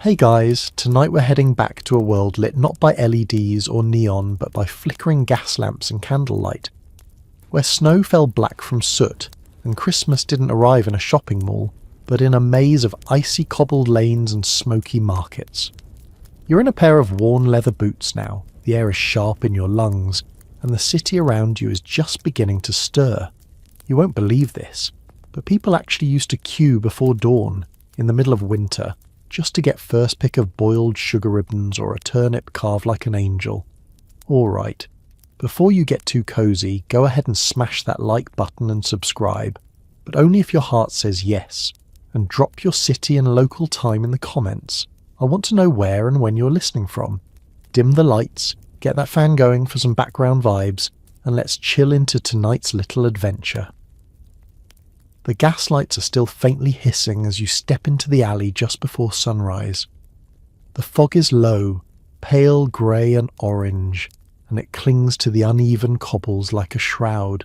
Hey guys, tonight we're heading back to a world lit not by LEDs or neon but by flickering gas lamps and candlelight, where snow fell black from soot and Christmas didn't arrive in a shopping mall but in a maze of icy cobbled lanes and smoky markets. You're in a pair of worn leather boots now, the air is sharp in your lungs, and the city around you is just beginning to stir. You won't believe this, but people actually used to queue before dawn, in the middle of winter, just to get first pick of boiled sugar ribbons or a turnip carved like an angel. Alright, before you get too cozy, go ahead and smash that like button and subscribe, but only if your heart says yes, and drop your city and local time in the comments. I want to know where and when you're listening from. Dim the lights, get that fan going for some background vibes, and let's chill into tonight's little adventure. The gas lights are still faintly hissing as you step into the alley just before sunrise. The fog is low, pale grey and orange, and it clings to the uneven cobbles like a shroud.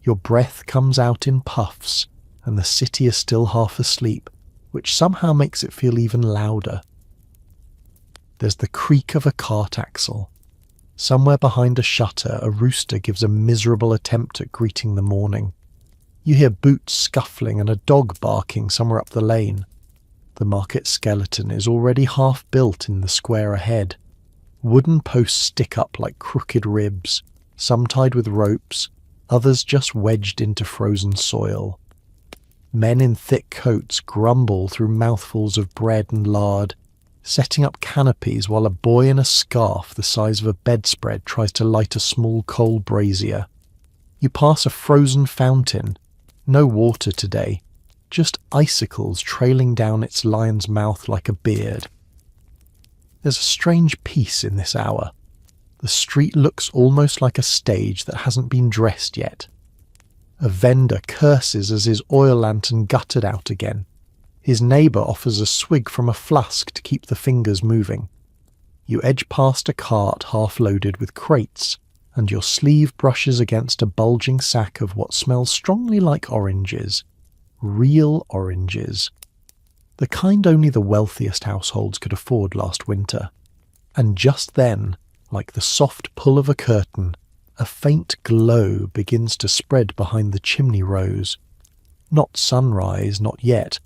Your breath comes out in puffs, and the city is still half asleep, which somehow makes it feel even louder. There's the creak of a cart axle. Somewhere behind a shutter, a rooster gives a miserable attempt at greeting the morning. You hear boots scuffling and a dog barking somewhere up the lane. The market skeleton is already half built in the square ahead. Wooden posts stick up like crooked ribs, some tied with ropes, others just wedged into frozen soil. Men in thick coats grumble through mouthfuls of bread and lard, setting up canopies while a boy in a scarf the size of a bedspread tries to light a small coal brazier. You pass a frozen fountain. No water today, just icicles trailing down its lion's mouth like a beard. There's a strange peace in this hour. The street looks almost like a stage that hasn't been dressed yet. A vendor curses as his oil lantern guttered out again. His neighbour offers a swig from a flask to keep the fingers moving. You edge past a cart half loaded with crates, and your sleeve brushes against a bulging sack of what smells strongly like oranges. Real oranges. The kind only the wealthiest households could afford last winter. And just then, like the soft pull of a curtain, a faint glow begins to spread behind the chimney rows. Not sunrise, not yet,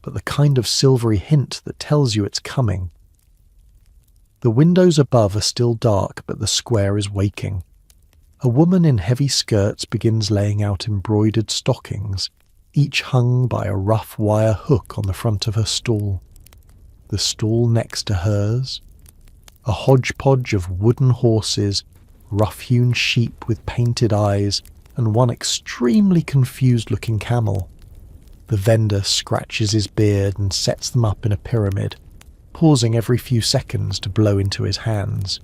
but the kind of silvery hint that tells you it's coming. The windows above are still dark, but the square is waking. A woman in heavy skirts begins laying out embroidered stockings, each hung by a rough wire hook on the front of her stall. The stall next to hers, a hodgepodge of wooden horses, rough-hewn sheep with painted eyes, and one extremely confused-looking camel. The vendor scratches his beard and sets them up in a pyramid, pausing every few seconds to blow into his hands.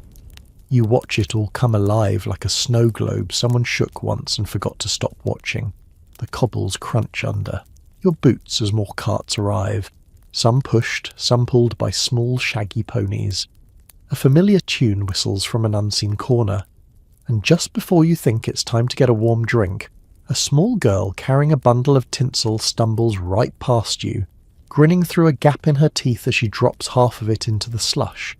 You watch it all come alive like a snow globe someone shook once and forgot to stop watching. The cobbles crunch under your boots as more carts arrive, some pushed, some pulled by small shaggy ponies. A familiar tune whistles from an unseen corner, and just before you think it's time to get a warm drink, a small girl carrying a bundle of tinsel stumbles right past you, grinning through a gap in her teeth as she drops half of it into the slush.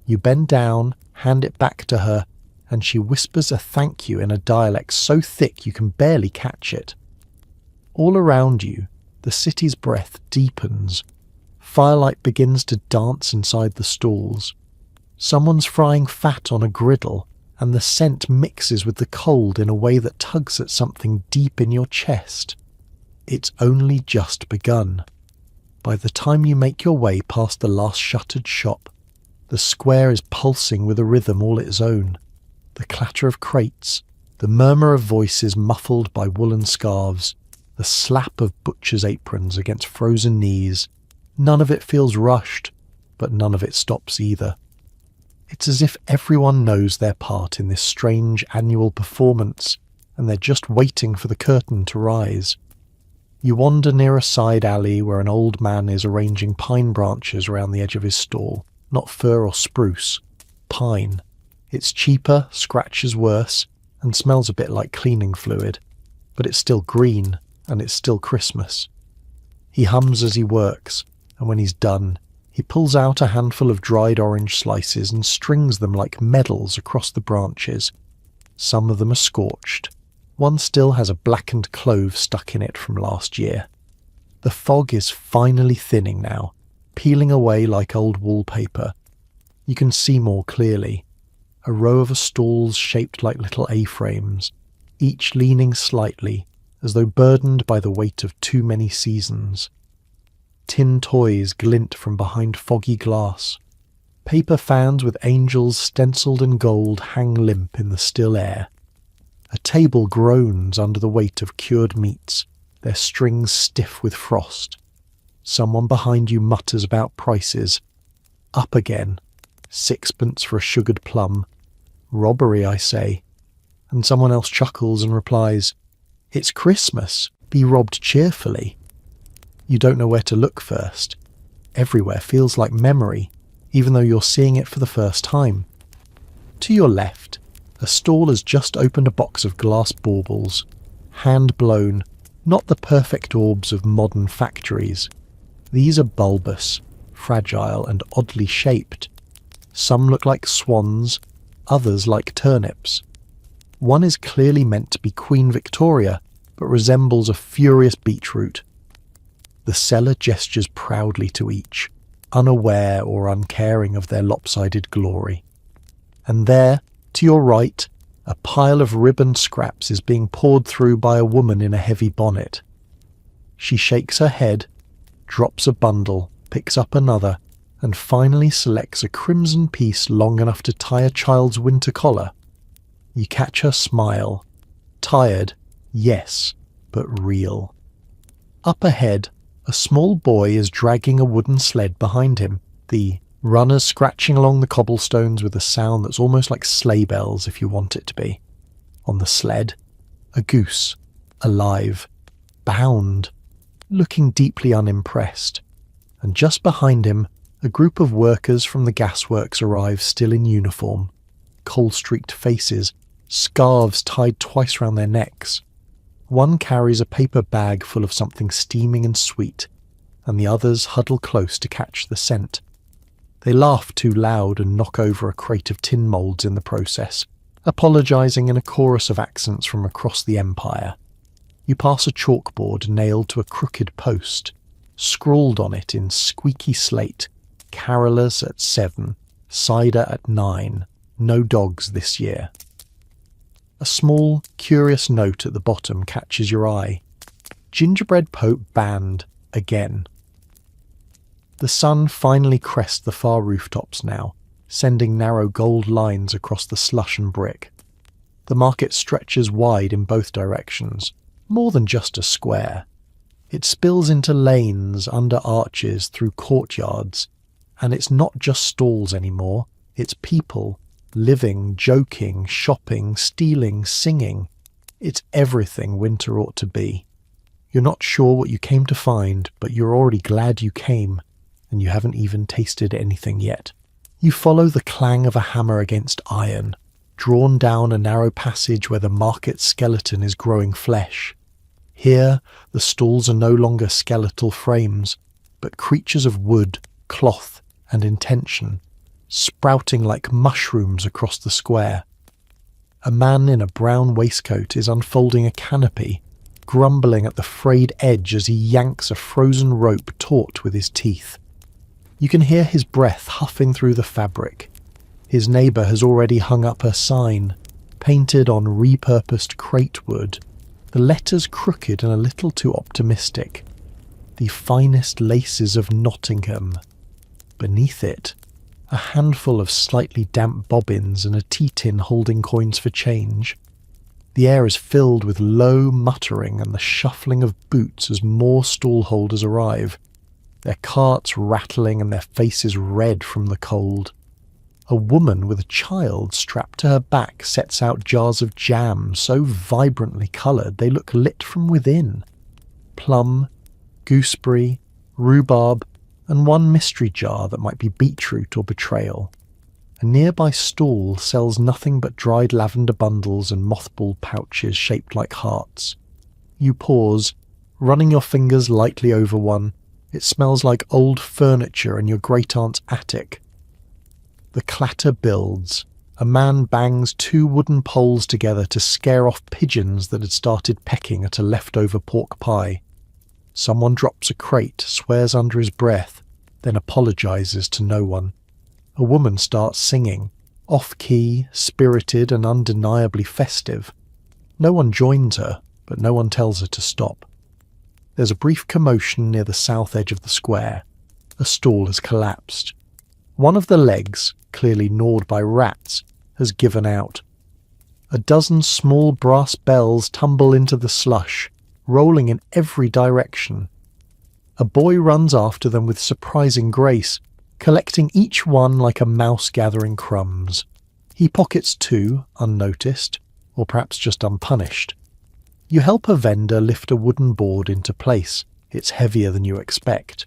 You bend down, hand it back to her, and she whispers a thank you in a dialect so thick you can barely catch it. All around you, the city's breath deepens. Firelight begins to dance inside the stalls. Someone's frying fat on a griddle, and the scent mixes with the cold in a way that tugs at something deep in your chest. It's only just begun. By the time you make your way past the last shuttered shop, the square is pulsing with a rhythm all its own. The clatter of crates, the murmur of voices muffled by woolen scarves, the slap of butchers' aprons against frozen knees. None of it feels rushed, but none of it stops either. It's as if everyone knows their part in this strange annual performance, and they're just waiting for the curtain to rise. You wander near a side alley where an old man is arranging pine branches around the edge of his stall. Not fir or spruce, pine. It's cheaper, scratches worse, and smells a bit like cleaning fluid, but it's still green, and it's still Christmas. He hums as he works, and when he's done, He pulls out a handful of dried orange slices and strings them like medals across the branches. Some of them are scorched. One still has a blackened clove stuck in it from last year. The fog is finally thinning now, peeling away like old wallpaper. You can see more clearly. A row of stalls shaped like little A-frames, each leaning slightly, as though burdened by the weight of too many seasons. Tin toys glint from behind foggy glass. Paper fans with angels stenciled in gold hang limp in the still air. A table groans under the weight of cured meats, their strings stiff with frost. Someone behind you mutters about prices. Up again. 6pence for a sugared plum. Robbery, I say. And someone else chuckles and replies, "It's Christmas. Be robbed cheerfully." You don't know where to look first. Everywhere feels like memory, even though you're seeing it for the first time. To your left, a stall has just opened a box of glass baubles, hand-blown, not the perfect orbs of modern factories. These are bulbous, fragile and oddly shaped. Some look like swans, others like turnips. One is clearly meant to be Queen Victoria, but resembles a furious beetroot. The seller gestures proudly to each, unaware or uncaring of their lopsided glory. And there, to your right, a pile of ribbon scraps is being poured through by a woman in a heavy bonnet. She shakes her head, drops a bundle, picks up another, and finally selects a crimson piece long enough to tie a child's winter collar. You catch her smile. Tired, yes, but real. Up ahead, a small boy is dragging a wooden sled behind him, the runners scratching along the cobblestones with a sound that's almost like sleigh bells if you want it to be. On the sled, a goose, alive, bound, looking deeply unimpressed. And just behind him, a group of workers from the gasworks arrive still in uniform, coal-streaked faces, scarves tied twice round their necks. One carries a paper bag full of something steaming and sweet, and the others huddle close to catch the scent. They laugh too loud and knock over a crate of tin moulds in the process, apologising in a chorus of accents from across the empire. You pass a chalkboard nailed to a crooked post. Scrawled on it in squeaky slate, "Carolers at 7, cider at 9, no dogs this year." A small, curious note at the bottom catches your eye. Gingerbread Pope banned again. The sun finally crests the far rooftops now, sending narrow gold lines across the slush and brick. The market stretches wide in both directions, more than just a square. It spills into lanes, under arches, through courtyards, and it's not just stalls anymore, it's people, living, joking, shopping, stealing, singing. It's everything winter ought to be. You're not sure what you came to find, but you're already glad you came, and you haven't even tasted anything yet. You follow the clang of a hammer against iron, drawn down a narrow passage where the market skeleton is growing flesh. Here, the stalls are no longer skeletal frames, but creatures of wood, cloth, and intention, sprouting like mushrooms across the square. A man in a brown waistcoat is unfolding a canopy, grumbling at the frayed edge as he yanks a frozen rope taut with his teeth. You can hear his breath huffing through the fabric. His neighbour has already hung up her sign, painted on repurposed crate wood, the letters crooked and a little too optimistic. The finest laces of Nottingham. Beneath it, a handful of slightly damp bobbins and a tea tin holding coins for change. The air is filled with low muttering and the shuffling of boots as more stall holders arrive, their carts rattling and their faces red from the cold. A woman with a child strapped to her back sets out jars of jam so vibrantly coloured they look lit from within. Plum, gooseberry, rhubarb, and one mystery jar that might be beetroot or betrayal. A nearby stall sells nothing but dried lavender bundles and mothball pouches shaped like hearts. You pause, running your fingers lightly over one, It smells like old furniture in your great-aunt's attic. The clatter builds. A man bangs 2 wooden poles together to scare off pigeons that had started pecking at a leftover pork pie. Someone drops a crate, swears under his breath, then apologises to no one. A woman starts singing, off-key, spirited and undeniably festive. No one joins her, but no one tells her to stop. There's a brief commotion near the south edge of the square. A stall has collapsed. One of the legs, clearly gnawed by rats, has given out. A dozen small brass bells tumble into the slush, rolling in every direction. A boy runs after them with surprising grace, collecting each one like a mouse gathering crumbs. He pockets 2, unnoticed, or perhaps just unpunished. You help a vendor lift a wooden board into place. It's heavier than you expect.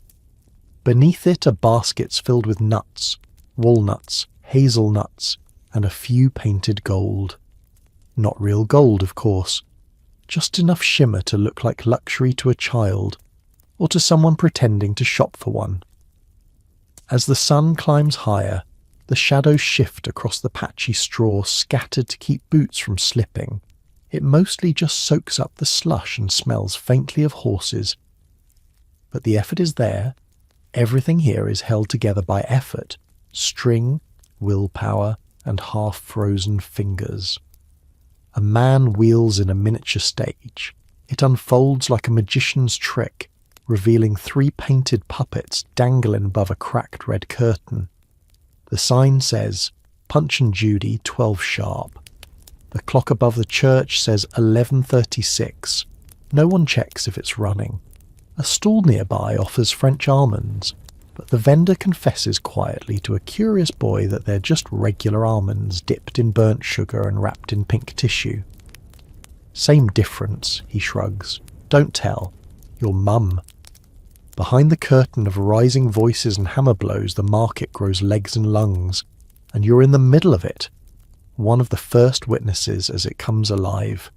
Beneath it are baskets filled with nuts, walnuts, hazelnuts, and a few painted gold. Not real gold, of course. Just enough shimmer to look like luxury to a child, or to someone pretending to shop for one. As the sun climbs higher, the shadows shift across the patchy straw scattered to keep boots from slipping. It mostly just soaks up the slush and smells faintly of horses. But the effort is there. Everything here is held together by effort, string, willpower, and half-frozen fingers. A man wheels in a miniature stage. It unfolds like a magician's trick, revealing 3 painted puppets dangling above a cracked red curtain. The sign says, Punch and Judy, 12 sharp. The clock above the church says 11:36. No one checks if it's running. A stall nearby offers French almonds, but the vendor confesses quietly to a curious boy that they're just regular almonds dipped in burnt sugar and wrapped in pink tissue. Same difference, he shrugs. Don't tell. Your mum. Behind the curtain of rising voices and hammer blows, the market grows legs and lungs, and you're in the middle of it. One of the first witnesses as it comes alive.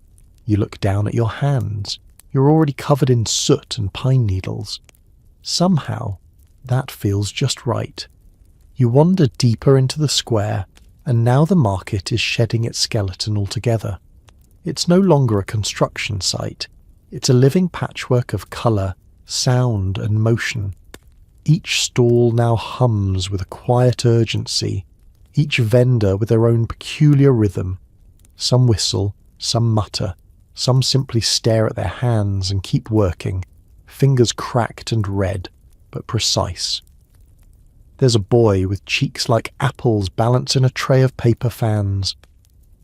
You look down at your hands. You're already covered in soot and pine needles. Somehow, that feels just right. You wander deeper into the square, and now the market is shedding its skeleton altogether. It's no longer a construction site. It's a living patchwork of colour, sound and motion. Each stall now hums with a quiet urgency, each vendor with their own peculiar rhythm. Some whistle, some mutter, some simply stare at their hands and keep working, fingers cracked and red, but precise. There's a boy with cheeks like apples balancing a tray of paper fans.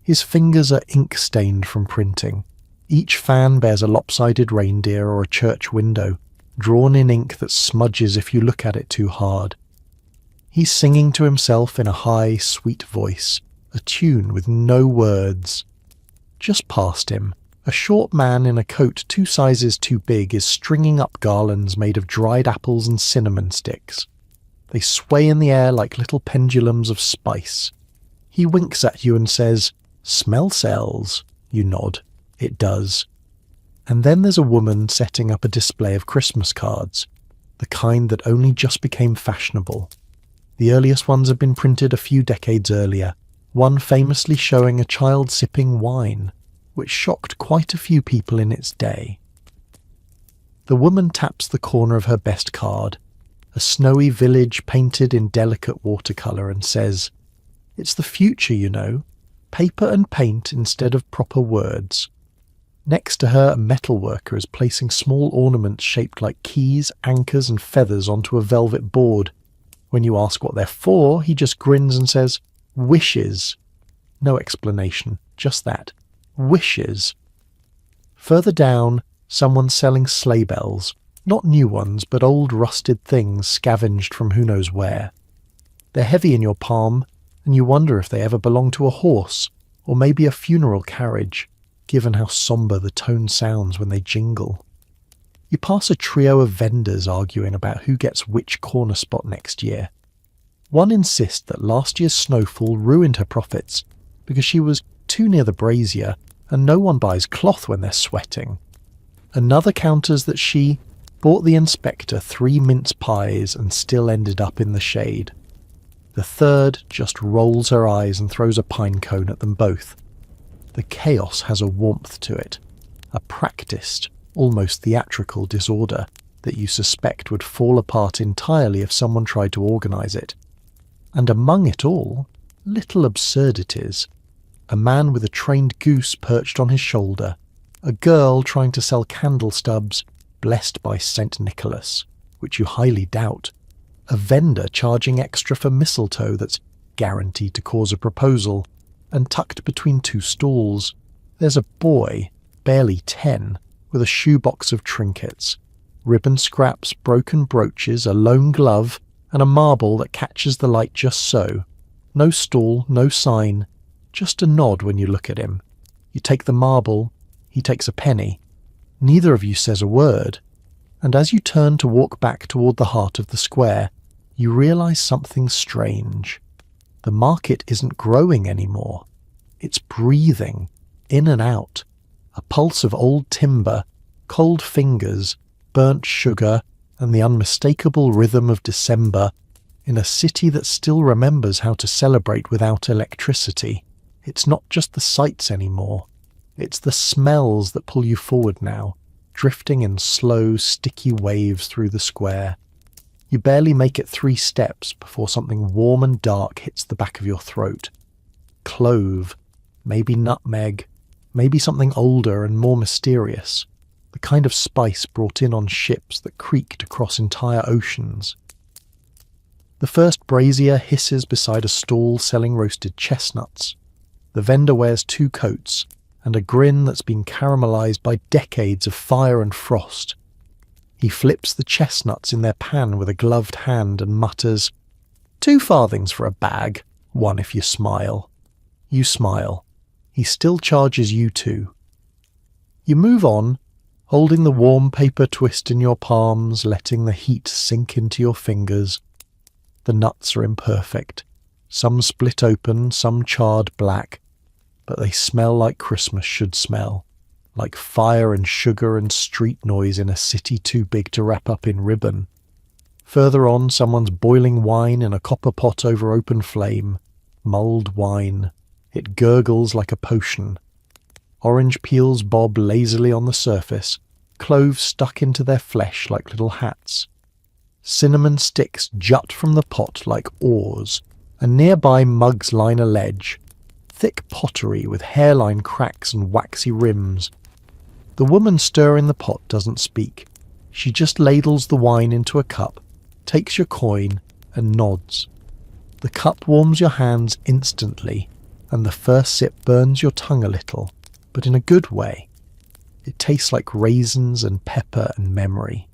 His fingers are ink-stained from printing. Each fan bears a lopsided reindeer or a church window, drawn in ink that smudges if you look at it too hard. He's singing to himself in a high, sweet voice, a tune with no words. Just past him, a short man in a coat 2 sizes too big is stringing up garlands made of dried apples and cinnamon sticks. They sway in the air like little pendulums of spice. He winks at you and says, "Smell sells." You nod. It does. And then there's a woman setting up a display of Christmas cards, the kind that only just became fashionable. The earliest ones had been printed a few decades earlier, one famously showing a child sipping wine, which shocked quite a few people in its day. The woman taps the corner of her best card, a snowy village painted in delicate watercolour, and says, "It's the future, you know. Paper and paint instead of proper words." Next to her, a metal worker is placing small ornaments shaped like keys, anchors and feathers onto a velvet board. When you ask what they're for, he just grins and says, "Wishes." No explanation, just that. Wishes. Further down, someone's selling sleigh bells. Not new ones, but old rusted things scavenged from who knows where. They're heavy in your palm, and you wonder if they ever belong to a horse, or maybe a funeral carriage, given how sombre the tone sounds when they jingle. You pass a trio of vendors arguing about who gets which corner spot next year. One insists that last year's snowfall ruined her profits because she was too near the brazier and no one buys cloth when they're sweating. Another counters that she bought the inspector 3 mince pies and still ended up in the shade. The third just rolls her eyes and throws a pine cone at them both. The chaos has a warmth to it, a practiced, almost theatrical disorder that you suspect would fall apart entirely if someone tried to organise it. And among it all, little absurdities. A man with a trained goose perched on his shoulder, a girl trying to sell candle stubs blessed by St. Nicholas, which you highly doubt, a vendor charging extra for mistletoe that's guaranteed to cause a proposal, and tucked between 2 stalls, there's a boy, barely 10, with a shoebox of trinkets, ribbon scraps, broken brooches, a lone glove, and a marble that catches the light just so. No stall, no sign, just a nod when you look at him. You take the marble, he takes a penny. Neither of you says a word, and as you turn to walk back toward the heart of the square, you realise something strange. The market isn't growing anymore. It's breathing, in and out, a pulse of old timber, cold fingers, burnt sugar, and the unmistakable rhythm of December in a city that still remembers how to celebrate without electricity. It's not just the sights anymore. It's the smells that pull you forward now, drifting in slow, sticky waves through the square. You barely make it 3 steps before something warm and dark hits the back of your throat. Clove, maybe nutmeg, maybe something older and more mysterious, the kind of spice brought in on ships that creaked across entire oceans. The first brazier hisses beside a stall selling roasted chestnuts. The vendor wears 2 coats, and a grin that's been caramelised by decades of fire and frost. He flips the chestnuts in their pan with a gloved hand and mutters, 2 farthings for a bag, 1 if you smile. You smile. He still charges you 2. You move on, holding the warm paper twist in your palms, letting the heat sink into your fingers. The nuts are imperfect, some split open, some charred black, but they smell like Christmas should smell, like fire and sugar and street noise in a city too big to wrap up in ribbon. Further on, someone's boiling wine in a copper pot over open flame, mulled wine. It gurgles like a potion. Orange peels bob lazily on the surface, cloves stuck into their flesh like little hats. Cinnamon sticks jut from the pot like oars, and nearby mugs line a ledge, thick pottery with hairline cracks and waxy rims. The woman stirring the pot doesn't speak. She just ladles the wine into a cup, takes your coin, and nods. The cup warms your hands instantly, and the first sip burns your tongue a little, but in a good way. It tastes like raisins and pepper and memory.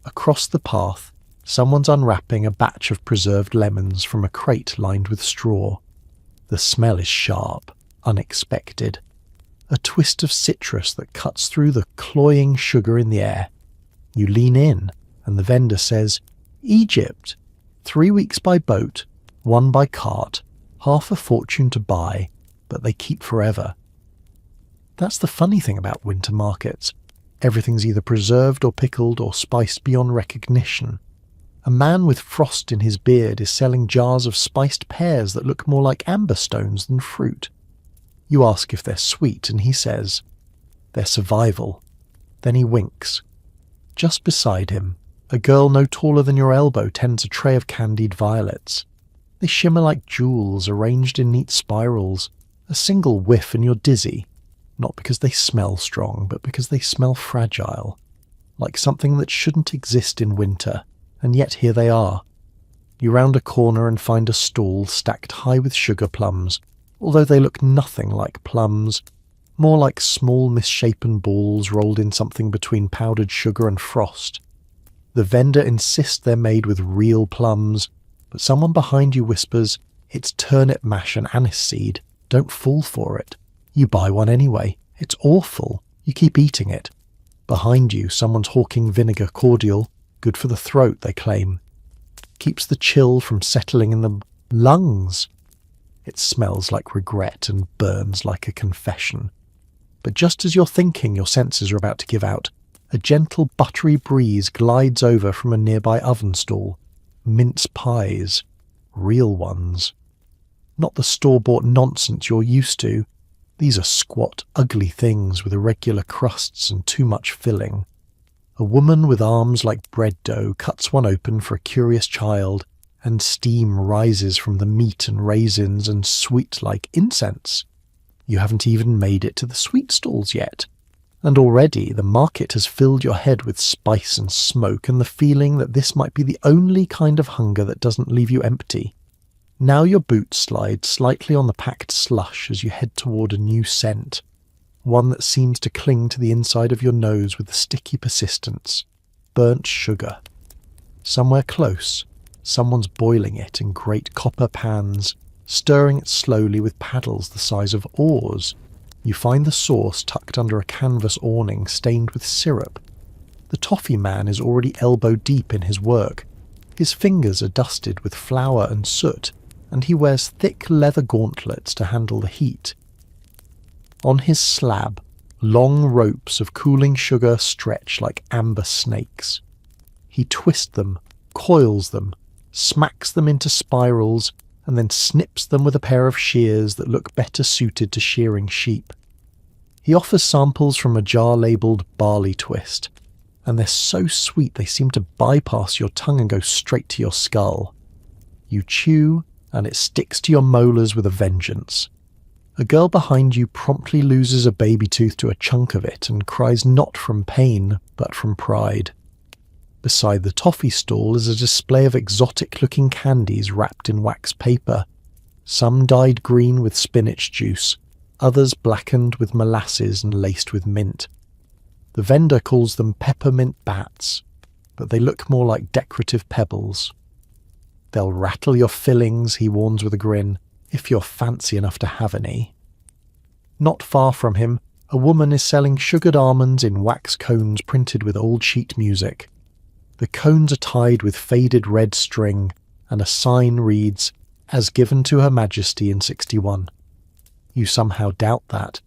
Across the path, someone's unwrapping a batch of preserved lemons from a crate lined with straw. The smell is sharp, unexpected. A twist of citrus that cuts through the cloying sugar in the air. You lean in, and the vendor says, Egypt, 3 weeks by boat, 1 by cart, half a fortune to buy, but they keep forever. That's the funny thing about winter markets. Everything's either preserved or pickled or spiced beyond recognition. A man with frost in his beard is selling jars of spiced pears that look more like amber stones than fruit. You ask if they're sweet, and he says, they're survival. Then he winks. Just beside him, a girl no taller than your elbow tends a tray of candied violets. They shimmer like jewels arranged in neat spirals. A single whiff and you're dizzy, not because they smell strong, but because they smell fragile, like something that shouldn't exist in winter. And yet here they are. You round a corner and find a stall stacked high with sugar plums, although they look nothing like plums, more like small misshapen balls rolled in something between powdered sugar and frost. The vendor insists they're made with real plums, but someone behind you whispers, it's turnip mash and anise seed, don't fall for it. You buy one anyway. It's awful. You keep eating it. Behind you, someone's hawking vinegar cordial, good for the throat, they claim. Keeps the chill from settling in the lungs. It smells like regret and burns like a confession. But just as you're thinking your senses are about to give out, A gentle buttery breeze glides over from a nearby oven stall. Mince pies. Real ones. Not the store-bought nonsense you're used to. These are squat, ugly things with irregular crusts and too much filling. A woman with arms like bread dough cuts one open for a curious child, and steam rises from the meat and raisins and sweet like incense. You haven't even made it to the sweet stalls yet. And already the market has filled your head with spice and smoke and the feeling that this might be the only kind of hunger that doesn't leave you empty. Now your boots slide slightly on the packed slush as you head toward a new scent, one that seems to cling to the inside of your nose with a sticky persistence. Burnt sugar. Somewhere close, someone's boiling it in great copper pans, stirring it slowly with paddles the size of oars. You find the sauce tucked under a canvas awning stained with syrup. The toffee man is already elbow deep in his work. His fingers are dusted with flour and soot, and he wears thick leather gauntlets to handle the heat. On his slab, long ropes of cooling sugar stretch like amber snakes. He twists them, coils them, smacks them into spirals, and then snips them with a pair of shears that look better suited to shearing sheep. He offers samples from a jar labelled barley twist, and they're so sweet they seem to bypass your tongue and go straight to your skull. You chew, and it sticks to your molars with a vengeance. A girl behind you promptly loses a baby tooth to a chunk of it and cries not from pain, but from pride. Beside the toffee stall is a display of exotic-looking candies wrapped in wax paper, some dyed green with spinach juice, others blackened with molasses and laced with mint. The vendor calls them peppermint bats, but they look more like decorative pebbles. They'll rattle your fillings, he warns with a grin, if you're fancy enough to have any. Not far from him, a woman is selling sugared almonds in wax cones printed with old sheet music. The cones are tied with faded red string, and a sign reads, "As given to Her Majesty in 61. You somehow doubt that,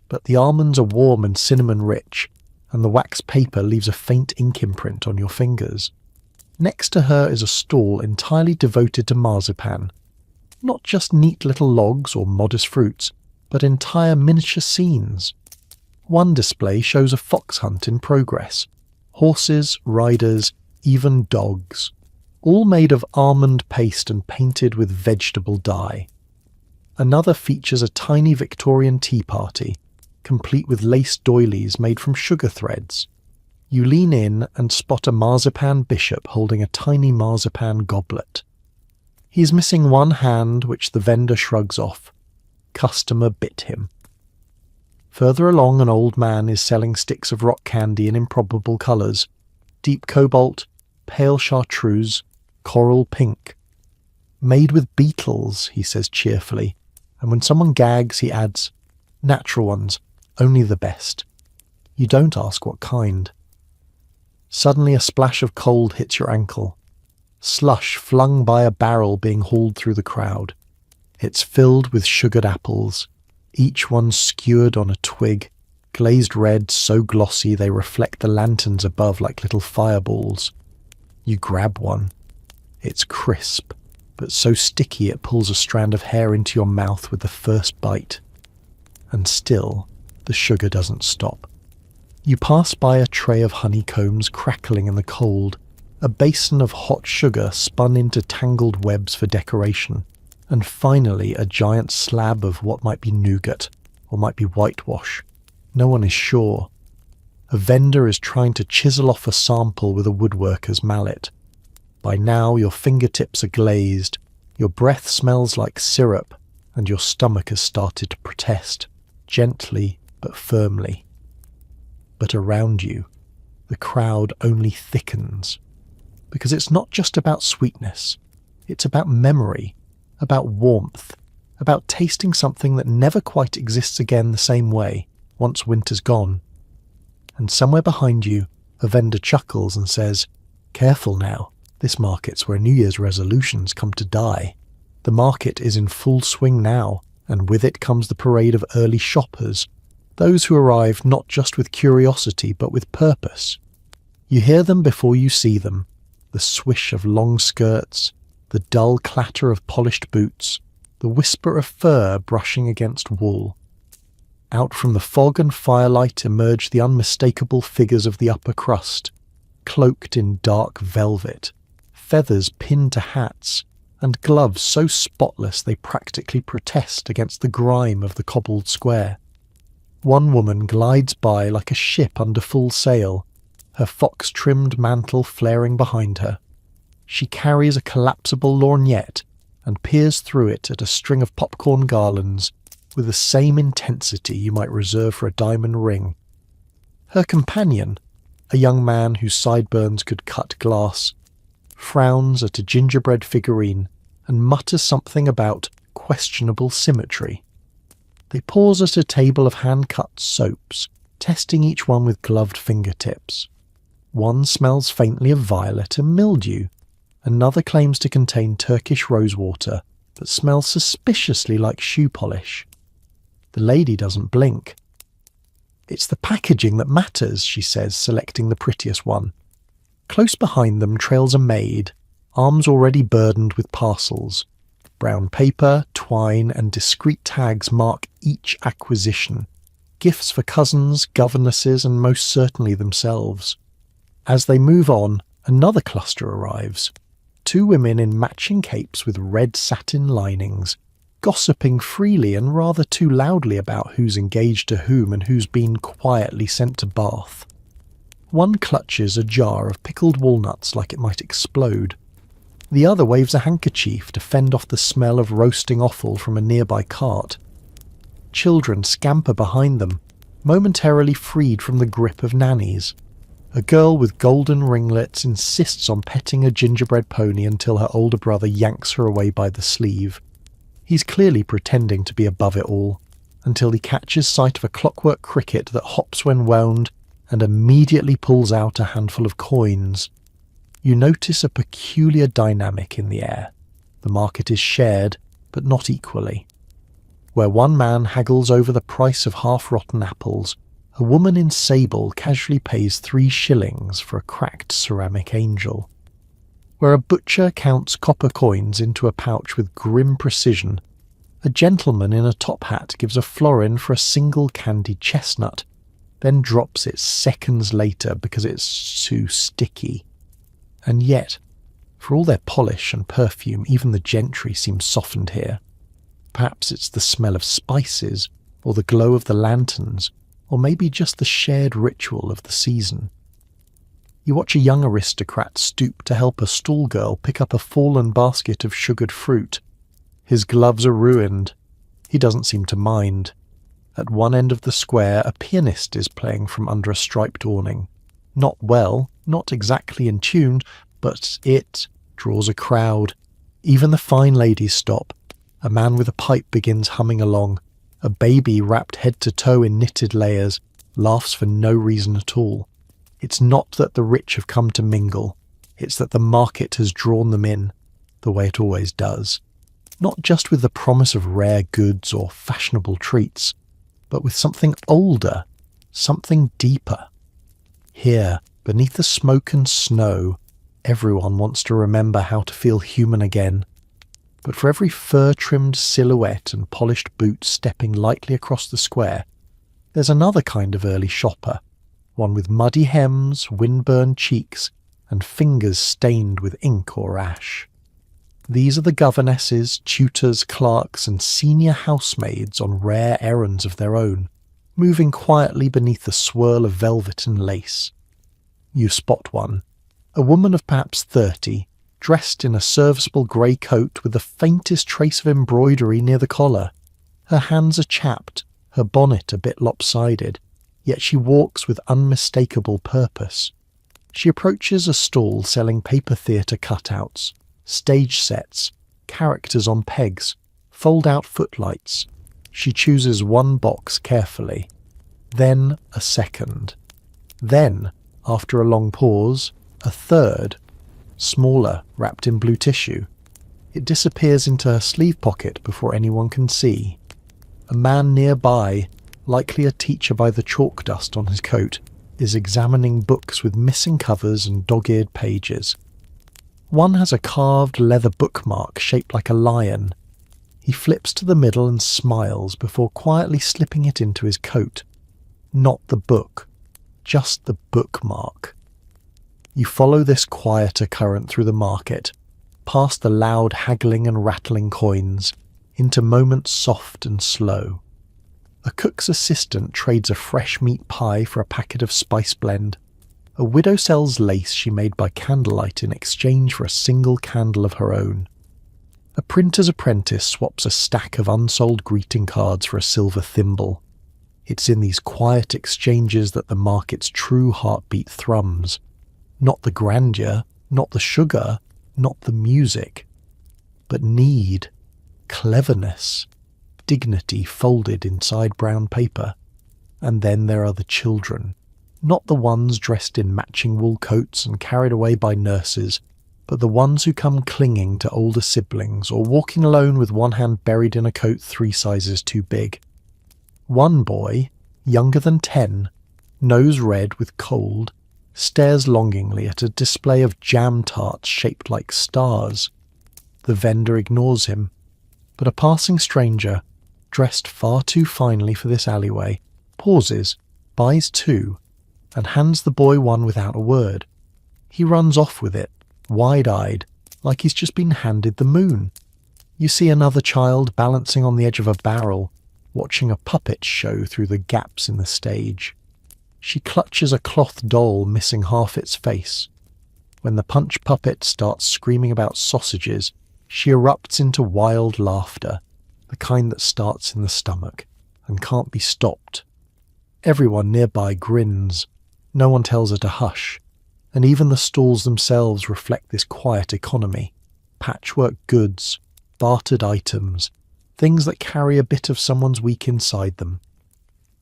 but the almonds are warm and cinnamon-rich, and the wax paper leaves a faint ink imprint on your fingers. Next to her is a stall entirely devoted to marzipan. Not just neat little logs or modest fruits, but entire miniature scenes. One display shows a fox hunt in progress. Horses, riders, even dogs, all made of almond paste and painted with vegetable dye. Another features a tiny Victorian tea party, complete with lace doilies made from sugar threads. You lean in and spot a marzipan bishop holding a tiny marzipan goblet. He's missing one hand, which the vendor shrugs off. Customer bit him. Further along, an old man is selling sticks of rock candy in improbable colours. Deep cobalt, pale chartreuse, coral pink. Made with beetles, he says cheerfully, and when someone gags, he adds, natural ones, only the best. You don't ask what kind. Suddenly a splash of cold hits your ankle. Slush flung by a barrel being hauled through the crowd. It's filled with sugared apples, each one skewered on a twig, glazed red so glossy they reflect the lanterns above like little fireballs. You grab one. It's crisp, but so sticky it pulls a strand of hair into your mouth with the first bite. And still, the sugar doesn't stop. You pass by a tray of honeycombs crackling in the cold, a basin of hot sugar spun into tangled webs for decoration, and finally a giant slab of what might be nougat, or might be whitewash. No one is sure. A vendor is trying to chisel off a sample with a woodworker's mallet. By now your fingertips are glazed, your breath smells like syrup, and your stomach has started to protest, gently but firmly. But around you, the crowd only thickens. Because it's not just about sweetness, it's about memory, about warmth, about tasting something that never quite exists again the same way, once winter's gone. And somewhere behind you, a vendor chuckles and says, "Careful now, this market's where New Year's resolutions come to die. The market is in full swing now, and with it comes the parade of early shoppers, Those who arrive not just with curiosity but with purpose. You hear them before you see them, the swish of long skirts, the dull clatter of polished boots, the whisper of fur brushing against wool. Out from the fog and firelight emerge the unmistakable figures of the upper crust, cloaked in dark velvet, feathers pinned to hats, and gloves so spotless they practically protest against the grime of the cobbled square. One woman glides by like a ship under full sail, her fox-trimmed mantle flaring behind her. She carries a collapsible lorgnette and peers through it at a string of popcorn garlands with the same intensity you might reserve for a diamond ring. Her companion, a young man whose sideburns could cut glass, frowns at a gingerbread figurine and mutters something about questionable symmetry. They pause at a table of hand-cut soaps, testing each one with gloved fingertips. One smells faintly of violet and mildew. Another claims to contain Turkish rosewater, but smells suspiciously like shoe polish. The lady doesn't blink. "It's the packaging that matters," she says, selecting the prettiest one. Close behind them trails a maid, arms already burdened with parcels. Brown paper, twine, and discreet tags mark each acquisition. Gifts for cousins, governesses, and most certainly themselves. As they move on, another cluster arrives. 2 women in matching capes with red satin linings, gossiping freely and rather too loudly about who's engaged to whom and who's been quietly sent to Bath. One clutches a jar of pickled walnuts like it might explode. The other waves a handkerchief to fend off the smell of roasting offal from a nearby cart. Children scamper behind them, momentarily freed from the grip of nannies. A girl with golden ringlets insists on petting a gingerbread pony until her older brother yanks her away by the sleeve. He's clearly pretending to be above it all, until he catches sight of a clockwork cricket that hops when wound and immediately pulls out a handful of coins. You notice a peculiar dynamic in the air. The market is shared, but not equally. Where one man haggles over the price of half-rotten apples, a woman in sable casually pays 3 shillings for a cracked ceramic angel. Where a butcher counts copper coins into a pouch with grim precision, a gentleman in a top hat gives a florin for a single candied chestnut, then drops it seconds later because it's too sticky. And yet, for all their polish and perfume, even the gentry seem softened here. Perhaps it's the smell of spices, or the glow of the lanterns, or maybe just the shared ritual of the season. You watch a young aristocrat stoop to help a stall girl pick up a fallen basket of sugared fruit. His gloves are ruined. He doesn't seem to mind. At one end of the square, a pianist is playing from under a striped awning. Not well, not exactly in tune, but it draws a crowd. Even the fine ladies stop. A man with a pipe begins humming along. A baby wrapped head to toe in knitted layers laughs for no reason at all. It's not that the rich have come to mingle. It's that the market has drawn them in, the way it always does. Not just with the promise of rare goods or fashionable treats, but with something older, something deeper. Here, beneath the smoke and snow, everyone wants to remember how to feel human again. But for every fur-trimmed silhouette and polished boot stepping lightly across the square, there's another kind of early shopper, one with muddy hems, wind-burned cheeks, and fingers stained with ink or ash. These are the governesses, tutors, clerks, and senior housemaids on rare errands of their own, moving quietly beneath the swirl of velvet and lace. You spot one, a woman of perhaps 30, dressed in a serviceable grey coat with the faintest trace of embroidery near the collar. Her hands are chapped, her bonnet a bit lopsided, yet she walks with unmistakable purpose. She approaches a stall selling paper theatre cutouts, stage sets, characters on pegs, fold-out footlights. She chooses one box carefully, then a second. Then, after a long pause, a third, smaller, wrapped in blue tissue. It disappears into her sleeve pocket before anyone can see. A man nearby, likely a teacher by the chalk dust on his coat, is examining books with missing covers and dog-eared pages. One has a carved leather bookmark shaped like a lion. He flips to the middle and smiles before quietly slipping it into his coat. Not the book, just the bookmark. You follow this quieter current through the market, past the loud haggling and rattling coins, into moments soft and slow. A cook's assistant trades a fresh meat pie for a packet of spice blend. A widow sells lace she made by candlelight in exchange for a single candle of her own. A printer's apprentice swaps a stack of unsold greeting cards for a silver thimble. It's in these quiet exchanges that the market's true heartbeat thrums. Not the grandeur, not the sugar, not the music, but need, cleverness, dignity folded inside brown paper. And then there are the children, not the ones dressed in matching wool coats and carried away by nurses, but the ones who come clinging to older siblings or walking alone with one hand buried in a coat 3 sizes too big. One boy, younger than 10, nose red with cold, stares longingly at a display of jam tarts shaped like stars. The vendor ignores him, but a passing stranger, dressed far too finely for this alleyway, pauses, buys 2, and hands the boy one without a word. He runs off with it, wide-eyed, like he's just been handed the moon. You see another child balancing on the edge of a barrel, watching a puppet show through the gaps in the stage. She clutches a cloth doll missing half its face. When the punch puppet starts screaming about sausages, she erupts into wild laughter, the kind that starts in the stomach and can't be stopped. Everyone nearby grins. No one tells her to hush, and even the stalls themselves reflect this quiet economy. Patchwork goods, bartered items, things that carry a bit of someone's week inside them.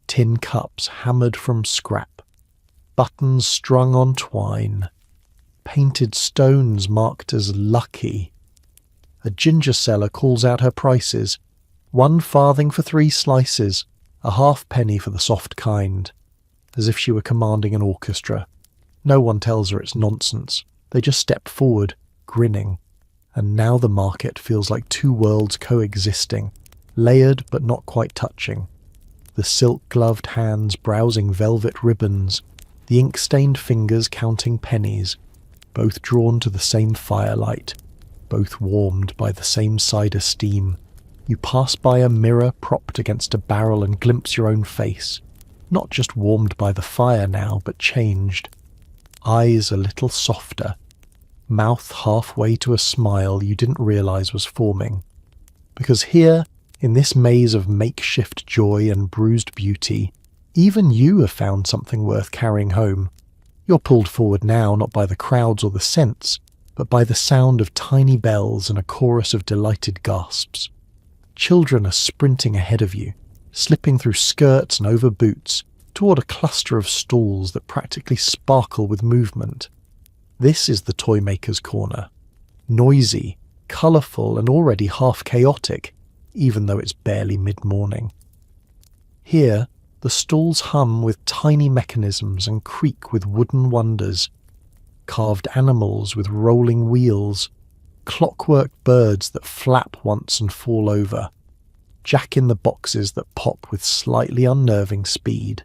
Tin cups hammered from scrap, buttons strung on twine, painted stones marked as lucky. A ginger seller calls out her prices, 1 farthing for 3 slices, a halfpenny for the soft kind, as if she were commanding an orchestra. No one tells her it's nonsense. They just step forward, grinning. And now the market feels like 2 worlds coexisting, layered but not quite touching. The silk-gloved hands browsing velvet ribbons, the ink-stained fingers counting pennies, both drawn to the same firelight, both warmed by the same cider steam. You pass by a mirror propped against a barrel and glimpse your own face, not just warmed by the fire now, but changed. Eyes a little softer, mouth halfway to a smile you didn't realize was forming. Because here, in this maze of makeshift joy and bruised beauty, even you have found something worth carrying home. You're pulled forward now not by the crowds or the scents, but by the sound of tiny bells and a chorus of delighted gasps. Children are sprinting ahead of you, slipping through skirts and over boots, toward a cluster of stalls that practically sparkle with movement. This is the toy maker's corner. Noisy, colourful and already half chaotic, even though it's barely mid-morning. Here, the stalls hum with tiny mechanisms and creak with wooden wonders. Carved animals with rolling wheels, clockwork birds that flap once and fall over, jack-in-the-boxes that pop with slightly unnerving speed.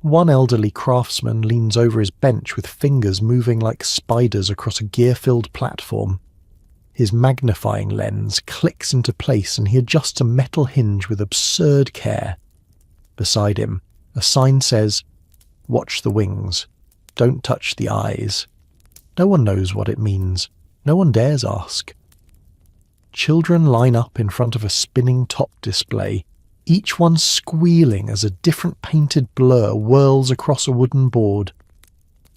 One elderly craftsman leans over his bench with fingers moving like spiders across a gear-filled platform. His magnifying lens clicks into place and he adjusts a metal hinge with absurd care. Beside him, a sign says, "Watch the wings. Don't touch the eyes." No one knows what it means. No one dares ask. Children line up in front of a spinning top display, each one squealing as a different painted blur whirls across a wooden board.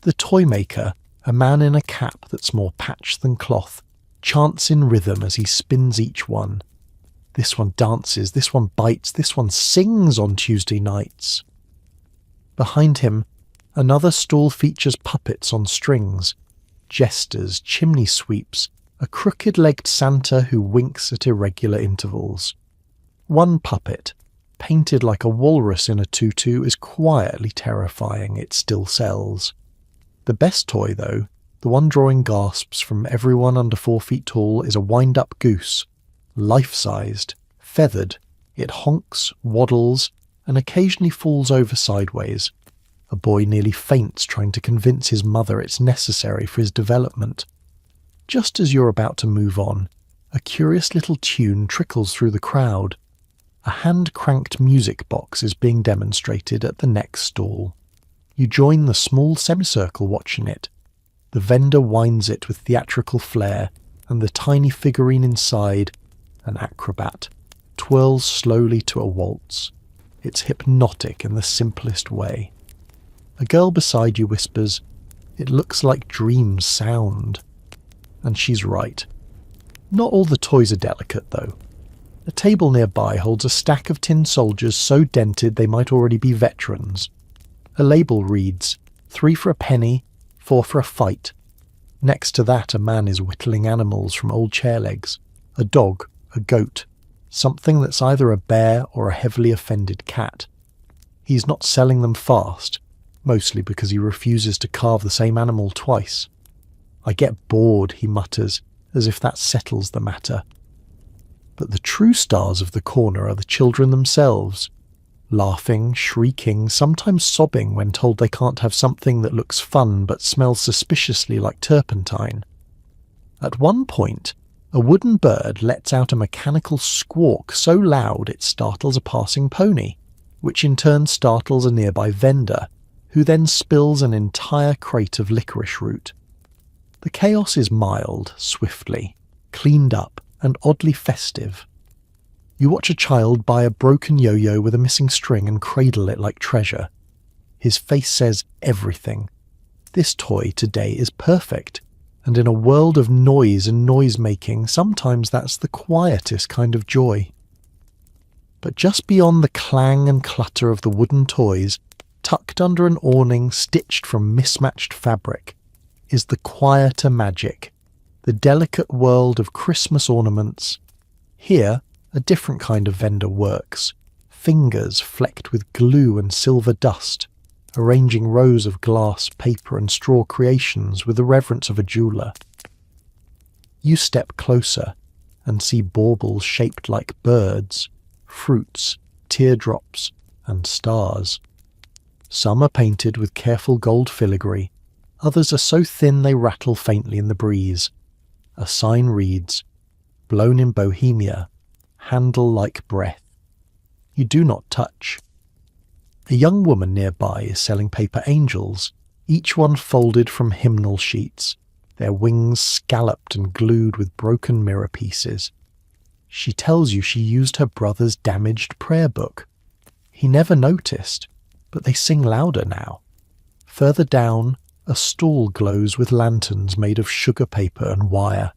The toy maker, a man in a cap that's more patch than cloth, chants in rhythm as he spins each one. This one dances, this one bites, this one sings on Tuesday nights. Behind him, another stall features puppets on strings, jesters, chimney sweeps, a crooked-legged Santa who winks at irregular intervals. One puppet, painted like a walrus in a tutu, is quietly terrifying. It still sells. The best toy, though, the one drawing gasps from everyone under 4 feet tall, is a wind-up goose. Life-sized, feathered, it honks, waddles, and occasionally falls over sideways. A boy nearly faints trying to convince his mother it's necessary for his development. Just as you're about to move on, a curious little tune trickles through the crowd. A hand-cranked music box is being demonstrated at the next stall. You join the small semicircle watching it. The vendor winds it with theatrical flair, and the tiny figurine inside, an acrobat, twirls slowly to a waltz. It's hypnotic in the simplest way. A girl beside you whispers, "It looks like dreams sound." And she's right. Not all the toys are delicate, though. A table nearby holds a stack of tin soldiers so dented they might already be veterans. A label reads, 3 for a penny, 4 for a fight. Next to that, a man is whittling animals from old chair legs. A dog, a goat, something that's either a bear or a heavily offended cat. He's not selling them fast, mostly because he refuses to carve the same animal twice. "I get bored," he mutters, as if that settles the matter. But the true stars of the corner are the children themselves, laughing, shrieking, sometimes sobbing when told they can't have something that looks fun but smells suspiciously like turpentine. At one point, a wooden bird lets out a mechanical squawk so loud it startles a passing pony, which in turn startles a nearby vendor, who then spills an entire crate of licorice root. The chaos is mild, swiftly, cleaned up, and oddly festive. You watch a child buy a broken yo-yo with a missing string and cradle it like treasure. His face says everything. This toy today is perfect, and in a world of noise and noise-making, sometimes that's the quietest kind of joy. But just beyond the clang and clutter of the wooden toys, tucked under an awning stitched from mismatched fabric, is the quieter magic, the delicate world of Christmas ornaments. Here, a different kind of vendor works, fingers flecked with glue and silver dust, arranging rows of glass, paper and straw creations with the reverence of a jeweller. You step closer and see baubles shaped like birds, fruits, teardrops and stars. Some are painted with careful gold filigree, others are so thin they rattle faintly in the breeze. A sign reads, "Blown in Bohemia, handle like breath." You do not touch. A young woman nearby is selling paper angels, each one folded from hymnal sheets, their wings scalloped and glued with broken mirror pieces. She tells you she used her brother's damaged prayer book. He never noticed, but they sing louder now. Further down, a stall glows with lanterns made of sugar paper and wire.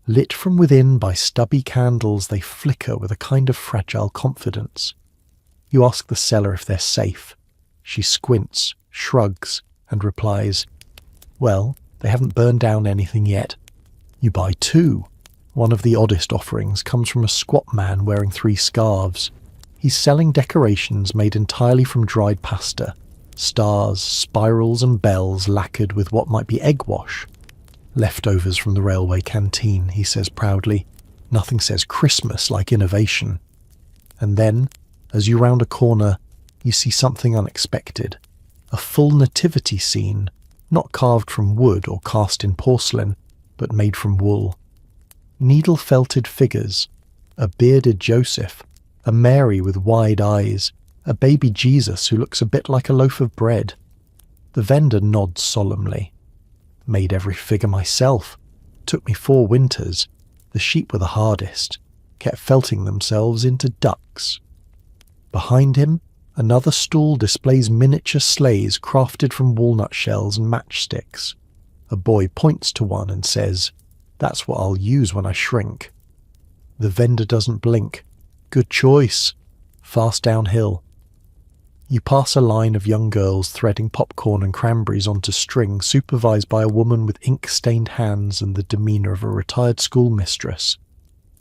Lit from within by stubby candles, they flicker with a kind of fragile confidence. You ask the seller if they're safe. She squints, shrugs, and replies, "Well, they haven't burned down anything yet." You buy 2. One of the oddest offerings comes from a squat man wearing 3 scarves. He's selling decorations made entirely from dried pasta. Stars, spirals and bells lacquered with what might be egg wash. "Leftovers from the railway canteen," he says proudly. Nothing says Christmas like innovation. And then, as you round a corner, you see something unexpected. A full nativity scene, not carved from wood or cast in porcelain, but made from wool. Needle-felted figures, a bearded Joseph, a Mary with wide eyes, a baby Jesus who looks a bit like a loaf of bread. The vendor nods solemnly. "Made every figure myself. Took me 4 winters. The sheep were the hardest. Kept felting themselves into ducks." Behind him, another stall displays miniature sleighs crafted from walnut shells and matchsticks. A boy points to one and says, "That's what I'll use when I shrink." The vendor doesn't blink. "Good choice." Fast downhill. You pass a line of young girls threading popcorn and cranberries onto string, supervised by a woman with ink-stained hands and the demeanour of a retired schoolmistress.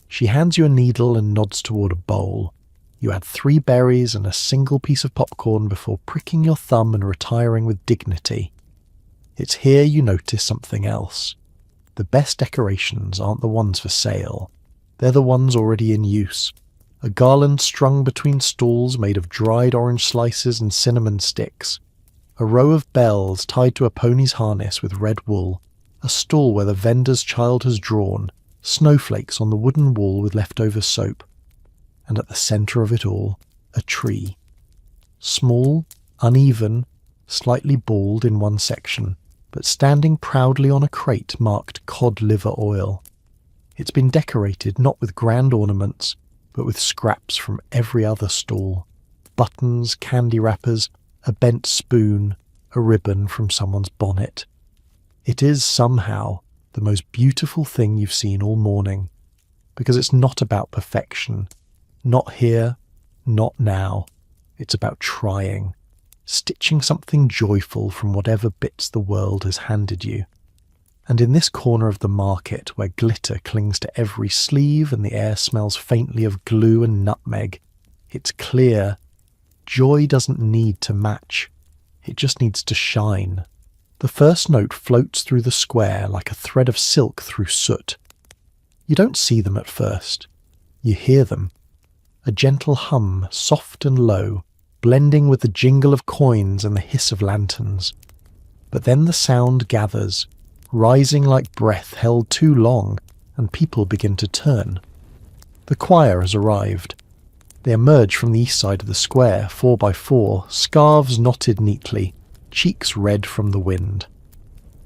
She hands you a needle and nods toward a bowl. You add 3 berries and a single piece of popcorn before pricking your thumb and retiring with dignity. It's here you notice something else. The best decorations aren't the ones for sale. They're the ones already in use. A garland strung between stalls made of dried orange slices and cinnamon sticks. A row of bells tied to a pony's harness with red wool. A stall where the vendor's child has drawn. Snowflakes on the wooden wall with leftover soap. And at the centre of it all, a tree. Small, uneven, slightly bald in one section, but standing proudly on a crate marked cod liver oil. It's been decorated not with grand ornaments, but with scraps from every other stall. Buttons, candy wrappers, a bent spoon, a ribbon from someone's bonnet. It is somehow the most beautiful thing you've seen all morning, because it's not about perfection. Not here, not now. It's about trying, stitching something joyful from whatever bits the world has handed you. And in this corner of the market, where glitter clings to every sleeve and the air smells faintly of glue and nutmeg, it's clear joy doesn't need to match. It just needs to shine. The first note floats through the square like a thread of silk through soot. You don't see them at first. You hear them. A gentle hum, soft and low, blending with the jingle of coins and the hiss of lanterns. But then the sound gathers, rising like breath held too long, and people begin to turn. The choir has arrived. They emerge from the east side of the square, 4 by 4, scarves knotted neatly, cheeks red from the wind.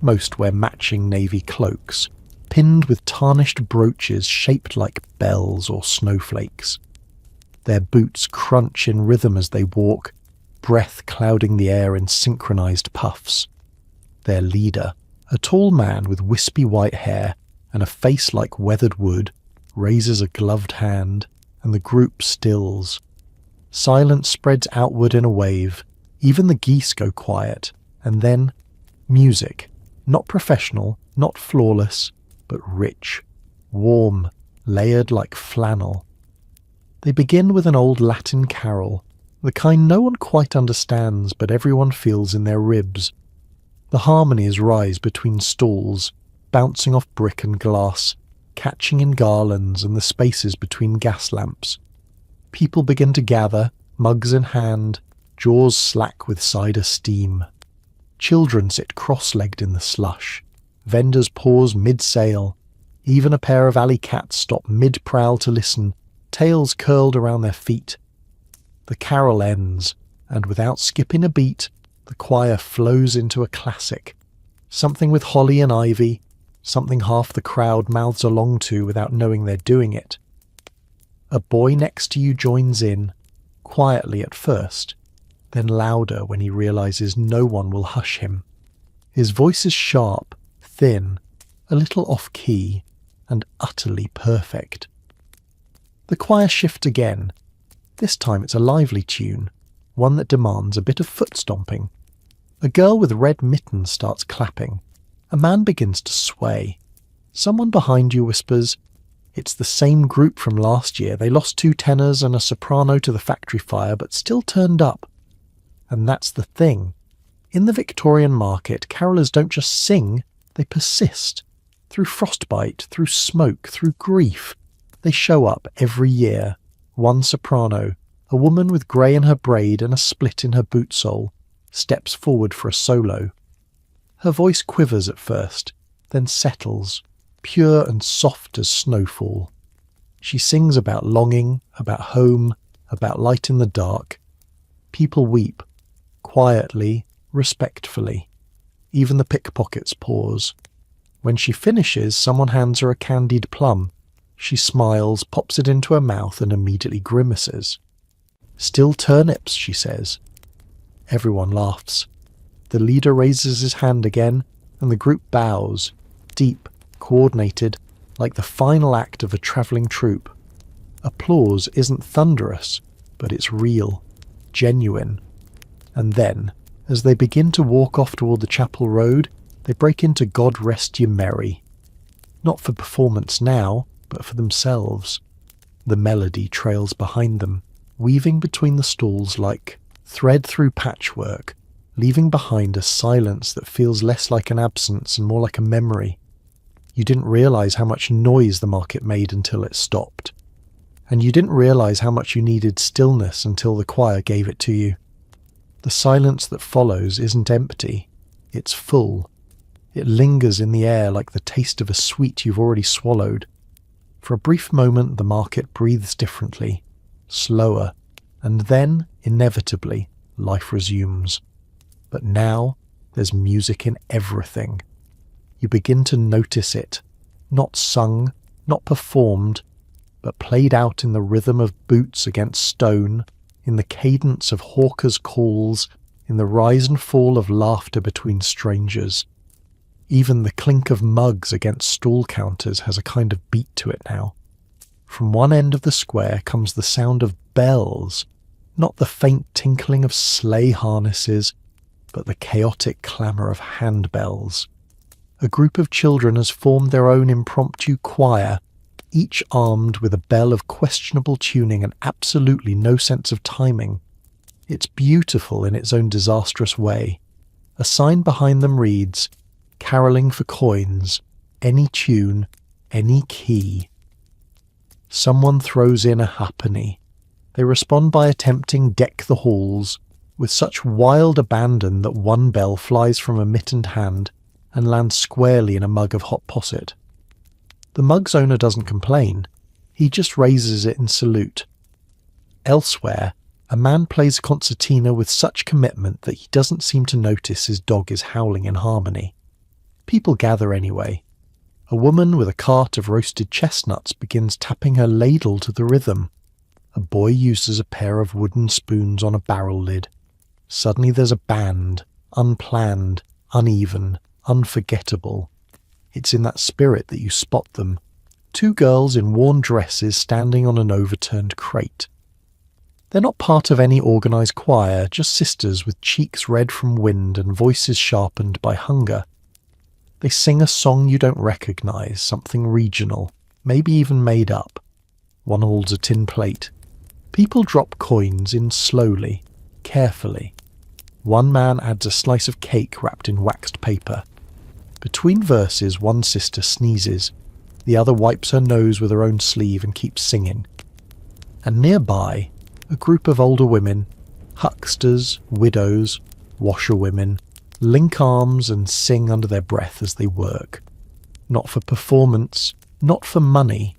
Most wear matching navy cloaks, pinned with tarnished brooches shaped like bells or snowflakes. Their boots crunch in rhythm as they walk, breath clouding the air in synchronized puffs. Their leader, a tall man with wispy white hair and a face like weathered wood, raises a gloved hand, and the group stills. Silence spreads outward in a wave. Even the geese go quiet, and then music. Not professional, not flawless, but rich, warm, layered like flannel. They begin with an old Latin carol, the kind no one quite understands but everyone feels in their ribs. The harmonies rise between stalls, bouncing off brick and glass, catching in garlands and the spaces between gas lamps. People begin to gather, mugs in hand, jaws slack with cider steam. Children sit cross-legged in the slush. Vendors pause mid-sail. Even a pair of alley cats stop mid-prowl to listen, tails curled around their feet. The carol ends, and without skipping a beat, the choir flows into a classic. Something with holly and ivy, something half the crowd mouths along to without knowing they're doing it. A boy next to you joins in, quietly at first, then louder when he realizes no one will hush him. His voice is sharp, thin, a little off-key, and utterly perfect. The choir shift again. This time it's a lively tune, one that demands a bit of foot-stomping. A girl with red mittens starts clapping. A man begins to sway. Someone behind you whispers, "It's the same group from last year. They lost 2 tenors and a soprano to the factory fire, but still turned up." And that's the thing. In the Victorian market, carolers don't just sing, they persist. Through frostbite, through smoke, through grief. They show up every year. One soprano, a woman with grey in her braid and a split in her boot sole, steps forward for a solo. Her voice quivers at first, then settles, pure and soft as snowfall. She sings about longing, about home, about light in the dark. People weep, quietly, respectfully. Even the pickpockets pause. When she finishes, someone hands her a candied plum. She smiles, pops it into her mouth, and immediately grimaces. "Still turnips," she says. Everyone laughs. The leader raises his hand again, and the group bows, deep, coordinated, like the final act of a travelling troupe. Applause isn't thunderous, but it's real, genuine. And then, as they begin to walk off toward the chapel road, they break into God Rest Ye Merry. Not for performance now, but for themselves. The melody trails behind them, weaving between the stalls like thread through patchwork, leaving behind a silence that feels less like an absence and more like a memory. You didn't realise how much noise the market made until it stopped. And you didn't realise how much you needed stillness until the choir gave it to you. The silence that follows isn't empty, it's full. It lingers in the air like the taste of a sweet you've already swallowed. For a brief moment the market breathes differently, slower, and then, inevitably, life resumes. But now, there's music in everything. You begin to notice it, not sung, not performed, but played out in the rhythm of boots against stone, in the cadence of hawkers' calls, in the rise and fall of laughter between strangers. Even the clink of mugs against stall counters has a kind of beat to it now. From one end of the square comes the sound of bells, not the faint tinkling of sleigh harnesses, but the chaotic clamour of handbells. A group of children has formed their own impromptu choir, each armed with a bell of questionable tuning and absolutely no sense of timing. It's beautiful in its own disastrous way. A sign behind them reads, "Carolling for coins, any tune, any key." Someone throws in a halfpenny. They respond by attempting "Deck the Halls," with such wild abandon that one bell flies from a mittened hand and lands squarely in a mug of hot posset. The mug's owner doesn't complain, he just raises it in salute. Elsewhere, a man plays a concertina with such commitment that he doesn't seem to notice his dog is howling in harmony. People gather anyway. A woman with a cart of roasted chestnuts begins tapping her ladle to the rhythm. A boy uses a pair of wooden spoons on a barrel lid. Suddenly there's a band, unplanned, uneven, unforgettable. It's in that spirit that you spot them. Two girls in worn dresses standing on an overturned crate. They're not part of any organised choir, just sisters with cheeks red from wind and voices sharpened by hunger. They sing a song you don't recognise, something regional, maybe even made up. One holds a tin plate. People drop coins in slowly, carefully. One man adds a slice of cake wrapped in waxed paper. Between verses, one sister sneezes. The other wipes her nose with her own sleeve and keeps singing. And nearby, a group of older women, hucksters, widows, washerwomen, link arms and sing under their breath as they work. Not for performance, not for money,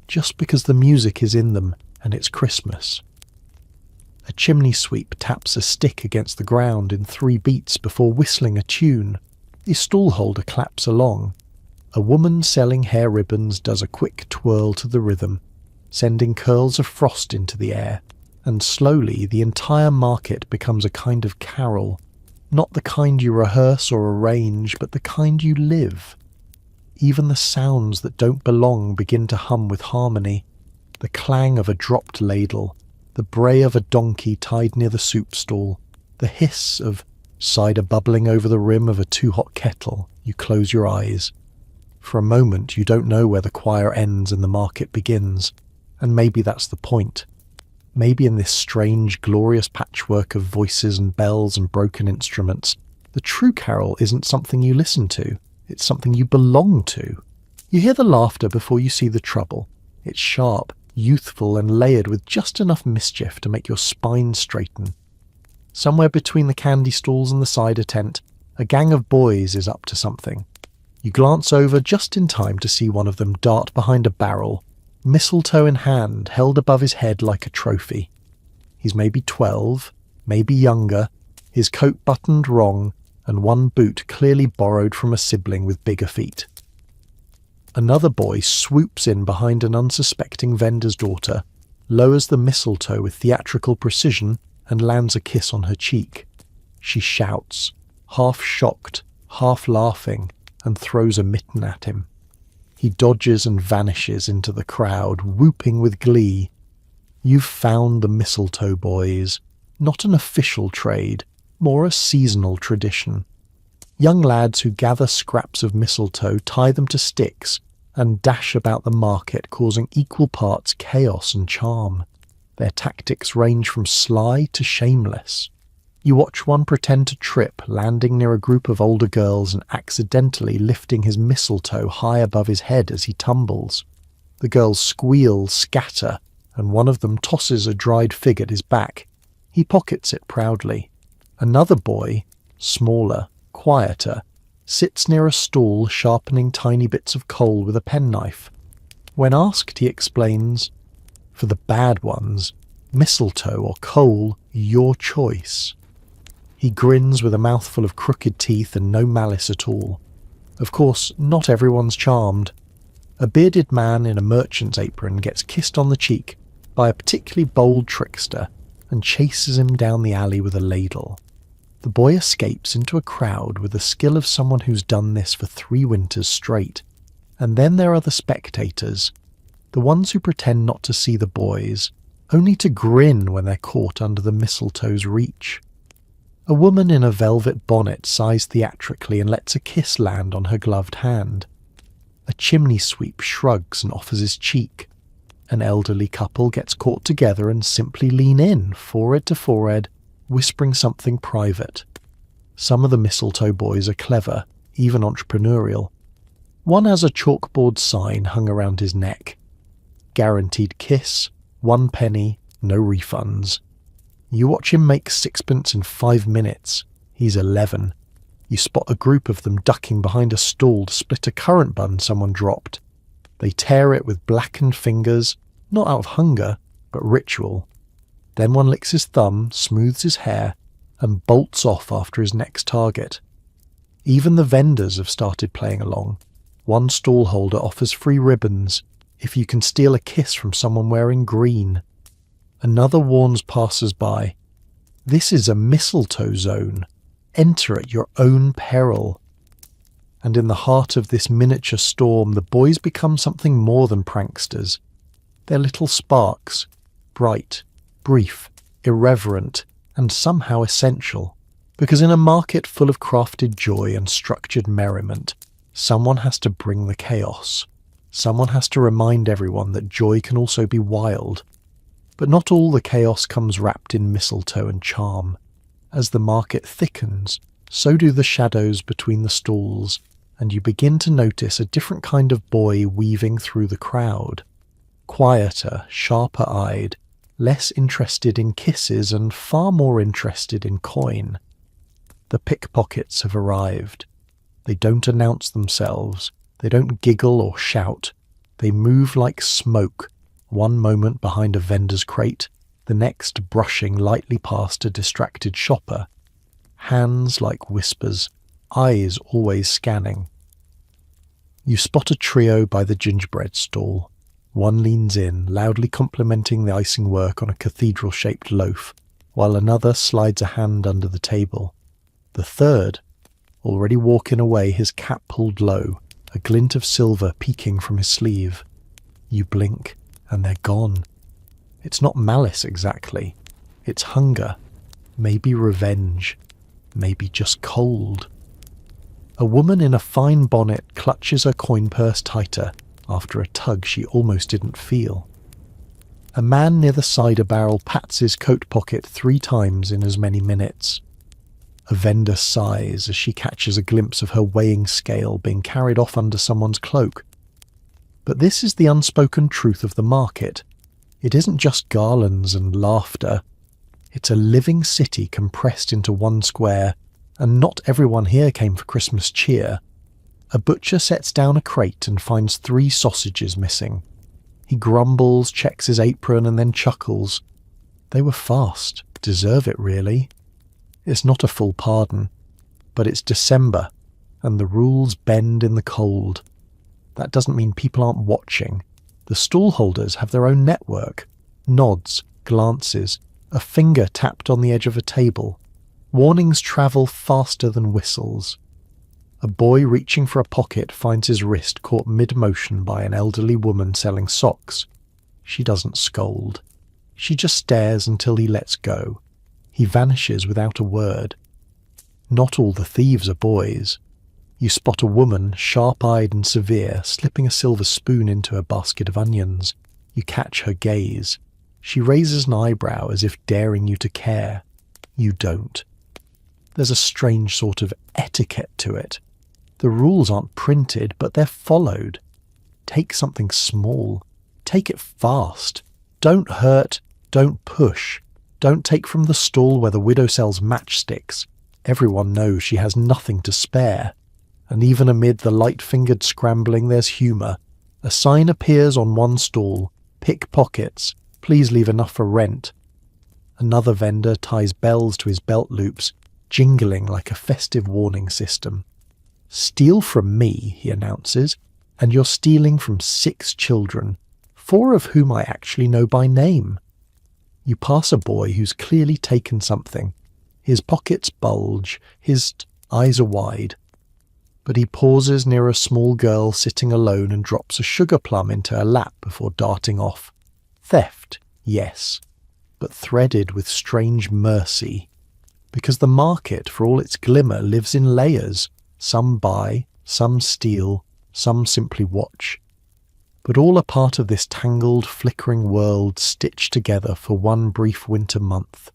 just because the music is in them and it's Christmas. A chimney sweep taps a stick against the ground in 3 beats before whistling a tune. The stallholder claps along. A woman selling hair ribbons does a quick twirl to the rhythm, sending curls of frost into the air, and slowly the entire market becomes a kind of carol, not the kind you rehearse or arrange, but the kind you live. Even the sounds that don't belong begin to hum with harmony. The clang of a dropped ladle, the bray of a donkey tied near the soup stall, the hiss of cider bubbling over the rim of a too-hot kettle. You close your eyes. For a moment you don't know where the choir ends and the market begins, and maybe that's the point. Maybe in this strange, glorious patchwork of voices and bells and broken instruments, the true carol isn't something you listen to, it's something you belong to. You hear the laughter before you see the trouble. It's sharp, youthful and layered with just enough mischief to make your spine straighten. Somewhere between the candy stalls and the cider tent, a gang of boys is up to something. You glance over just in time to see one of them dart behind a barrel, mistletoe in hand, held above his head like a trophy. He's maybe 12, maybe younger, his coat buttoned wrong, and one boot clearly borrowed from a sibling with bigger feet. Another boy swoops in behind an unsuspecting vendor's daughter, lowers the mistletoe with theatrical precision, and lands a kiss on her cheek. She shouts, half shocked, half laughing, and throws a mitten at him. He dodges and vanishes into the crowd, whooping with glee. You've found the mistletoe boys, not an official trade, more a seasonal tradition. Young lads who gather scraps of mistletoe, tie them to sticks, and dash about the market, causing equal parts chaos and charm. Their tactics range from sly to shameless. You watch one pretend to trip, landing near a group of older girls and accidentally lifting his mistletoe high above his head as he tumbles. The girls squeal, scatter, and one of them tosses a dried fig at his back. He pockets it proudly. Another boy, smaller, quieter, sits near a stool sharpening tiny bits of coal with a penknife. When asked, he explains, "For the bad ones, mistletoe or coal, your choice." He grins with a mouthful of crooked teeth and no malice at all. Of course, not everyone's charmed. A bearded man in a merchant's apron gets kissed on the cheek by a particularly bold trickster and chases him down the alley with a ladle. The boy escapes into a crowd with the skill of someone who's done this for 3 winters straight. And then there are the spectators, the ones who pretend not to see the boys, only to grin when they're caught under the mistletoe's reach. A woman in a velvet bonnet sighs theatrically and lets a kiss land on her gloved hand. A chimney sweep shrugs and offers his cheek. An elderly couple gets caught together and simply lean in, forehead to forehead, whispering something private. Some of the mistletoe boys are clever, even entrepreneurial. One has a chalkboard sign hung around his neck. Guaranteed kiss, 1 penny, no refunds. You watch him make 6pence in 5 minutes. He's 11. You spot a group of them ducking behind a stall to split a currant bun someone dropped. They tear it with blackened fingers, not out of hunger, but ritual. Then one licks his thumb, smooths his hair, and bolts off after his next target. Even the vendors have started playing along. One stallholder offers free ribbons if you can steal a kiss from someone wearing green. Another warns passers-by, "This is a mistletoe zone. Enter at your own peril." And in the heart of this miniature storm, the boys become something more than pranksters. They're little sparks, bright, brief, irreverent, and somehow essential. Because in a market full of crafted joy and structured merriment, someone has to bring the chaos. Someone has to remind everyone that joy can also be wild. But not all the chaos comes wrapped in mistletoe and charm. As the market thickens, so do the shadows between the stalls, and you begin to notice a different kind of boy weaving through the crowd. Quieter, sharper-eyed, less interested in kisses and far more interested in coin. The pickpockets have arrived. They don't announce themselves. They don't giggle or shout. They move like smoke, one moment behind a vendor's crate, the next brushing lightly past a distracted shopper. Hands like whispers, eyes always scanning. You spot a trio by the gingerbread stall. One leans in, loudly complimenting the icing work on a cathedral-shaped loaf, while another slides a hand under the table. The third, already walking away, his cap pulled low, a glint of silver peeking from his sleeve. You blink, and they're gone. It's not malice exactly. It's hunger. Maybe revenge. Maybe just cold. A woman in a fine bonnet clutches her coin purse tighter after a tug she almost didn't feel. A man near the cider barrel pats his coat pocket 3 times in as many minutes. A vendor sighs as she catches a glimpse of her weighing scale being carried off under someone's cloak. But this is the unspoken truth of the market. It isn't just garlands and laughter. It's a living city compressed into one square, and not everyone here came for Christmas cheer. A butcher sets down a crate and finds 3 sausages missing. He grumbles, checks his apron, and then chuckles. They were fast. Deserve it, really. It's not a full pardon, but it's December, and the rules bend in the cold. That doesn't mean people aren't watching. The stallholders have their own network. Nods, glances, a finger tapped on the edge of a table. Warnings travel faster than whistles. A boy reaching for a pocket finds his wrist caught mid-motion by an elderly woman selling socks. She doesn't scold. She just stares until he lets go. He vanishes without a word. Not all the thieves are boys. You spot a woman, sharp-eyed and severe, slipping a silver spoon into a basket of onions. You catch her gaze. She raises an eyebrow as if daring you to care. You don't. There's a strange sort of etiquette to it. The rules aren't printed, but they're followed. Take something small. Take it fast. Don't hurt. Don't push. Don't take from the stall where the widow sells matchsticks. Everyone knows she has nothing to spare. And even amid the light-fingered scrambling, there's humour. A sign appears on one stall. Pickpockets. Please leave enough for rent. Another vendor ties bells to his belt loops, jingling like a festive warning system. Steal from me, he announces, and you're stealing from 6 children, 4 of whom I actually know by name. You pass a boy who's clearly taken something. His pockets bulge, his eyes are wide. But he pauses near a small girl sitting alone and drops a sugar plum into her lap before darting off. Theft, yes, but threaded with strange mercy. Because the market, for all its glimmer, lives in layers. Some buy, some steal, some simply watch. But all a part of this tangled, flickering world stitched together for one brief winter month.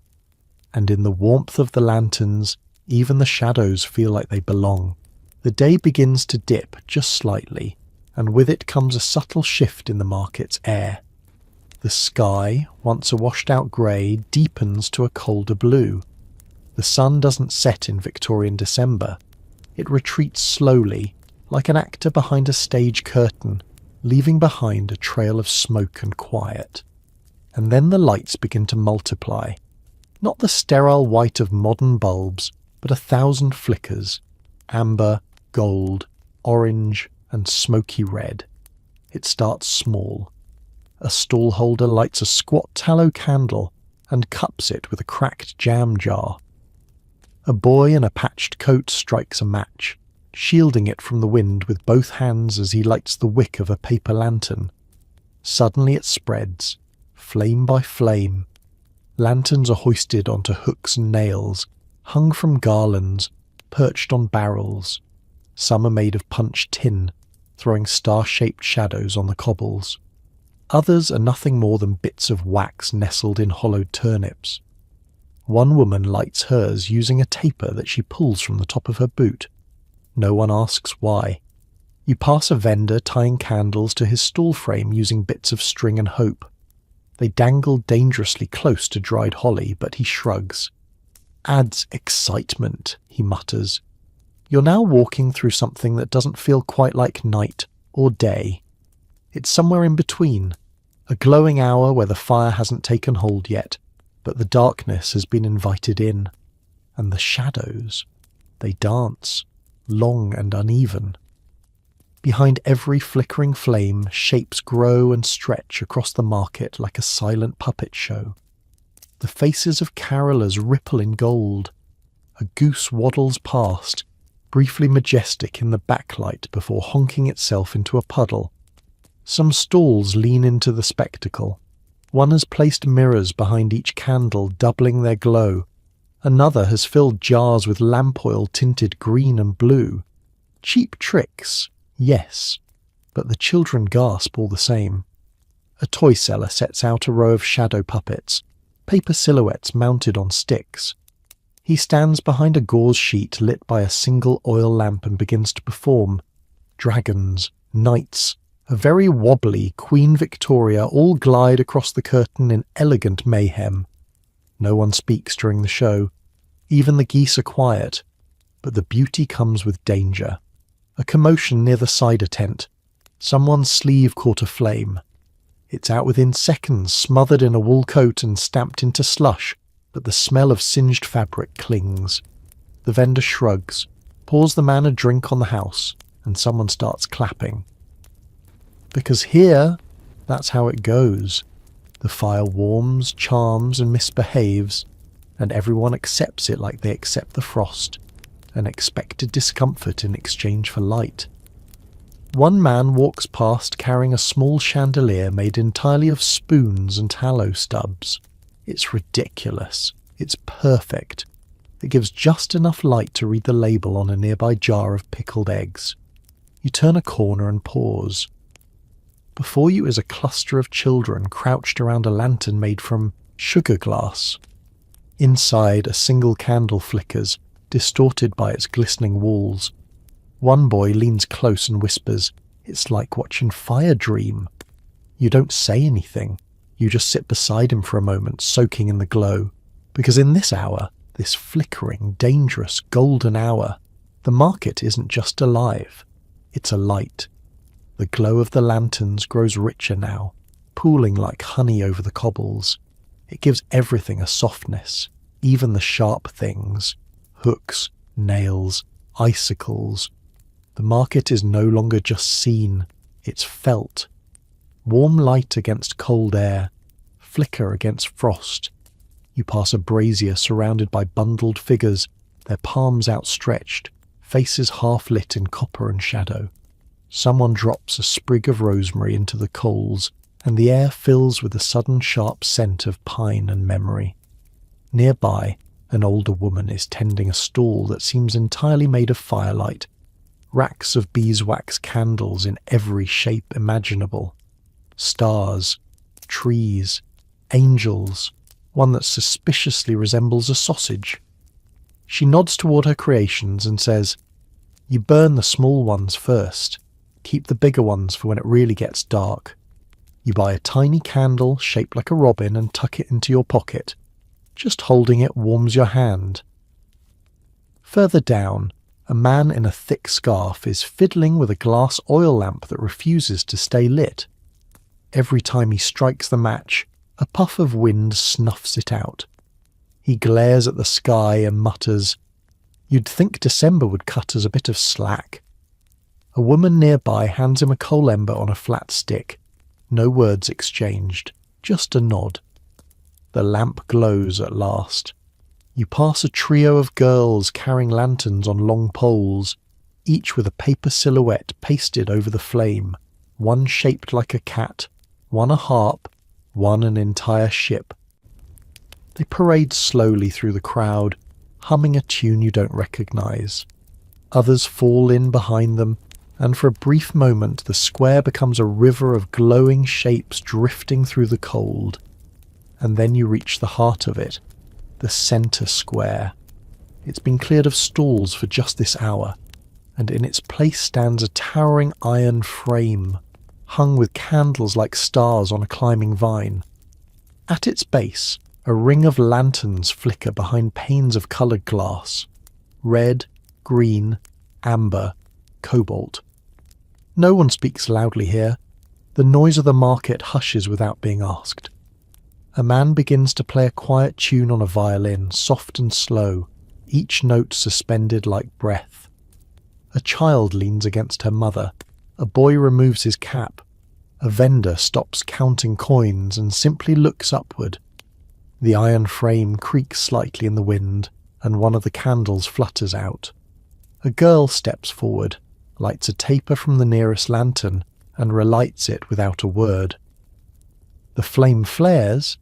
And in the warmth of the lanterns, even the shadows feel like they belong. The day begins to dip just slightly, and with it comes a subtle shift in the market's air. The sky, once a washed-out grey, deepens to a colder blue. The sun doesn't set in Victorian December. It retreats slowly, like an actor behind a stage curtain, leaving behind a trail of smoke and quiet. And then the lights begin to multiply. Not the sterile white of modern bulbs, but 1,000 flickers. Amber, gold, orange, and smoky red. It starts small. A stallholder lights a squat tallow candle and cups it with a cracked jam jar. A boy in a patched coat strikes a match, shielding it from the wind with both hands as he lights the wick of a paper lantern. Suddenly it spreads, flame by flame. Lanterns are hoisted onto hooks and nails, hung from garlands, perched on barrels. Some are made of punched tin, throwing star-shaped shadows on the cobbles. Others are nothing more than bits of wax nestled in hollowed turnips. One woman lights hers using a taper that she pulls from the top of her boot. No one asks why. You pass a vendor tying candles to his stall frame using bits of string and hope. They dangle dangerously close to dried holly, but he shrugs. Adds excitement, he mutters. You're now walking through something that doesn't feel quite like night or day. It's somewhere in between. A glowing hour where the fire hasn't taken hold yet, but the darkness has been invited in. And the shadows, they dance, long and uneven. Behind every flickering flame, shapes grow and stretch across the market like a silent puppet show. The faces of carolers ripple in gold. A goose waddles past, briefly majestic in the backlight before honking itself into a puddle. Some stalls lean into the spectacle. One has placed mirrors behind each candle, doubling their glow. Another has filled jars with lamp oil tinted green and blue. Cheap tricks, yes, but the children gasp all the same. A toy seller sets out a row of shadow puppets, paper silhouettes mounted on sticks. He stands behind a gauze sheet lit by a single oil lamp and begins to perform. Dragons, knights, a very wobbly Queen Victoria all glide across the curtain in elegant mayhem. No one speaks during the show. Even the geese are quiet. But the beauty comes with danger. A commotion near the cider tent. Someone's sleeve caught aflame. It's out within seconds, smothered in a wool coat and stamped into slush, but the smell of singed fabric clings. The vendor shrugs, pours the man a drink on the house, and someone starts clapping. Because here, that's how it goes. The fire warms, charms, and misbehaves, and everyone accepts it like they accept the frost, an expected discomfort in exchange for light. One man walks past carrying a small chandelier made entirely of spoons and tallow stubs. It's ridiculous. It's perfect. It gives just enough light to read the label on a nearby jar of pickled eggs. You turn a corner and pause. Before you is a cluster of children crouched around a lantern made from sugar glass. Inside, a single candle flickers, distorted by its glistening walls. One boy leans close and whispers, "It's like watching fire dream." You don't say anything. You just sit beside him for a moment, soaking in the glow. Because in this hour, this flickering, dangerous, golden hour, the market isn't just alive. It's alight. The glow of the lanterns grows richer now, pooling like honey over the cobbles. It gives everything a softness, even the sharp things. Hooks, nails, icicles. The market is no longer just seen, it's felt. Warm light against cold air, flicker against frost. You pass a brazier surrounded by bundled figures, their palms outstretched, faces half lit in copper and shadow. Someone drops a sprig of rosemary into the coals, and the air fills with a sudden sharp scent of pine and memory. Nearby, an older woman is tending a stall that seems entirely made of firelight, racks of beeswax candles in every shape imaginable. Stars, trees, angels, one that suspiciously resembles a sausage. She nods toward her creations and says, "You burn the small ones first. Keep the bigger ones for when it really gets dark. You buy a tiny candle shaped like a robin and tuck it into your pocket. Just holding it warms your hand." Further down, a man in a thick scarf is fiddling with a glass oil lamp that refuses to stay lit. Every time he strikes the match, a puff of wind snuffs it out. He glares at the sky and mutters, "You'd think December would cut us a bit of slack." A woman nearby hands him a coal ember on a flat stick. No words exchanged, just a nod. The lamp glows at last. You pass a trio of girls carrying lanterns on long poles, each with a paper silhouette pasted over the flame, one shaped like a cat, one a harp, one an entire ship. They parade slowly through the crowd, humming a tune you don't recognize. Others fall in behind them, and for a brief moment the square becomes a river of glowing shapes drifting through the cold. And then you reach the heart of it, the centre square. It's been cleared of stalls for just this hour, and in its place stands a towering iron frame, hung with candles like stars on a climbing vine. At its base, a ring of lanterns flicker behind panes of coloured glass. Red, green, amber, cobalt. No one speaks loudly here. The noise of the market hushes without being asked. A man begins to play a quiet tune on a violin, soft and slow, each note suspended like breath. A child leans against her mother. A boy removes his cap. A vendor stops counting coins and simply looks upward. The iron frame creaks slightly in the wind, and one of the candles flutters out. A girl steps forward, lights a taper from the nearest lantern, and relights it without a word. The flame flares,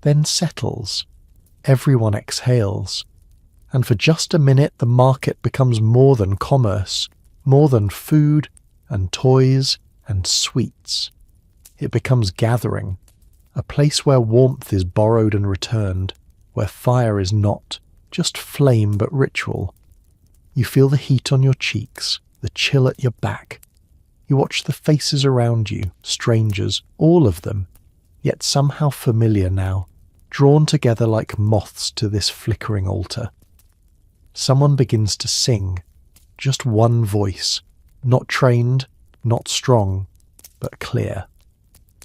then settles. Everyone exhales. And for just a minute the market becomes more than commerce, more than food and toys and sweets. It becomes gathering, a place where warmth is borrowed and returned, where fire is not just flame but ritual. You feel the heat on your cheeks, the chill at your back. You watch the faces around you, strangers, all of them, yet somehow familiar now, drawn together like moths to this flickering altar. Someone begins to sing, just one voice, not trained, not strong, but clear.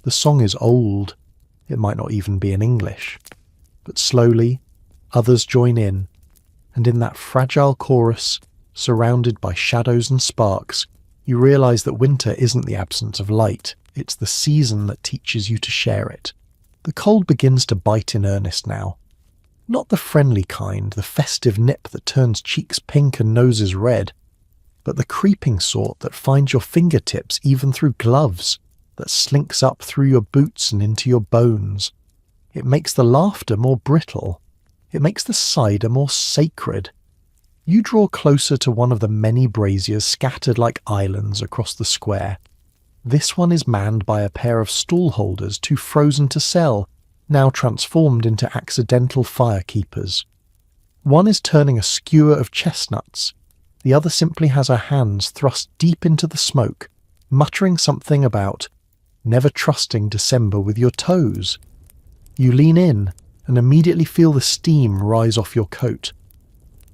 The song is old, it might not even be in English, but slowly others join in, and in that fragile chorus, surrounded by shadows and sparks, you realise that winter isn't the absence of light, it's the season that teaches you to share it. The cold begins to bite in earnest now. Not the friendly kind, the festive nip that turns cheeks pink and noses red, but the creeping sort that finds your fingertips even through gloves, that slinks up through your boots and into your bones. It makes the laughter more brittle. It makes the cider more sacred. You draw closer to one of the many braziers scattered like islands across the square. This one is manned by a pair of stall holders too frozen to sell, now transformed into accidental firekeepers. One is turning a skewer of chestnuts, the other simply has her hands thrust deep into the smoke, muttering something about never trusting December with your toes. You lean in and immediately feel the steam rise off your coat.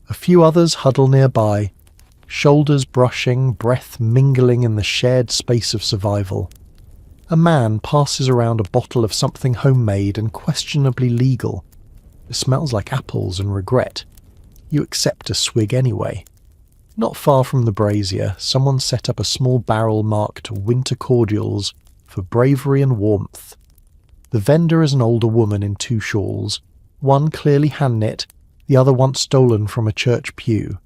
A few others huddle nearby, shoulders brushing, breath mingling in the shared space of survival. A man passes around a bottle of something homemade and questionably legal. It smells like apples and regret. You accept a swig anyway. Not far from the brazier, someone set up a small barrel marked Winter Cordials for bravery and warmth. The vendor is an older woman in two shawls, one clearly hand-knit, the other once stolen from a church pew.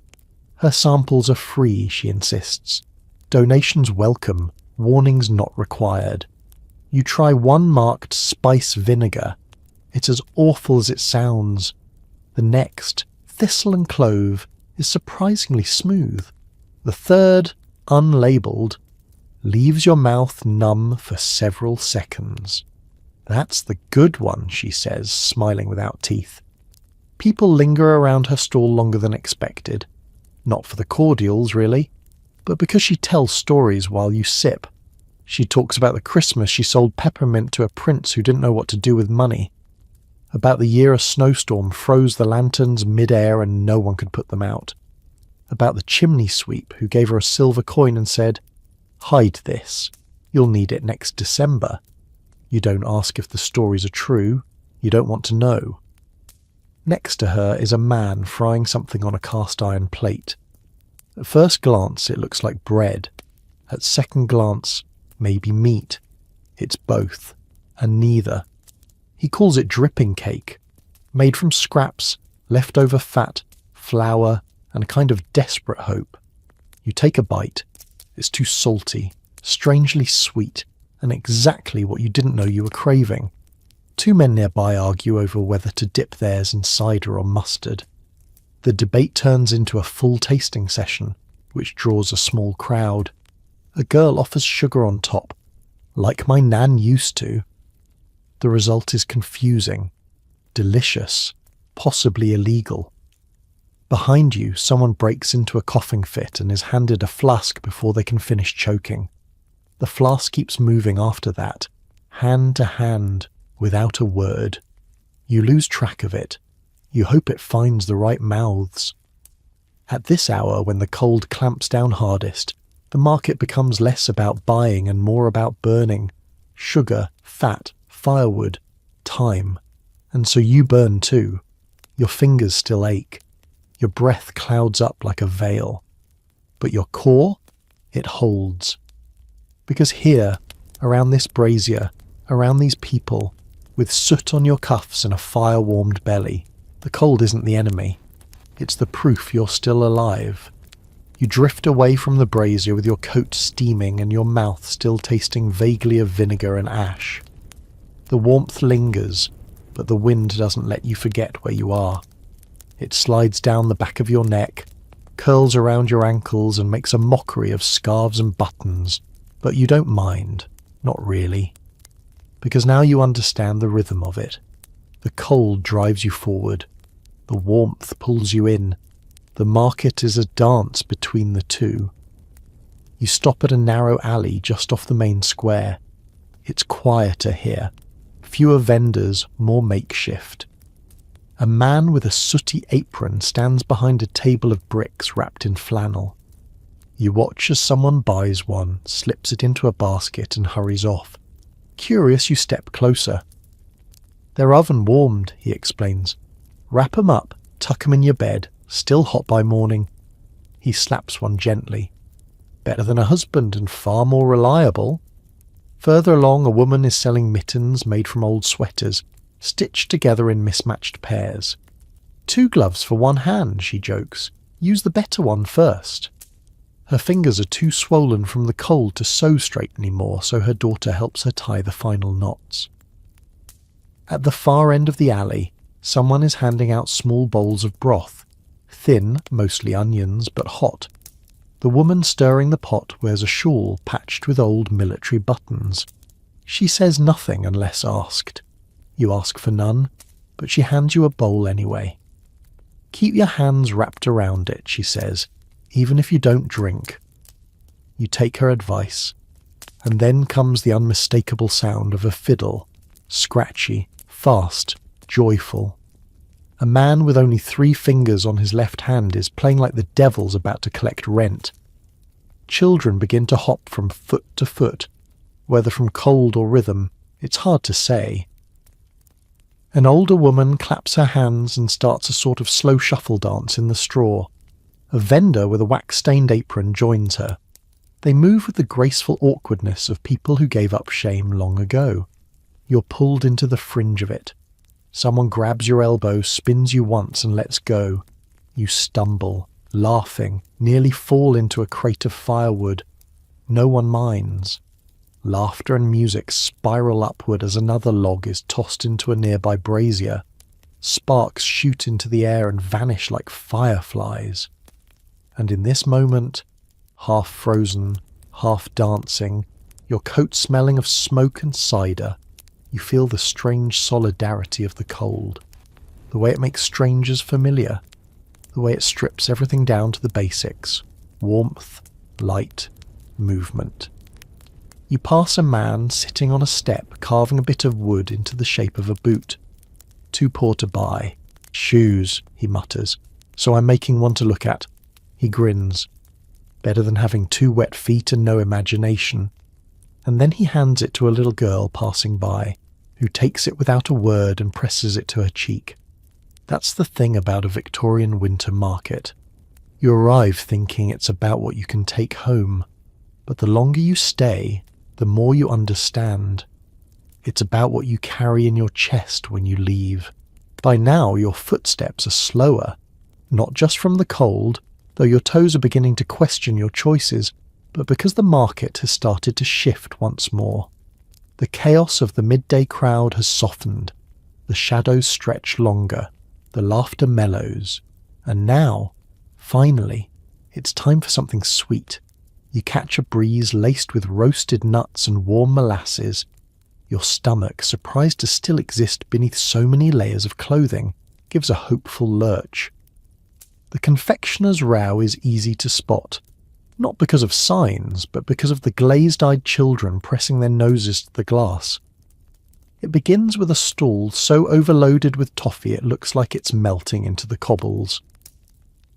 Her samples are free, she insists. Donations welcome, warnings not required. You try one marked spice vinegar. It's as awful as it sounds. The next, thistle and clove, is surprisingly smooth. The third, unlabelled, leaves your mouth numb for several seconds. That's the good one, she says, smiling without teeth. People linger around her stall longer than expected. Not for the cordials, really, but because she tells stories while you sip. She talks about the Christmas she sold peppermint to a prince who didn't know what to do with money. About the year a snowstorm froze the lanterns mid-air and no one could put them out. About the chimney sweep who gave her a silver coin and said, "Hide this. You'll need it next December." You don't ask if the stories are true. You don't want to know. Next to her is a man frying something on a cast-iron plate. At first glance it looks like bread. At second glance, maybe meat. It's both, and neither. He calls it dripping cake, made from scraps, leftover fat, flour, and a kind of desperate hope. You take a bite. It's too salty, strangely sweet, and exactly what you didn't know you were craving. Two men nearby argue over whether to dip theirs in cider or mustard. The debate turns into a full tasting session, which draws a small crowd. A girl offers sugar on top, like my nan used to. The result is confusing, delicious, possibly illegal. Behind you, someone breaks into a coughing fit and is handed a flask before they can finish choking. The flask keeps moving after that, hand to hand, without a word. You lose track of it. You hope it finds the right mouths. At this hour, when the cold clamps down hardest, the market becomes less about buying and more about burning. Sugar, fat, firewood, time. And so you burn too. Your fingers still ache. Your breath clouds up like a veil. But your core, it holds. Because here, around this brazier, around these people, with soot on your cuffs and a fire-warmed belly, the cold isn't the enemy. It's the proof you're still alive. You drift away from the brazier with your coat steaming and your mouth still tasting vaguely of vinegar and ash. The warmth lingers, but the wind doesn't let you forget where you are. It slides down the back of your neck, curls around your ankles and makes a mockery of scarves and buttons, but you don't mind, not really. Because now you understand the rhythm of it. The cold drives you forward. The warmth pulls you in. The market is a dance between the two. You stop at a narrow alley just off the main square. It's quieter here. Fewer vendors, more makeshift. A man with a sooty apron stands behind a table of bricks wrapped in flannel. You watch as someone buys one, slips it into a basket and hurries off. Curious, you step closer. "They're oven-warmed," he explains. "Wrap 'em up, tuck 'em in your bed, still hot by morning." He slaps one gently. "Better than a husband and far more reliable." Further along, a woman is selling mittens made from old sweaters, stitched together in mismatched pairs. "2 gloves for one hand," she jokes. "Use the better one first." Her fingers are too swollen from the cold to sew straight anymore, so her daughter helps her tie the final knots. At the far end of the alley, someone is handing out small bowls of broth, thin, mostly onions, but hot. The woman stirring the pot wears a shawl patched with old military buttons. She says nothing unless asked. You ask for none, but she hands you a bowl anyway. Keep your hands wrapped around it, she says, even if you don't drink. You take her advice, and then comes the unmistakable sound of a fiddle, scratchy, fast, joyful. A man with only 3 fingers on his left hand is playing like the devil's about to collect rent. Children begin to hop from foot to foot, whether from cold or rhythm, it's hard to say. An older woman claps her hands and starts a sort of slow shuffle dance in the straw. A vendor with a wax-stained apron joins her. They move with the graceful awkwardness of people who gave up shame long ago. You're pulled into the fringe of it. Someone grabs your elbow, spins you once and lets go. You stumble, laughing, nearly fall into a crate of firewood. No one minds. Laughter and music spiral upward as another log is tossed into a nearby brazier. Sparks shoot into the air and vanish like fireflies. And in this moment, half frozen, half dancing, your coat smelling of smoke and cider, you feel the strange solidarity of the cold, the way it makes strangers familiar, the way it strips everything down to the basics: warmth, light, movement. You pass a man sitting on a step carving a bit of wood into the shape of a boot. Too poor to buy. Shoes, he mutters, so I'm making one to look at. He grins. Better than having 2 wet feet and no imagination. And then he hands it to a little girl passing by, who takes it without a word and presses it to her cheek. That's the thing about a Victorian winter market. You arrive thinking it's about what you can take home, but the longer you stay, the more you understand. It's about what you carry in your chest when you leave. By now your footsteps are slower, not just from the cold, though your toes are beginning to question your choices, but because the market has started to shift once more. The chaos of the midday crowd has softened, the shadows stretch longer, the laughter mellows, and now, finally, it's time for something sweet. You catch a breeze laced with roasted nuts and warm molasses. Your stomach, surprised to still exist beneath so many layers of clothing, gives a hopeful lurch. The confectioner's row is easy to spot, not because of signs, but because of the glazed-eyed children pressing their noses to the glass. It begins with a stall so overloaded with toffee it looks like it's melting into the cobbles.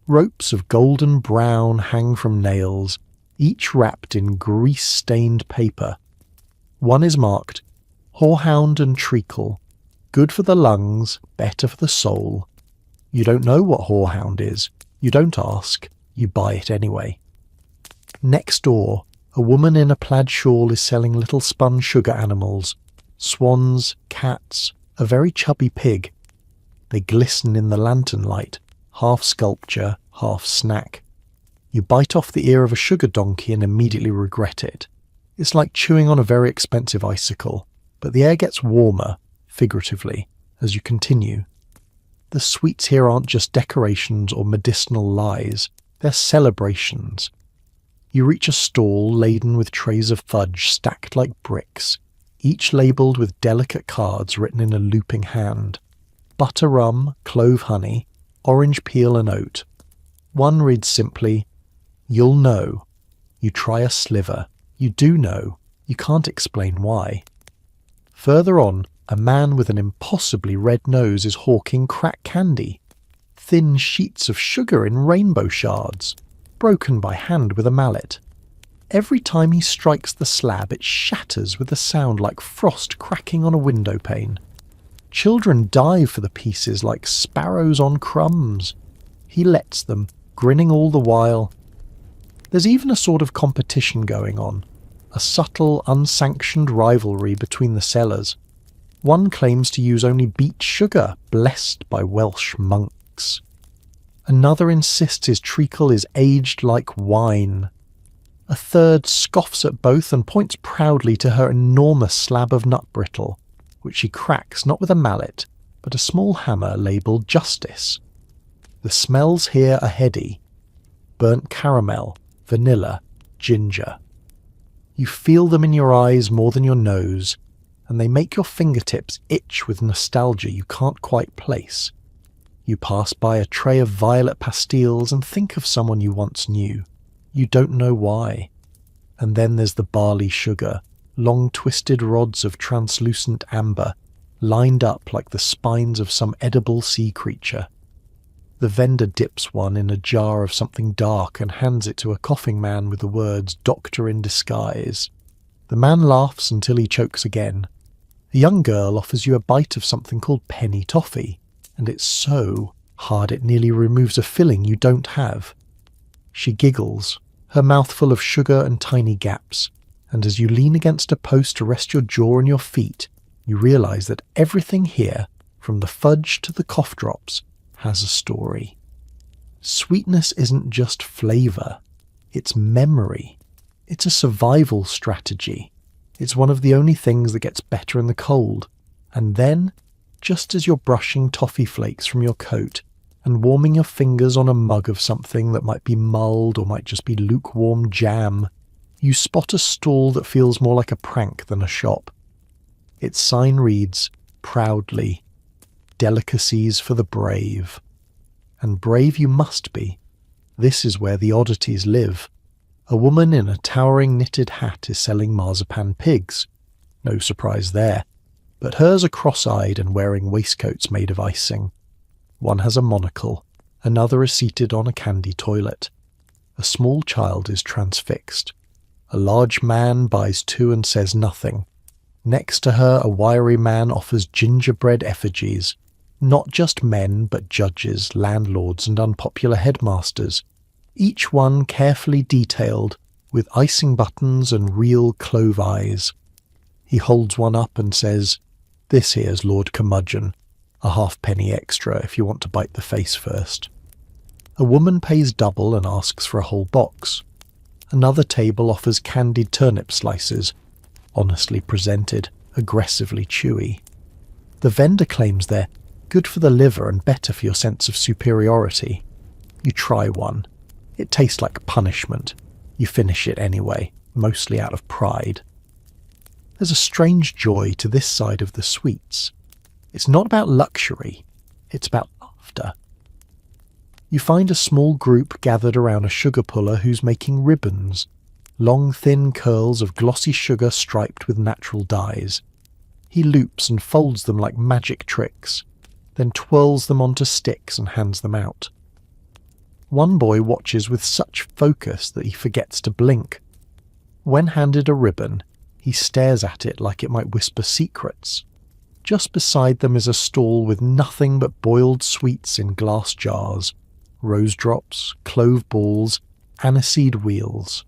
Ropes of golden brown hang from nails, each wrapped in grease-stained paper. One is marked, "Horehound and treacle, good for the lungs, better for the soul." You don't know what horehound is. You don't ask. You buy it anyway. Next door, a woman in a plaid shawl is selling little spun sugar animals. Swans, cats, a very chubby pig. They glisten in the lantern light, half sculpture, half snack. You bite off the ear of a sugar donkey and immediately regret it. It's like chewing on a very expensive icicle, but the air gets warmer, figuratively, as you continue. The sweets here aren't just decorations or medicinal lies, they're celebrations. You reach a stall laden with trays of fudge stacked like bricks, each labelled with delicate cards written in a looping hand. Butter rum, clove honey, orange peel and oat. One reads simply, "You'll know." You try a sliver. You do know. You can't explain why. Further on, a man with an impossibly red nose is hawking crack candy. Thin sheets of sugar in rainbow shards, broken by hand with a mallet. Every time he strikes the slab, it shatters with a sound like frost cracking on a window pane. Children dive for the pieces like sparrows on crumbs. He lets them, grinning all the while. There's even a sort of competition going on, a subtle, unsanctioned rivalry between the sellers. One claims to use only beet sugar, blessed by Welsh monks. Another insists his treacle is aged like wine. A third scoffs at both and points proudly to her enormous slab of nut brittle, which she cracks not with a mallet, but a small hammer labelled Justice. The smells here are heady. Burnt caramel, vanilla, ginger. You feel them in your eyes more than your nose, and they make your fingertips itch with nostalgia you can't quite place. You pass by a tray of violet pastilles and think of someone you once knew. You don't know why. And then there's the barley sugar, long twisted rods of translucent amber, lined up like the spines of some edible sea creature. The vendor dips one in a jar of something dark and hands it to a coughing man with the words "Doctor in disguise." The man laughs until he chokes again. A young girl offers you a bite of something called penny toffee, and it's so hard it nearly removes a filling you don't have. She giggles, her mouth full of sugar and tiny gaps, and as you lean against a post to rest your jaw on your feet, you realise that everything here, from the fudge to the cough drops, has a story. Sweetness isn't just flavour, it's memory. It's a survival strategy. It's one of the only things that gets better in the cold. And then, just as you're brushing toffee flakes from your coat and warming your fingers on a mug of something that might be mulled or might just be lukewarm jam, you spot a stall that feels more like a prank than a shop. Its sign reads, proudly, "Delicacies for the brave." And brave you must be. This is where the oddities live. A woman in a towering knitted hat is selling marzipan pigs. No surprise there. But hers are cross-eyed and wearing waistcoats made of icing. One has a monocle. Another is seated on a candy toilet. A small child is transfixed. A large man buys two and says nothing. Next to her, a wiry man offers gingerbread effigies. Not just men, but judges, landlords, and unpopular headmasters. Each one carefully detailed, with icing buttons and real clove eyes. He holds one up and says, "This here's Lord Curmudgeon. A halfpenny extra if you want to bite the face first." A woman pays double and asks for a whole box. Another table offers candied turnip slices, honestly presented, aggressively chewy. The vendor claims they're good for the liver and better for your sense of superiority. You try one. It tastes like punishment. You finish it anyway, mostly out of pride. There's a strange joy to this side of the sweets. It's not about luxury, it's about laughter. You find a small group gathered around a sugar puller who's making ribbons, long thin curls of glossy sugar striped with natural dyes. He loops and folds them like magic tricks, then twirls them onto sticks and hands them out. One boy watches with such focus that he forgets to blink. When handed a ribbon, he stares at it like it might whisper secrets. Just beside them is a stall with nothing but boiled sweets in glass jars, rose drops, clove balls, aniseed wheels.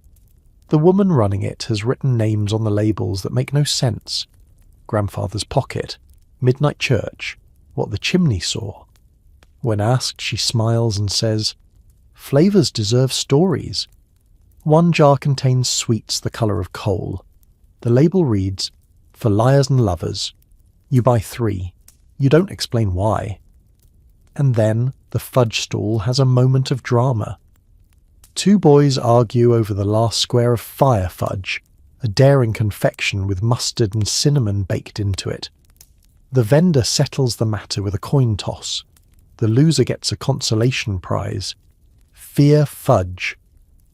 The woman running it has written names on the labels that make no sense. Grandfather's Pocket, Midnight Church, What the Chimney Saw. When asked, she smiles and says, "Flavours deserve stories." One jar contains sweets the colour of coal. The label reads, "For liars and lovers." You buy 3. You don't explain why. And then the fudge stall has a moment of drama. 2 boys argue over the last square of fire fudge, a daring confection with mustard and cinnamon baked into it. The vendor settles the matter with a coin toss. The loser gets a consolation prize. Fear fudge,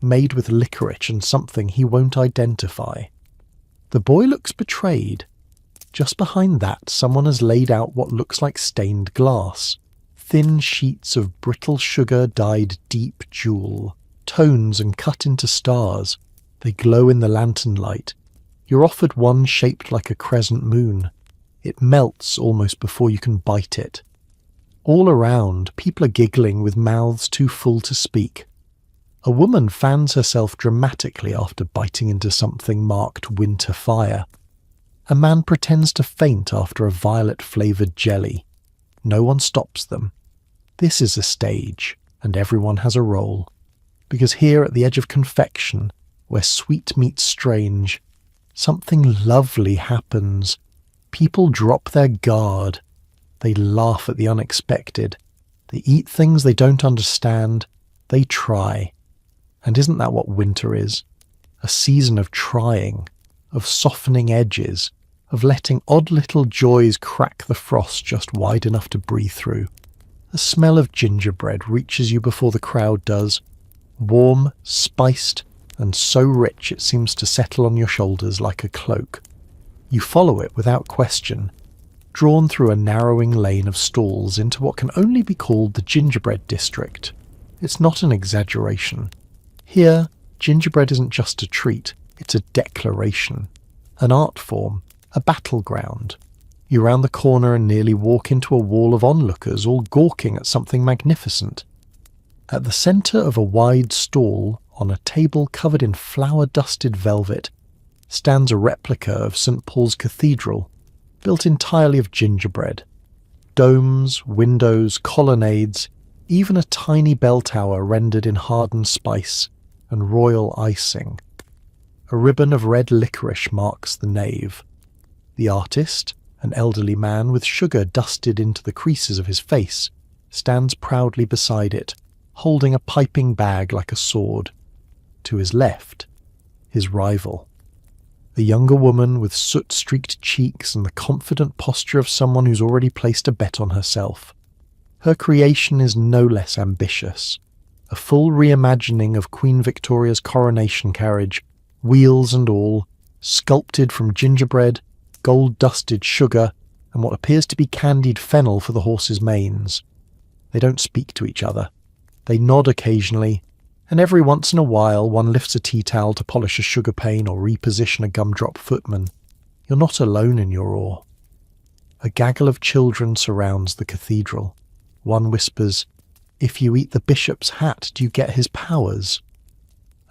made with licorice and something he won't identify. The boy looks betrayed. Just behind that, someone has laid out what looks like stained glass. Thin sheets of brittle sugar dyed deep jewel. Tones and cut into stars. They glow in the lantern light. You're offered one shaped like a crescent moon. It melts almost before you can bite it. All around, people are giggling with mouths too full to speak. A woman fans herself dramatically after biting into something marked winter fire. A man pretends to faint after a violet-flavoured jelly. No one stops them. This is a stage, and everyone has a role. Because here at the edge of confection, where sweet meets strange, something lovely happens. People drop their guard. They laugh at the unexpected. They eat things they don't understand. They try. And isn't that what winter is? A season of trying, of softening edges, of letting odd little joys crack the frost just wide enough to breathe through. The smell of gingerbread reaches you before the crowd does, warm, spiced, and so rich it seems to settle on your shoulders like a cloak. You follow it without question, drawn through a narrowing lane of stalls into what can only be called the gingerbread district. It's not an exaggeration. Here, gingerbread isn't just a treat, it's a declaration, an art form, a battleground. You round the corner and nearly walk into a wall of onlookers all gawking at something magnificent. At the centre of a wide stall, on a table covered in flower-dusted velvet, stands a replica of St. Paul's Cathedral, built entirely of gingerbread. Domes, windows, colonnades, even a tiny bell tower rendered in hardened spice and royal icing. A ribbon of red licorice marks the nave. The artist, an elderly man with sugar dusted into the creases of his face, stands proudly beside it, holding a piping bag like a sword. To his left, his rival. A younger woman with soot-streaked cheeks and the confident posture of someone who's already placed a bet on herself. Her creation is no less ambitious. A full reimagining of Queen Victoria's coronation carriage, wheels and all, sculpted from gingerbread, gold-dusted sugar, and what appears to be candied fennel for the horses' manes. They don't speak to each other. They nod occasionally, and every once in a while one lifts a tea towel to polish a sugar pane or reposition a gumdrop footman. You're not alone in your awe. A gaggle of children surrounds the cathedral. One whispers, "If you eat the bishop's hat, do you get his powers?"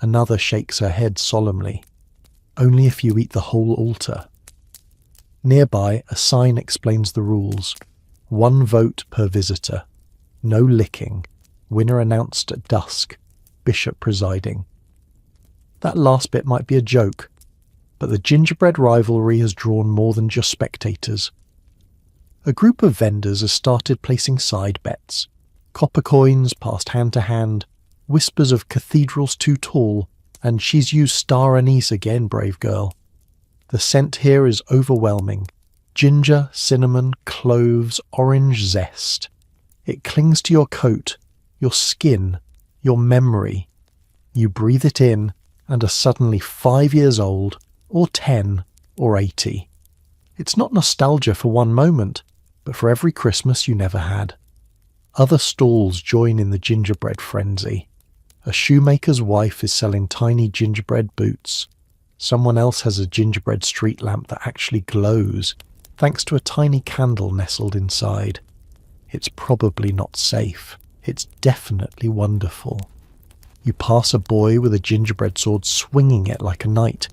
Another shakes her head solemnly. "Only if you eat the whole altar." Nearby, a sign explains the rules. 1 vote per visitor. No licking. Winner announced at dusk. Bishop presiding. That last bit might be a joke, but the gingerbread rivalry has drawn more than just spectators. A group of vendors has started placing side bets. Copper coins passed hand to hand, whispers of cathedrals too tall, and she's used star anise again, brave girl. The scent here is overwhelming. Ginger, cinnamon, cloves, orange zest. It clings to your coat, your skin, your memory. You breathe it in and are suddenly 5 years old, or 10, or 80. It's not nostalgia for one moment, but for every Christmas you never had. Other stalls join in the gingerbread frenzy. A shoemaker's wife is selling tiny gingerbread boots. Someone else has a gingerbread street lamp that actually glows, thanks to a tiny candle nestled inside. It's probably not safe. It's definitely wonderful. You pass a boy with a gingerbread sword swinging it like a knight.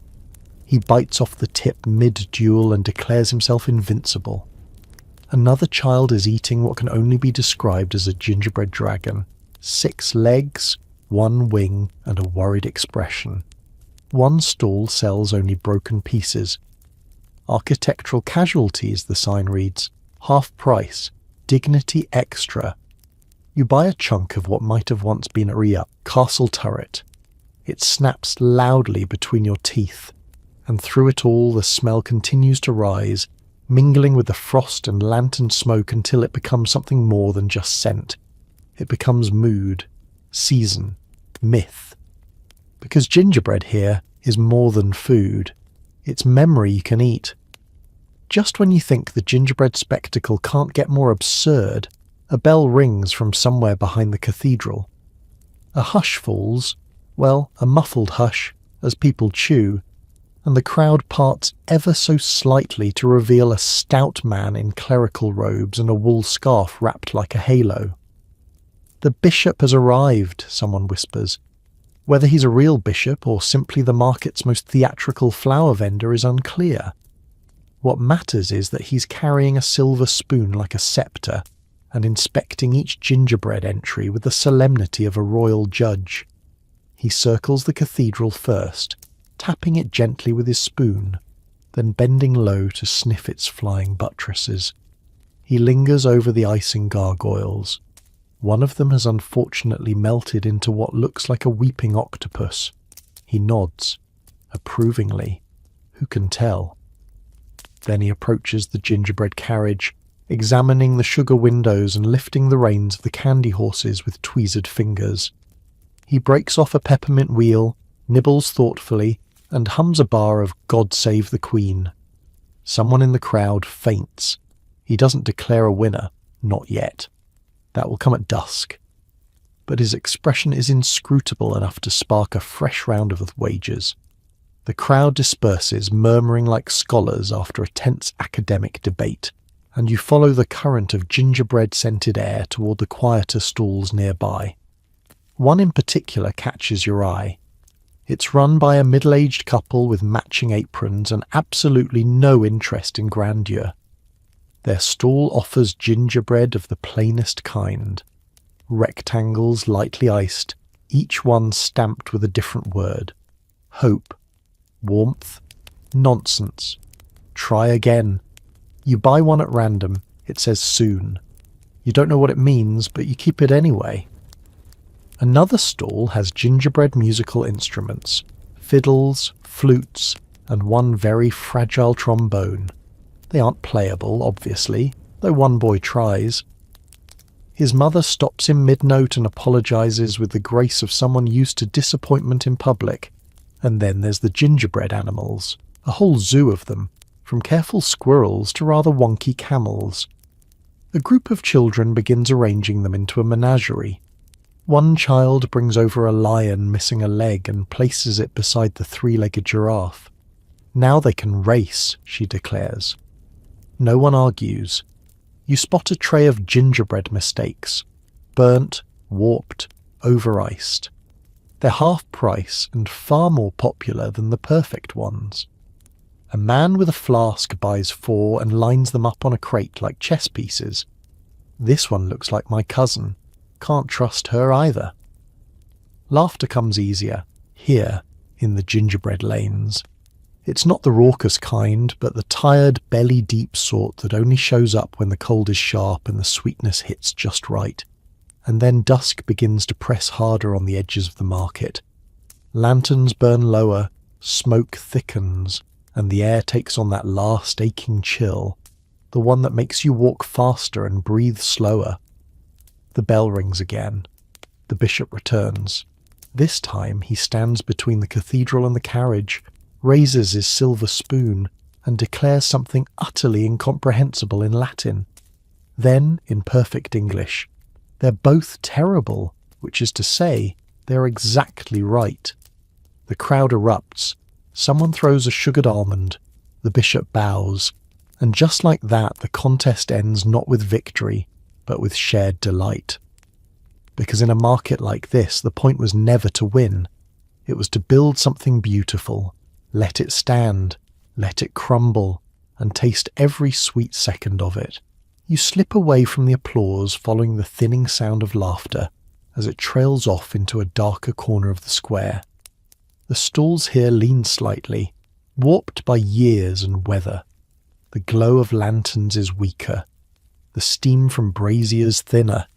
He bites off the tip mid-duel and declares himself invincible. Another child is eating what can only be described as a gingerbread dragon. 6 legs, 1 wing, and a worried expression. One stall sells only broken pieces. Architectural casualties, the sign reads. Half price. Dignity extra. You buy a chunk of what might have once been a castle turret. It snaps loudly between your teeth, and through it all the smell continues to rise, mingling with the frost and lantern smoke until it becomes something more than just scent. It becomes mood, season, myth. Because gingerbread here is more than food. It's memory you can eat. Just when you think the gingerbread spectacle can't get more absurd, a bell rings from somewhere behind the cathedral. A hush falls, well, a muffled hush, as people chew, and the crowd parts ever so slightly to reveal a stout man in clerical robes and a wool scarf wrapped like a halo. "The bishop has arrived," someone whispers. Whether he's a real bishop or simply the market's most theatrical flower vendor is unclear. What matters is that he's carrying a silver spoon like a sceptre, and inspecting each gingerbread entry with the solemnity of a royal judge. He circles the cathedral first, tapping it gently with his spoon, then bending low to sniff its flying buttresses. He lingers over the icing gargoyles. One of them has unfortunately melted into what looks like a weeping octopus. He nods, approvingly. Who can tell? Then he approaches the gingerbread carriage, examining the sugar windows and lifting the reins of the candy horses with tweezered fingers. He breaks off a peppermint wheel, nibbles thoughtfully, and hums a bar of God Save the Queen. Someone in the crowd faints. He doesn't declare a winner, not yet. That will come at dusk. But his expression is inscrutable enough to spark a fresh round of wagers. The crowd disperses, murmuring like scholars after a tense academic debate, and you follow the current of gingerbread-scented air toward the quieter stalls nearby. One in particular catches your eye. It's run by a middle-aged couple with matching aprons and absolutely no interest in grandeur. Their stall offers gingerbread of the plainest kind. Rectangles lightly iced, each one stamped with a different word. Hope, warmth, nonsense. Try again. You buy one at random, it says soon. You don't know what it means, but you keep it anyway. Another stall has gingerbread musical instruments, fiddles, flutes, and one very fragile trombone. They aren't playable, obviously, though one boy tries. His mother stops him mid-note and apologizes with the grace of someone used to disappointment in public. And then there's the gingerbread animals, a whole zoo of them, from careful squirrels to rather wonky camels. A group of children begins arranging them into a menagerie. One child brings over a lion missing a leg and places it beside the three-legged giraffe. Now they can race, she declares. No one argues. You spot a tray of gingerbread mistakes. Burnt, warped, over-iced. They're half price and far more popular than the perfect ones. A man with a flask buys 4 and lines them up on a crate like chess pieces. This one looks like my cousin. Can't trust her either. Laughter comes easier, here, in the gingerbread lanes. It's not the raucous kind, but the tired, belly-deep sort that only shows up when the cold is sharp and the sweetness hits just right. And then dusk begins to press harder on the edges of the market. Lanterns burn lower, smoke thickens, and the air takes on that last aching chill, the one that makes you walk faster and breathe slower. The bell rings again. The bishop returns. This time he stands between the cathedral and the carriage, raises his silver spoon, and declares something utterly incomprehensible in Latin. Then, in perfect English, they're both terrible, which is to say, they're exactly right. The crowd erupts. Someone throws a sugared almond. The bishop bows. And just like that, the contest ends not with victory, but with shared delight. Because in a market like this, the point was never to win. It was to build something beautiful, let it stand, let it crumble, and taste every sweet second of it. You slip away from the applause following the thinning sound of laughter as it trails off into a darker corner of the square. The stalls here lean slightly, warped by years and weather. The glow of lanterns is weaker. The steam from braziers thinner.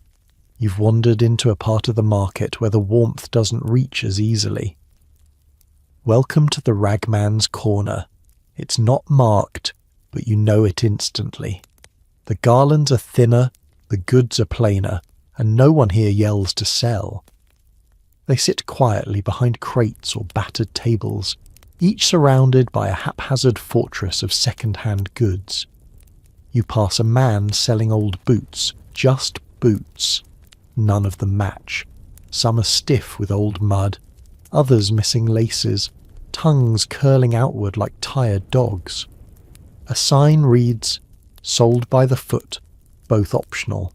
You've wandered into a part of the market where the warmth doesn't reach as easily. Welcome to the ragman's corner. It's not marked, but you know it instantly. The garlands are thinner, the goods are plainer, and no one here yells to sell. They sit quietly behind crates or battered tables, each surrounded by a haphazard fortress of second-hand goods. You pass a man selling old boots, just boots. None of them match. Some are stiff with old mud, others missing laces, tongues curling outward like tired dogs. A sign reads, "Sold by the foot, both optional."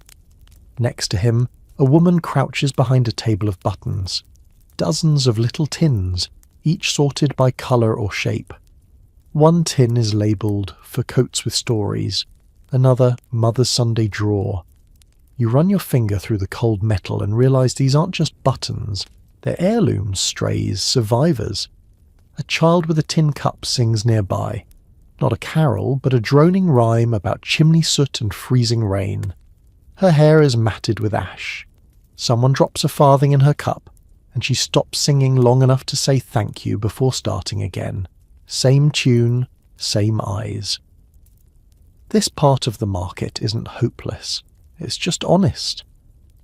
Next to him, a woman crouches behind a table of buttons. Dozens of little tins, each sorted by colour or shape. One tin is labelled "For Coats with Stories," another "Mother's Sunday Drawer." You run your finger through the cold metal and realise these aren't just buttons, they're heirlooms, strays, survivors. A child with a tin cup sings nearby. Not a carol, but a droning rhyme about chimney soot and freezing rain. Her hair is matted with ash. Someone drops a farthing in her cup, and she stops singing long enough to say thank you before starting again. Same tune, same eyes. This part of the market isn't hopeless. It's just honest.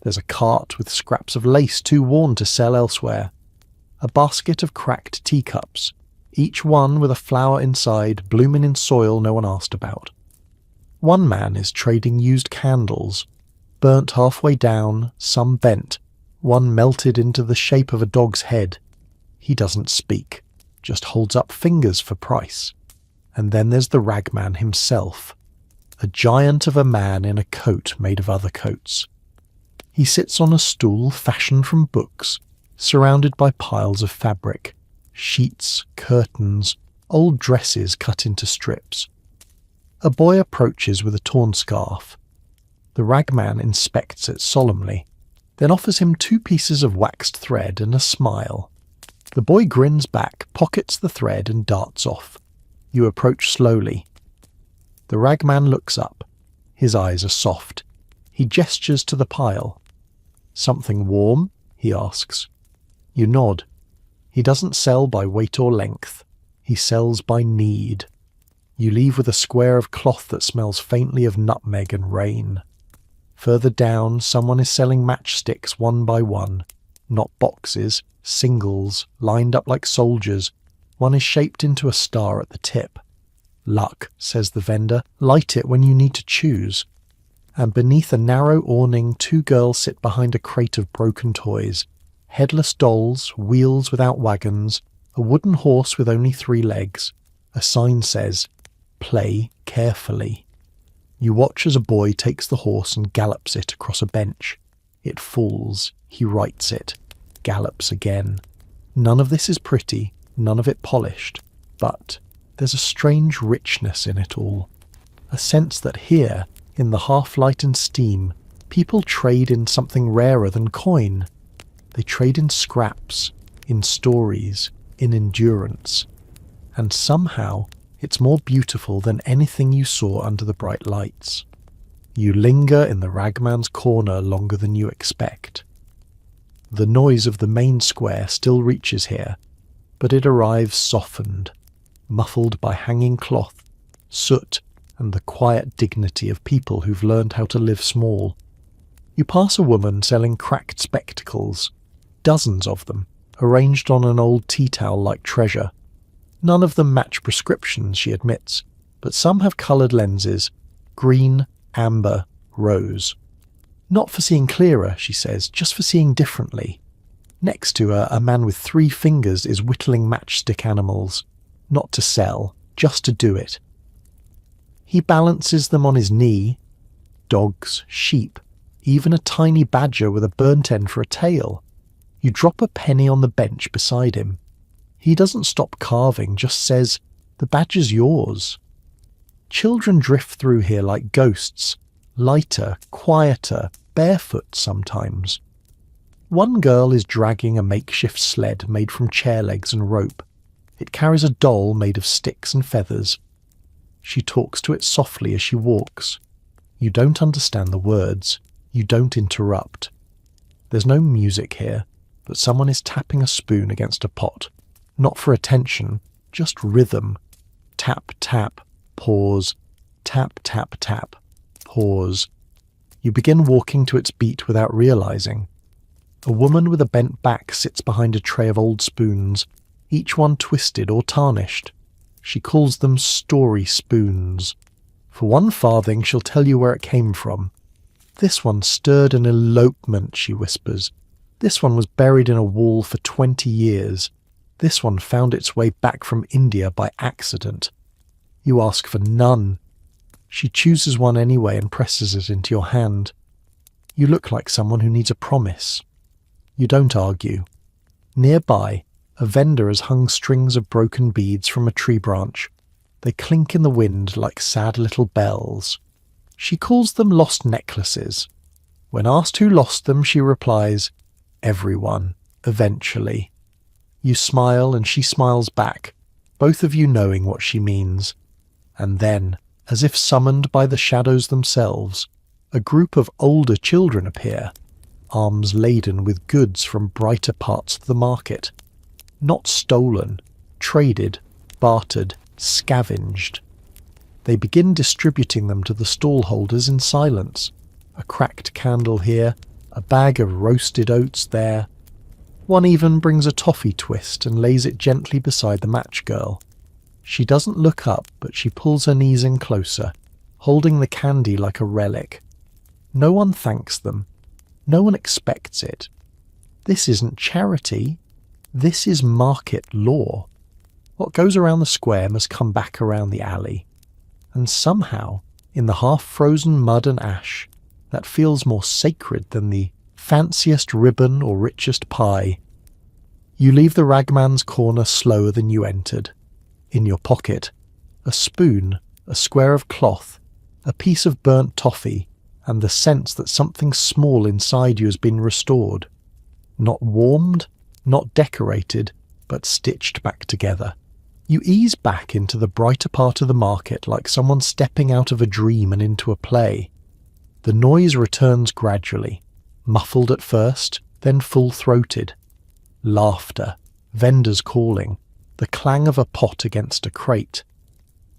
There's a cart with scraps of lace too worn to sell elsewhere. A basket of cracked teacups, each one with a flower inside blooming in soil no one asked about. One man is trading used candles, burnt halfway down, some bent, one melted into the shape of a dog's head. He doesn't speak, just holds up fingers for price. And then there's the ragman himself, a giant of a man in a coat made of other coats. He sits on a stool fashioned from books, surrounded by piles of fabric, sheets, curtains, old dresses cut into strips. A boy approaches with a torn scarf. The ragman inspects it solemnly, then offers him 2 pieces of waxed thread and a smile. The boy grins back, pockets the thread and darts off. You approach slowly. The ragman looks up. His eyes are soft. He gestures to the pile. "Something warm?" he asks. You nod. He doesn't sell by weight or length. He sells by need. You leave with a square of cloth that smells faintly of nutmeg and rain. Further down, someone is selling matchsticks one by one. Not boxes, singles, lined up like soldiers. One is shaped into a star at the tip. "Luck," says the vendor. "Light it when you need to choose." And beneath a narrow awning 2 girls sit behind a crate of broken toys. Headless dolls, wheels without wagons, a wooden horse with only 3 legs. A sign says, "Play carefully." You watch as a boy takes the horse and gallops it across a bench. It falls. He rights it. Gallops again. None of this is pretty, none of it polished, but there's a strange richness in it all. A sense that here, in the half-light and steam, people trade in something rarer than coin. They trade in scraps, in stories, in endurance. And somehow, it's more beautiful than anything you saw under the bright lights. You linger in the ragman's corner longer than you expect. The noise of the main square still reaches here, but it arrives softened, muffled by hanging cloth, soot, and the quiet dignity of people who've learned how to live small. You pass a woman selling cracked spectacles, dozens of them, arranged on an old tea towel-like treasure. None of them match prescriptions, she admits, but some have coloured lenses, green, amber, rose. Not for seeing clearer, she says, just for seeing differently. Next to her, a man with 3 fingers is whittling matchstick animals, not to sell, just to do it. He balances them on his knee. Dogs, sheep, even a tiny badger with a burnt end for a tail. You drop a penny on the bench beside him. He doesn't stop carving, just says, "The badger's yours." Children drift through here like ghosts, lighter, quieter, barefoot sometimes. One girl is dragging a makeshift sled made from chair legs and rope. It carries a doll made of sticks and feathers. She talks to it softly as she walks. You don't understand the words. You don't interrupt. There's no music here, but someone is tapping a spoon against a pot. Not for attention, just rhythm. Tap, tap, pause. Tap, tap, tap, pause. You begin walking to its beat without realizing. A woman with a bent back sits behind a tray of old spoons, each one twisted or tarnished. She calls them story spoons. For 1 farthing, she'll tell you where it came from. "This one stirred an elopement," she whispers. "This one was buried in a wall for 20 years. This one found its way back from India by accident." You ask for none. She chooses one anyway and presses it into your hand. You look like someone who needs a promise. You don't argue. Nearby, a vendor has hung strings of broken beads from a tree branch. They clink in the wind like sad little bells. She calls them lost necklaces. When asked who lost them, she replies, "Everyone, eventually." You smile and she smiles back, both of you knowing what she means. And then, as if summoned by the shadows themselves, a group of older children appear. arms laden with goods from brighter parts of the market. Not stolen, traded, bartered, scavenged. They begin distributing them to the stallholders in silence. A cracked candle here, a bag of roasted oats there. One even brings a toffee twist and lays it gently beside the match girl. She doesn't look up, but she pulls her knees in closer, holding the candy like a relic. No one thanks them. No one expects it. This isn't charity. This is market law. What goes around the square must come back around the alley. And somehow, in the half-frozen mud and ash, that feels more sacred than the fanciest ribbon or richest pie. You leave the ragman's corner slower than you entered. In your pocket, a spoon, a square of cloth, a piece of burnt toffee, and the sense that something small inside you has been restored. Not warmed, not decorated, but stitched back together. You ease back into the brighter part of the market like someone stepping out of a dream and into a play. The noise returns gradually, muffled at first, then full-throated. Laughter, vendors calling, the clang of a pot against a crate.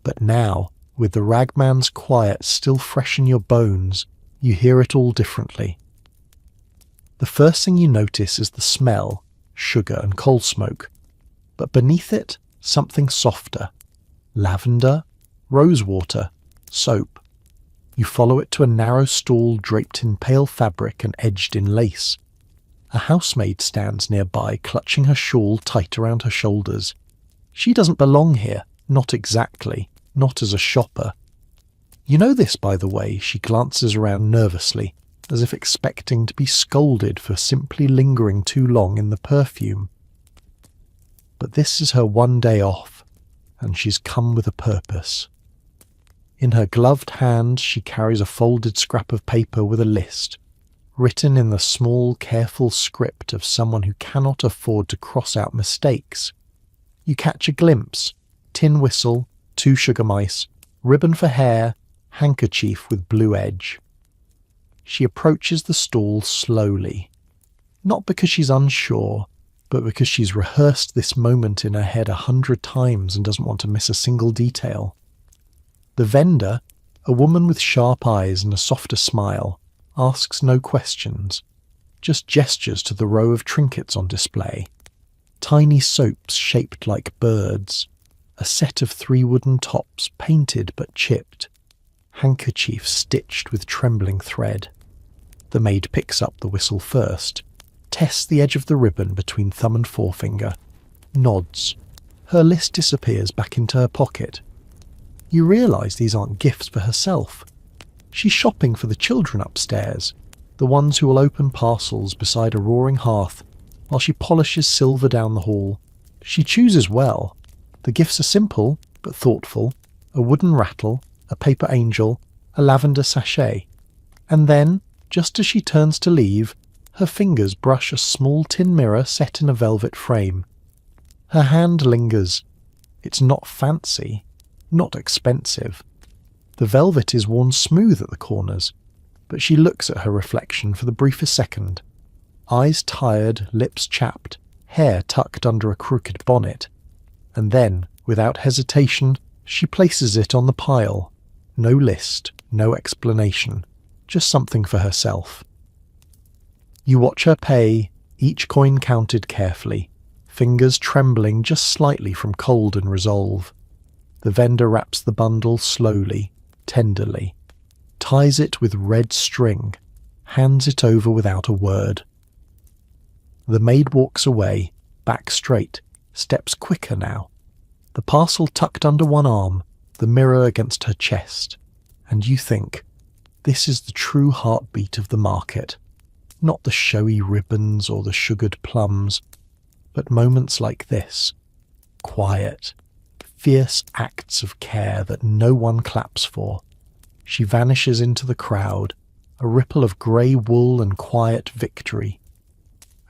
But now, with the ragman's quiet still fresh in your bones, you hear it all differently. The first thing you notice is the smell, sugar and coal smoke. But beneath it, something softer. Lavender, rosewater, soap. You follow it to a narrow stall draped in pale fabric and edged in lace. A housemaid stands nearby, clutching her shawl tight around her shoulders. She doesn't belong here, not exactly, not as a shopper. You know this, by the way. She glances around nervously, as if expecting to be scolded for simply lingering too long in the perfume. But this is her one day off, and she's come with a purpose. In her gloved hand she carries a folded scrap of paper with a list, written in the small, careful script of someone who cannot afford to cross out mistakes. You catch a glimpse: tin whistle, 2 sugar mice, ribbon for hair, handkerchief with blue edge. She approaches the stall slowly, not because she's unsure, but because she's rehearsed this moment in her head 100 times and doesn't want to miss a single detail. The vendor, a woman with sharp eyes and a softer smile, asks no questions, just gestures to the row of trinkets on display. Tiny soaps shaped like birds, a set of 3 wooden tops painted but chipped, handkerchiefs stitched with trembling thread. The maid picks up the whistle first, tests the edge of the ribbon between thumb and forefinger, nods. Her list disappears back into her pocket. You realise these aren't gifts for herself. She's shopping for the children upstairs, the ones who will open parcels beside a roaring hearth while she polishes silver down the hall. She chooses well. The gifts are simple but thoughtful: a wooden rattle, a paper angel, a lavender sachet. And then, just as she turns to leave, her fingers brush a small tin mirror set in a velvet frame. Her hand lingers. It's not fancy, not expensive. The velvet is worn smooth at the corners, but she looks at her reflection for the briefest second. Eyes tired, lips chapped, hair tucked under a crooked bonnet. And then, without hesitation, she places it on the pile. No list, no explanation, just something for herself. You watch her pay, each coin counted carefully, fingers trembling just slightly from cold and resolve. The vendor wraps the bundle slowly, tenderly, ties it with red string, hands it over without a word. The maid walks away, back straight, steps quicker now. The parcel tucked under one arm, the mirror against her chest. And you think, this is the true heartbeat of the market. Not the showy ribbons or the sugared plums, but moments like this. Quiet, fierce acts of care that no one claps for. She vanishes into the crowd, a ripple of grey wool and quiet victory.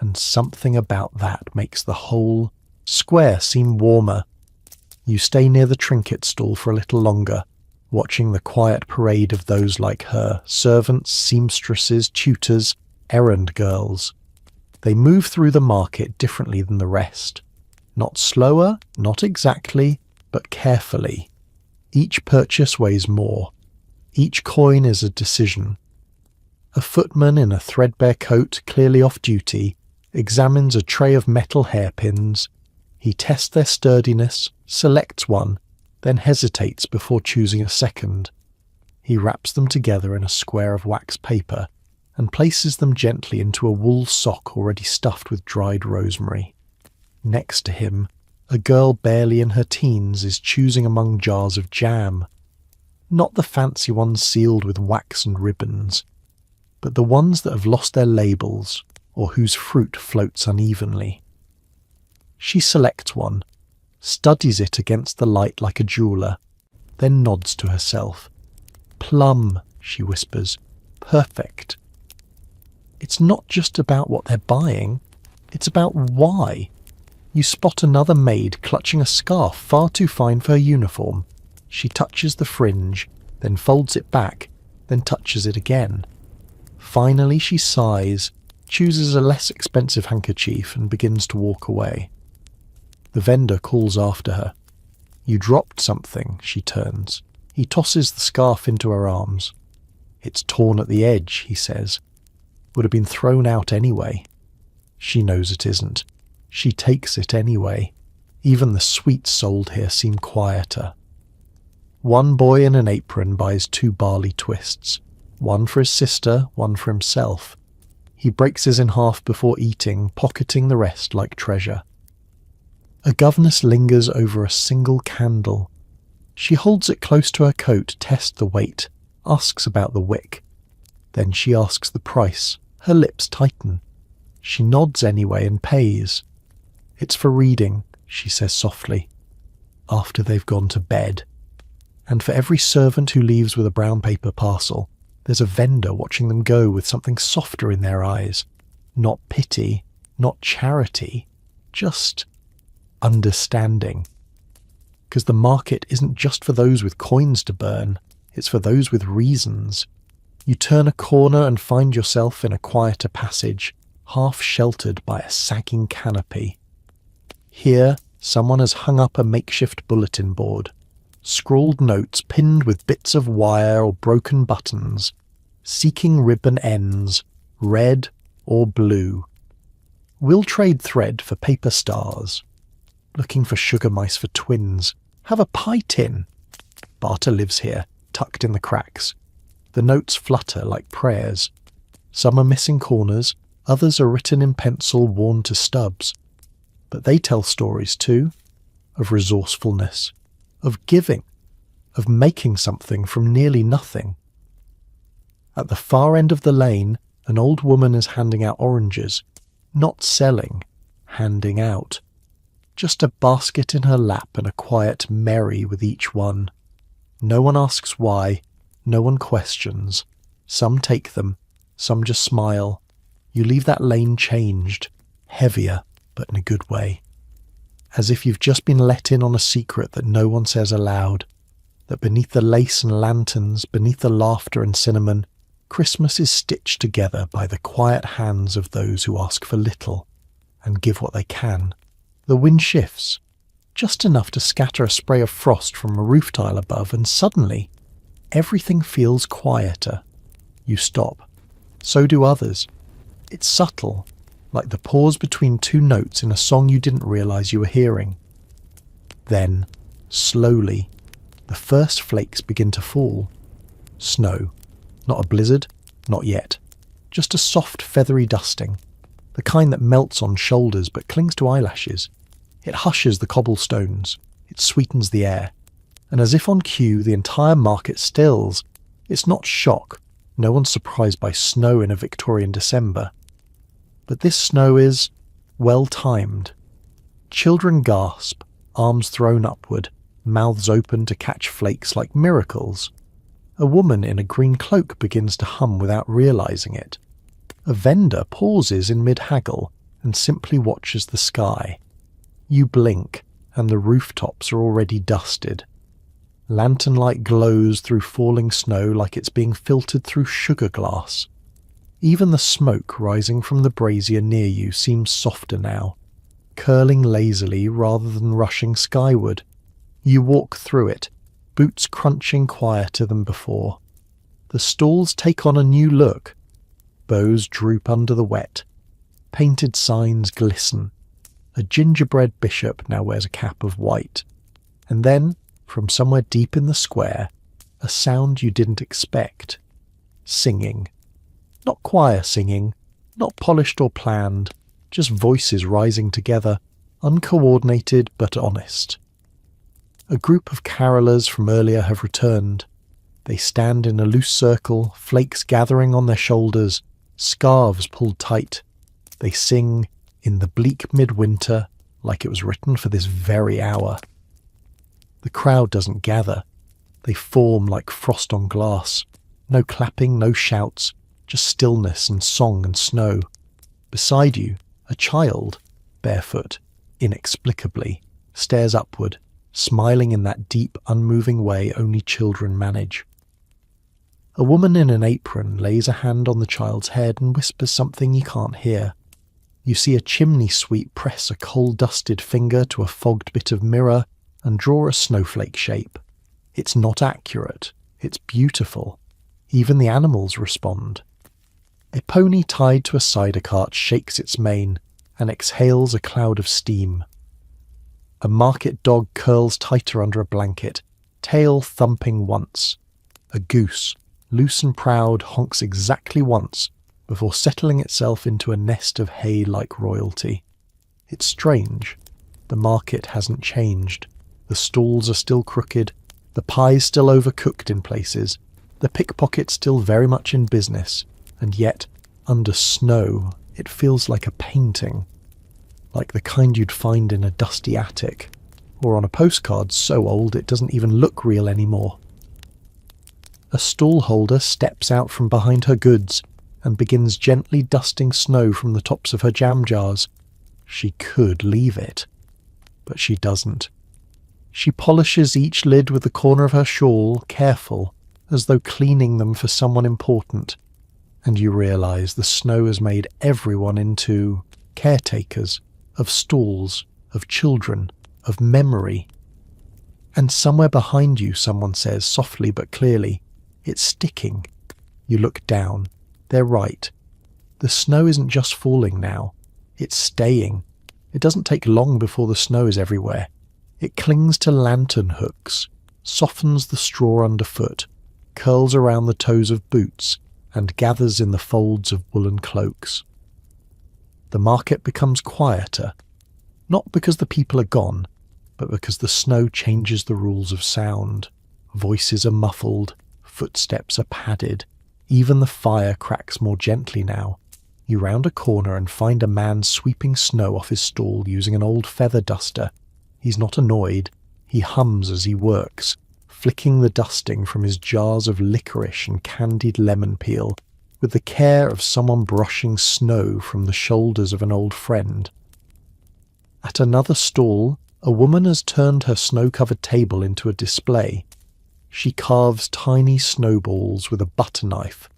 And something about that makes the whole square seem warmer. You stay near the trinket stall for a little longer, watching the quiet parade of those like her, servants, seamstresses, tutors, errand girls. They move through the market differently than the rest. Not slower, not exactly, but carefully. Each purchase weighs more. Each coin is a decision. A footman in a threadbare coat, clearly off duty, examines a tray of metal hairpins. He tests their sturdiness, selects one, then hesitates before choosing a second. He wraps them together in a square of wax paper and places them gently into a wool sock already stuffed with dried rosemary. Next to him, a girl barely in her teens is choosing among jars of jam. Not the fancy ones sealed with wax and ribbons, but the ones that have lost their labels or whose fruit floats unevenly. She selects one, studies it against the light like a jeweller, then nods to herself. "Plum," she whispers. "Perfect." It's not just about what they're buying, it's about why. You spot another maid clutching a scarf far too fine for her uniform. She touches the fringe, then folds it back, then touches it again. Finally she sighs, chooses a less expensive handkerchief and begins to walk away. The vendor calls after her. "You dropped something," she turns. He tosses the scarf into her arms. "It's torn at the edge," he says. "Would have been thrown out anyway." She knows it isn't. She takes it anyway. Even the sweets sold here seem quieter. One boy in an apron buys 2 barley twists. One for his sister, one for himself. He breaks his in half before eating, pocketing the rest like treasure. A governess lingers over a single candle. She holds it close to her coat, tests the weight, asks about the wick. Then she asks the price. Her lips tighten. She nods anyway and pays. "It's for reading," she says softly, "after they've gone to bed." And for every servant who leaves with a brown paper parcel, there's a vendor watching them go with something softer in their eyes. Not pity, not charity, just understanding. Because the market isn't just for those with coins to burn, it's for those with reasons. You turn a corner and find yourself in a quieter passage, half sheltered by a sagging canopy. Here, someone has hung up a makeshift bulletin board. Scrawled notes pinned with bits of wire or broken buttons, seeking ribbon ends, red or blue. We'll trade thread for paper stars. Looking for sugar mice for twins. Have a pie tin. Barter lives here, tucked in the cracks. The notes flutter like prayers. Some are missing corners, others are written in pencil worn to stubs. But they tell stories too, of resourcefulness, of giving, of making something from nearly nothing. At the far end of the lane, an old woman is handing out oranges, not selling, handing out. Just a basket in her lap and a quiet merry with each one. No one asks why, no one questions. Some take them, some just smile. You leave that lane changed, heavier, but in a good way. As if you've just been let in on a secret that no one says aloud, that beneath the lace and lanterns, beneath the laughter and cinnamon, Christmas is stitched together by the quiet hands of those who ask for little and give what they can. The wind shifts, just enough to scatter a spray of frost from a roof tile above, and suddenly everything feels quieter. You stop. So do others. It's subtle, like the pause between 2 notes in a song you didn't realize you were hearing. Then, slowly, the first flakes begin to fall. Snow. Not a blizzard, not yet. Just a soft, feathery dusting. The kind that melts on shoulders but clings to eyelashes. It hushes the cobblestones. It sweetens the air. And as if on cue, the entire market stills. It's not shock. No one's surprised by snow in a Victorian December. But this snow is well-timed. Children gasp, arms thrown upward, mouths open to catch flakes like miracles. A woman in a green cloak begins to hum without realizing it. A vendor pauses in mid-haggle and simply watches the sky. You blink, and the rooftops are already dusted. Lantern light glows through falling snow like it's being filtered through sugar glass. Even the smoke rising from the brazier near you seems softer now, curling lazily rather than rushing skyward. You walk through it, boots crunching quieter than before. The stalls take on a new look. Bows droop under the wet. Painted signs glisten. A gingerbread bishop now wears a cap of white. And then, from somewhere deep in the square, a sound you didn't expect. Singing. Not choir singing, not polished or planned, just voices rising together, uncoordinated but honest. A group of carolers from earlier have returned. They stand in a loose circle, flakes gathering on their shoulders, scarves pulled tight. They sing, in the bleak midwinter, like it was written for this very hour. The crowd doesn't gather. They form like frost on glass. No clapping, no shouts, just stillness and song and snow. Beside you, a child, barefoot, inexplicably, stares upward, smiling in that deep, unmoving way only children manage. A woman in an apron lays a hand on the child's head and whispers something you can't hear. You see a chimney sweep press a coal-dusted finger to a fogged bit of mirror and draw a snowflake shape. It's not accurate. It's beautiful. Even the animals respond. A pony tied to a cider cart shakes its mane and exhales a cloud of steam. A market dog curls tighter under a blanket, tail thumping once. A goose, loose and proud, honks exactly once before settling itself into a nest of hay like royalty. It's strange. The market hasn't changed. The stalls are still crooked, the pie's still overcooked in places, the pickpocket's still very much in business, and yet, under snow, it feels like a painting. Like the kind you'd find in a dusty attic, or on a postcard so old it doesn't even look real anymore. A stallholder steps out from behind her goods and begins gently dusting snow from the tops of her jam jars. She could leave it, but she doesn't. She polishes each lid with the corner of her shawl, careful, as though cleaning them for someone important, and you realise the snow has made everyone into caretakers of stalls, of children, of memory. And somewhere behind you someone says, softly but clearly, "It's sticking." You look down. They're right. The snow isn't just falling now. It's staying. It doesn't take long before the snow is everywhere. It clings to lantern hooks, softens the straw underfoot, curls around the toes of boots, and gathers in the folds of woolen cloaks. The market becomes quieter, not because the people are gone, but because the snow changes the rules of sound. Voices are muffled, footsteps are padded, even the fire cracks more gently now. You round a corner and find a man sweeping snow off his stall using an old feather duster. He's not annoyed, he hums as he works, flicking the dusting from his jars of licorice and candied lemon peel, with the care of someone brushing snow from the shoulders of an old friend. At another stall, a woman has turned her snow-covered table into a display. She carves tiny snowballs with a butter knife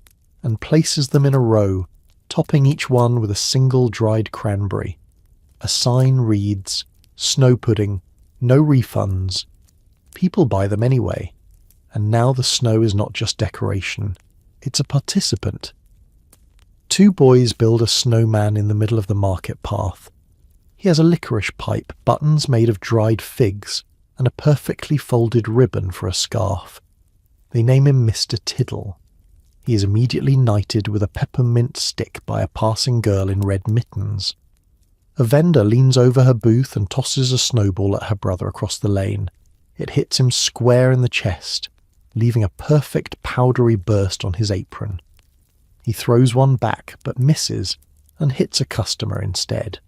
and places them in a row, topping each one with a single dried cranberry. A sign reads, "Snow pudding, no refunds." People buy them anyway, and now the snow is not just decoration, it's a participant. Two boys build a snowman in the middle of the market path. He has a licorice pipe, buttons made of dried figs, and a perfectly folded ribbon for a scarf. They name him Mr. Tiddle. He is immediately knighted with a peppermint stick by a passing girl in red mittens. A vendor leans over her booth and tosses a snowball at her brother across the lane. It hits him square in the chest, leaving a perfect powdery burst on his apron. He throws one back, but misses, and hits a customer instead.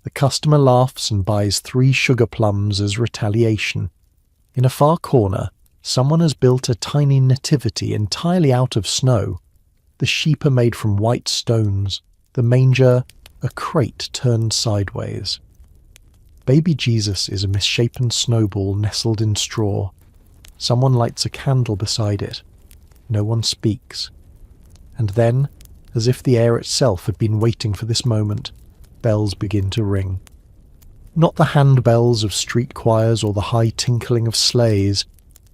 The customer laughs and buys 3 sugar plums as retaliation. In a far corner, someone has built a tiny nativity entirely out of snow. The sheep are made from white stones, the manger a crate turned sideways. Baby Jesus is a misshapen snowball nestled in straw. Someone lights a candle beside it. No one speaks. And then, as if the air itself had been waiting for this moment. Bells begin to ring. Not the handbells of street choirs or the high tinkling of sleighs,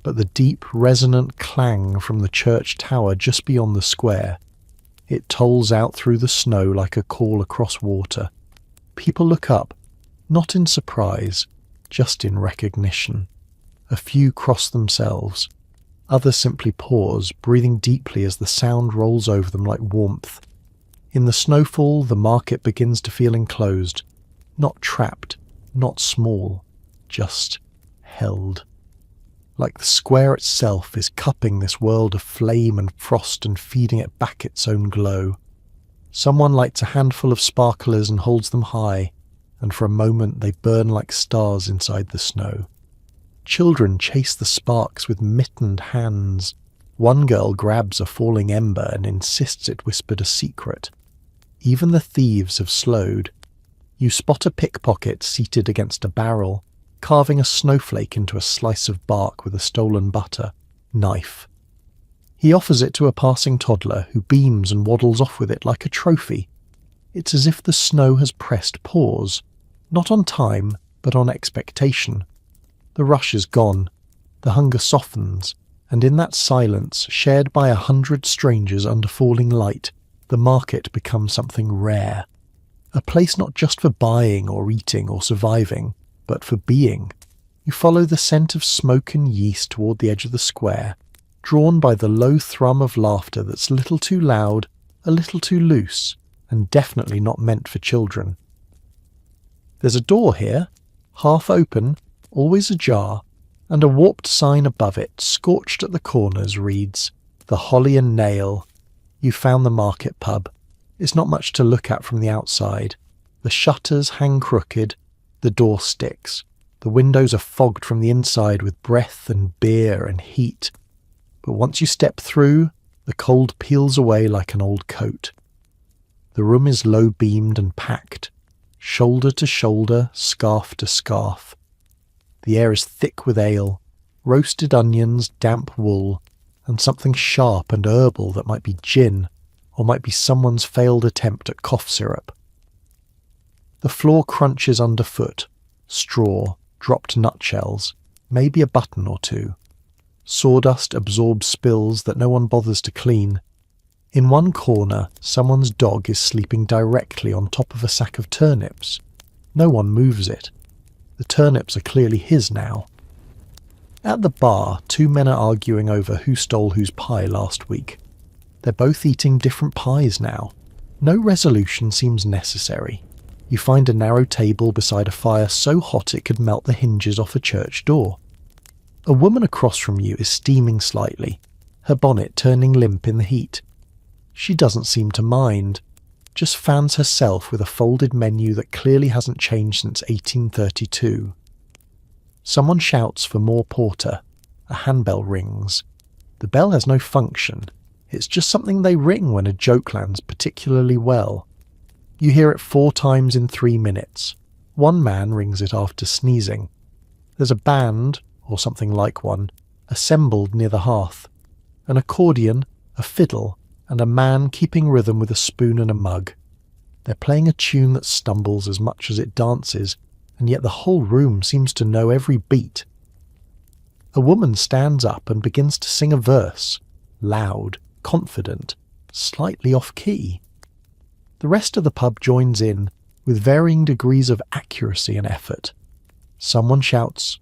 but the deep, resonant clang from the church tower just beyond the square. It tolls out through the snow like a call across water. People look up, not in surprise, just in recognition. A few cross themselves. Others simply pause, breathing deeply as the sound rolls over them like warmth. In the snowfall, the market begins to feel enclosed, not trapped, not small, just held. Like the square itself is cupping this world of flame and frost and feeding it back its own glow. Someone lights a handful of sparklers and holds them high, and for a moment they burn like stars inside the snow. Children chase the sparks with mittened hands. One girl grabs a falling ember and insists it whispered a secret. Even the thieves have slowed. You spot a pickpocket seated against a barrel, carving a snowflake into a slice of bark with a stolen butter knife. He offers it to a passing toddler who beams and waddles off with it like a trophy. It's as if the snow has pressed pause, not on time, but on expectation. The rush is gone, the hunger softens, and in that silence, shared by 100 strangers under falling light, the market becomes something rare. A place not just for buying or eating or surviving, but for being. You follow the scent of smoke and yeast toward the edge of the square, drawn by the low thrum of laughter that's a little too loud, a little too loose, and definitely not meant for children. There's a door here, half open, always ajar, and a warped sign above it, scorched at the corners, reads, "The Holly and Nail." You found the market pub. It's not much to look at from the outside. The shutters hang crooked, the door sticks. The windows are fogged from the inside with breath and beer and heat. But once you step through, the cold peels away like an old coat. The room is low-beamed and packed, shoulder to shoulder, scarf to scarf. The air is thick with ale, roasted onions, damp wool, and something sharp and herbal that might be gin, or might be someone's failed attempt at cough syrup. The floor crunches underfoot, straw, dropped nutshells, maybe a button or two. Sawdust absorbs spills that no one bothers to clean. In one corner, someone's dog is sleeping directly on top of a sack of turnips. No one moves it. The turnips are clearly his now. At the bar, 2 men are arguing over who stole whose pie last week. They're both eating different pies now. No resolution seems necessary. You find a narrow table beside a fire so hot it could melt the hinges off a church door. A woman across from you is steaming slightly, her bonnet turning limp in the heat. She doesn't seem to mind, just fans herself with a folded menu that clearly hasn't changed since 1832. Someone shouts for more porter. A handbell rings. The bell has no function. It's just something they ring when a joke lands particularly well. You hear it 4 times in 3 minutes. One man rings it after sneezing. There's a band, or something like one, assembled near the hearth. An accordion, a fiddle, and a man keeping rhythm with a spoon and a mug. They're playing a tune that stumbles as much as it dances, and yet the whole room seems to know every beat. A woman stands up and begins to sing a verse, loud, confident, slightly off-key. The rest of the pub joins in, with varying degrees of accuracy and effort. Someone shouts,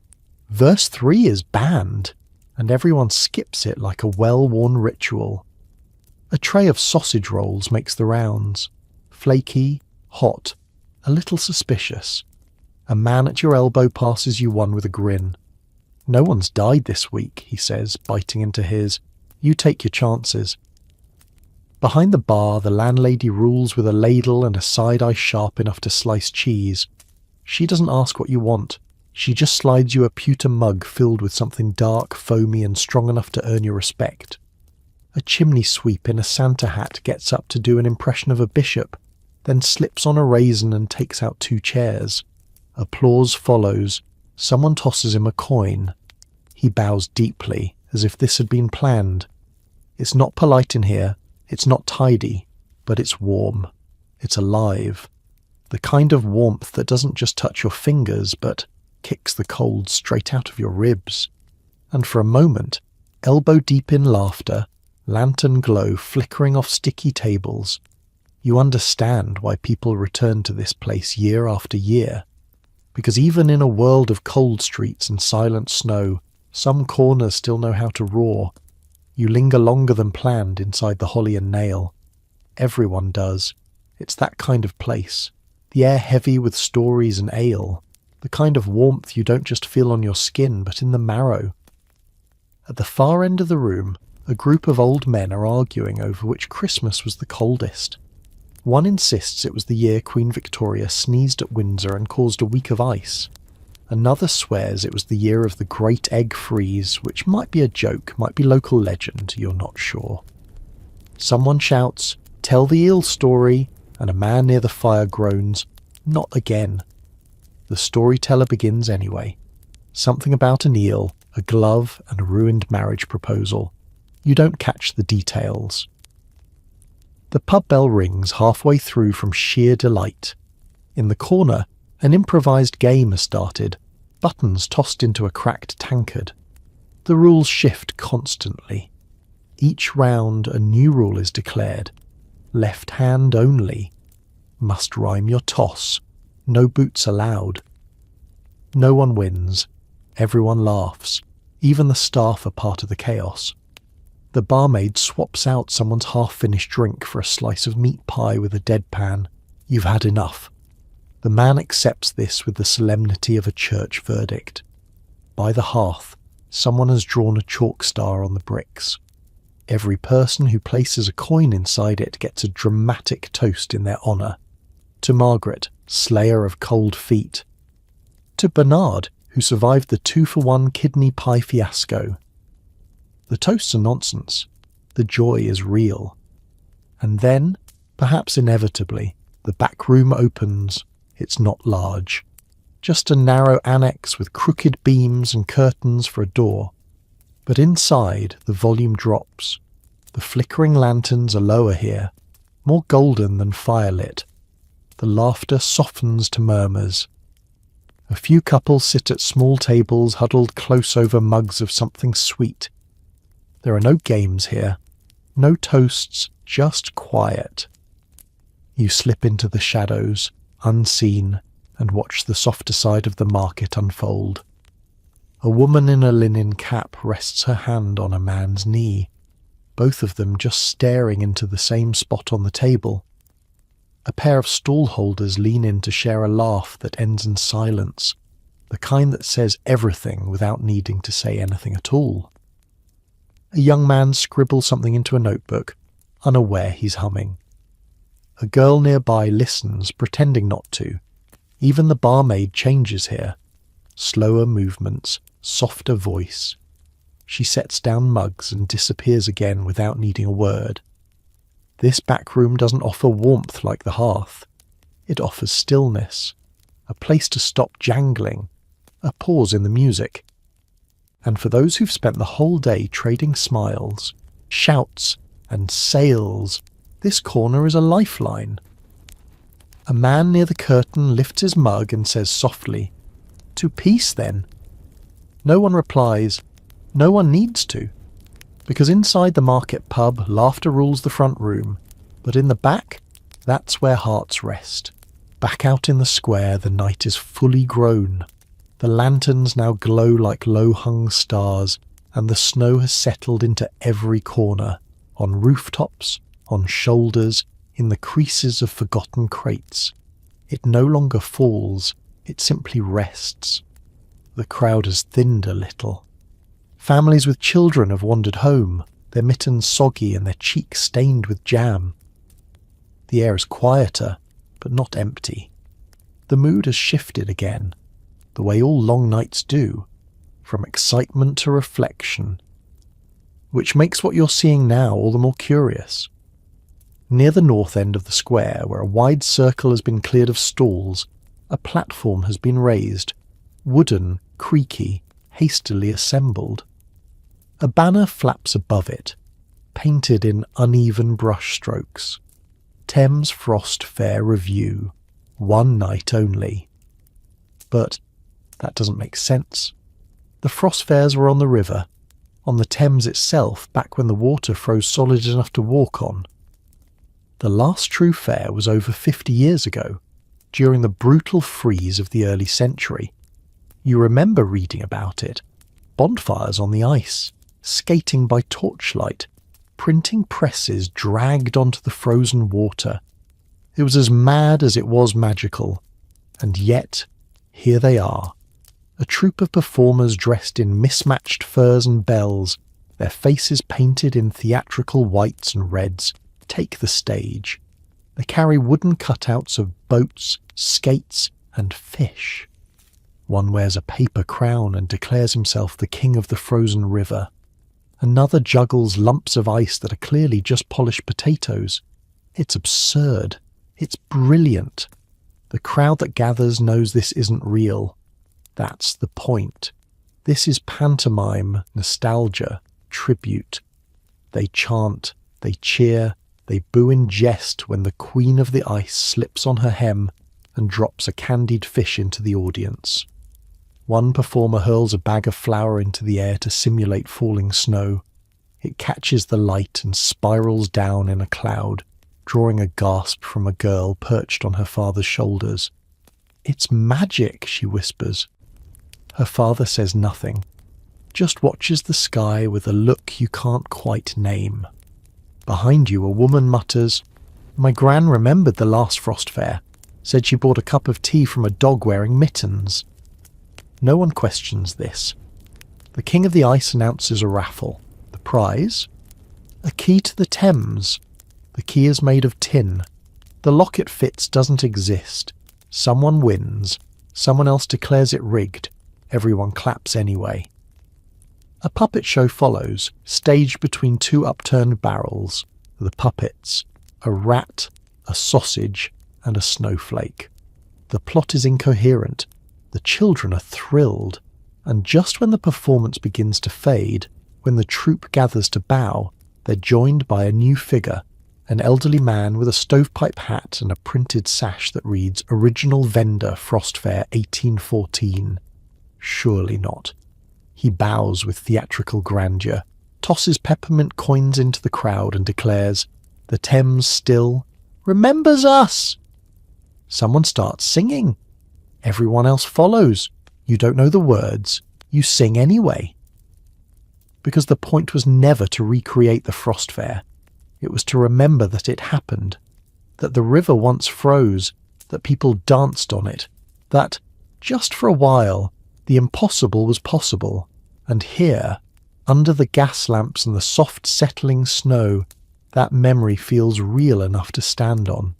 "Verse 3 is banned," and everyone skips it like a well-worn ritual. A tray of sausage rolls makes the rounds. Flaky, hot, a little suspicious. A man at your elbow passes you one with a grin. "No one's died this week," he says, biting into his. "You take your chances." Behind the bar, the landlady rules with a ladle and a side-eye sharp enough to slice cheese. She doesn't ask what you want. She just slides you a pewter mug filled with something dark, foamy, and strong enough to earn your respect. A chimney sweep in a Santa hat gets up to do an impression of a bishop, then slips on a raisin and takes out 2 chairs. Applause follows. Someone tosses him a coin. He bows deeply, as if this had been planned. It's not polite in here, it's not tidy, but it's warm. It's alive. The kind of warmth that doesn't just touch your fingers, but kicks the cold straight out of your ribs. And for a moment, elbow-deep in laughter, lantern glow flickering off sticky tables, you understand why people return to this place year after year. Because even in a world of cold streets and silent snow, some corners still know how to roar. You linger longer than planned inside the Holly and Nail. Everyone does. It's that kind of place. The air heavy with stories and ale. The kind of warmth you don't just feel on your skin, but in the marrow. At the far end of the room, a group of old men are arguing over which Christmas was the coldest. One insists it was the year Queen Victoria sneezed at Windsor and caused a week of ice. Another swears it was the year of the Great Egg Freeze, which might be a joke, might be local legend, you're not sure. Someone shouts, "Tell the eel story," and a man near the fire groans, "Not again." The storyteller begins anyway. Something about an eel, a glove, and a ruined marriage proposal. You don't catch the details. The pub bell rings halfway through from sheer delight. In the corner, an improvised game has started, buttons tossed into a cracked tankard. The rules shift constantly. Each round a new rule is declared. Left hand only. Must rhyme your toss. No boots allowed. No one wins. Everyone laughs. Even the staff are part of the chaos. The barmaid swaps out someone's half-finished drink for a slice of meat pie with a deadpan. You've had enough. The man accepts this with the solemnity of a church verdict. By the hearth, someone has drawn a chalk star on the bricks. Every person who places a coin inside it gets a dramatic toast in their honour. To Margaret, slayer of cold feet. To Bernard, who survived the 2-for-1 kidney pie fiasco. The toasts are nonsense. The joy is real. And then, perhaps inevitably, the back room opens. It's not large. Just a narrow annex with crooked beams and curtains for a door. But inside, the volume drops. The flickering lanterns are lower here, more golden than firelit. The laughter softens to murmurs. A few couples sit at small tables huddled close over mugs of something sweet. There are no games here, no toasts, just quiet. You slip into the shadows, unseen, and watch the softer side of the market unfold. A woman in a linen cap rests her hand on a man's knee, both of them just staring into the same spot on the table. A pair of stall holders lean in to share a laugh that ends in silence, the kind that says everything without needing to say anything at all. A young man scribbles something into a notebook, unaware he's humming. A girl nearby listens, pretending not to. Even the barmaid changes here. Slower movements, softer voice. She sets down mugs and disappears again without needing a word. This back room doesn't offer warmth like the hearth. It offers stillness, a place to stop jangling, a pause in the music. And for those who've spent the whole day trading smiles, shouts, and sales, this corner is a lifeline. A man near the curtain lifts his mug and says softly, "To peace, then." No one replies. No one needs to. Because inside the market pub, laughter rules the front room. But in the back, that's where hearts rest. Back out in the square, the night is fully grown. The lanterns now glow like low-hung stars, and the snow has settled into every corner, on rooftops, on shoulders, in the creases of forgotten crates. It no longer falls, it simply rests. The crowd has thinned a little. Families with children have wandered home, their mittens soggy and their cheeks stained with jam. The air is quieter, but not empty. The mood has shifted again, the way all long nights do, from excitement to reflection, which makes what you're seeing now all the more curious. Near the north end of the square, where a wide circle has been cleared of stalls, a platform has been raised, wooden, creaky, hastily assembled. A banner flaps above it, painted in uneven brush strokes. Thames Frost Fair Review. 1 night only. But that doesn't make sense. The frost fairs were on the river, on the Thames itself, back when the water froze solid enough to walk on. The last true fair was over 50 years ago, during the brutal freeze of the early century. You remember reading about it. Bonfires on the ice, skating by torchlight, printing presses dragged onto the frozen water. It was as mad as it was magical. And yet, here they are. A troupe of performers dressed in mismatched furs and bells, their faces painted in theatrical whites and reds, take the stage. They carry wooden cutouts of boats, skates, and fish. One wears a paper crown and declares himself the king of the frozen river. Another juggles lumps of ice that are clearly just polished potatoes. It's absurd. It's brilliant. The crowd that gathers knows this isn't real. That's the point. This is pantomime, nostalgia, tribute. They chant, they cheer, they boo in jest when the queen of the ice slips on her hem and drops a candied fish into the audience. One performer hurls a bag of flour into the air to simulate falling snow. It catches the light and spirals down in a cloud, drawing a gasp from a girl perched on her father's shoulders. "It's magic," she whispers. Her father says nothing, just watches the sky with a look you can't quite name. Behind you, a woman mutters, "My gran remembered the last frost fair, said she bought a cup of tea from a dog wearing mittens." No one questions this. The King of the Ice announces a raffle. The prize? A key to the Thames. The key is made of tin. The lock it fits doesn't exist. Someone wins. Someone else declares it rigged. Everyone claps anyway. A puppet show follows, staged between two upturned barrels. The puppets: a rat, a sausage, and a snowflake. The plot is incoherent. The children are thrilled. And just when the performance begins to fade, when the troupe gathers to bow, they're joined by a new figure, an elderly man with a stovepipe hat and a printed sash that reads "Original Vendor Frost Fair 1814. Surely not. He bows with theatrical grandeur, tosses peppermint coins into the crowd and declares, "The Thames still remembers us." Someone starts singing. Everyone else follows. You don't know the words. You sing anyway. Because the point was never to recreate the frost fair. It was to remember that it happened, that the river once froze, that people danced on it, that, just for a while, the impossible was possible, and here, under the gas lamps and the soft settling snow, that memory feels real enough to stand on.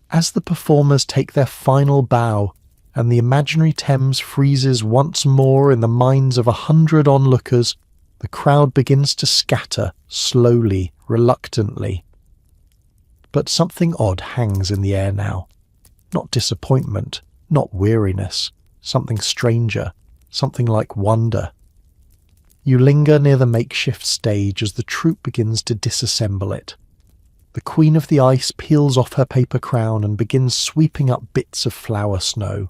As the performers take their final bow, and the imaginary Thames freezes once more in the minds of 100 onlookers, the crowd begins to scatter, slowly, reluctantly. But something odd hangs in the air now. Not disappointment, not weariness, something stranger, something like wonder. You linger near the makeshift stage as the troupe begins to disassemble it. The Queen of the Ice peels off her paper crown and begins sweeping up bits of flour snow.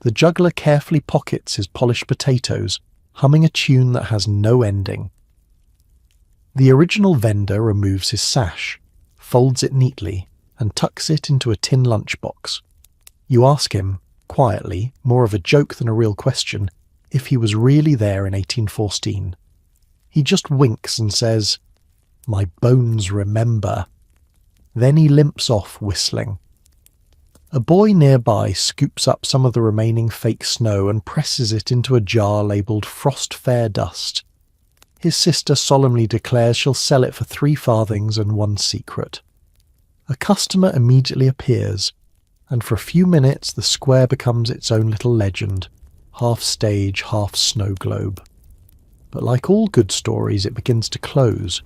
The juggler carefully pockets his polished potatoes, humming a tune that has no ending. The original vendor removes his sash, folds it neatly, and tucks it into a tin lunchbox. You ask him, quietly, more of a joke than a real question, if he was really there in 1814. He just winks and says, "My bones remember." Then he limps off whistling. A boy nearby scoops up some of the remaining fake snow and presses it into a jar labelled Frost Fair Dust. His sister solemnly declares she'll sell it for 3 farthings and 1 secret. A customer immediately appears, and for a few minutes the square becomes its own little legend, half stage, half snow globe. But like all good stories, it begins to close.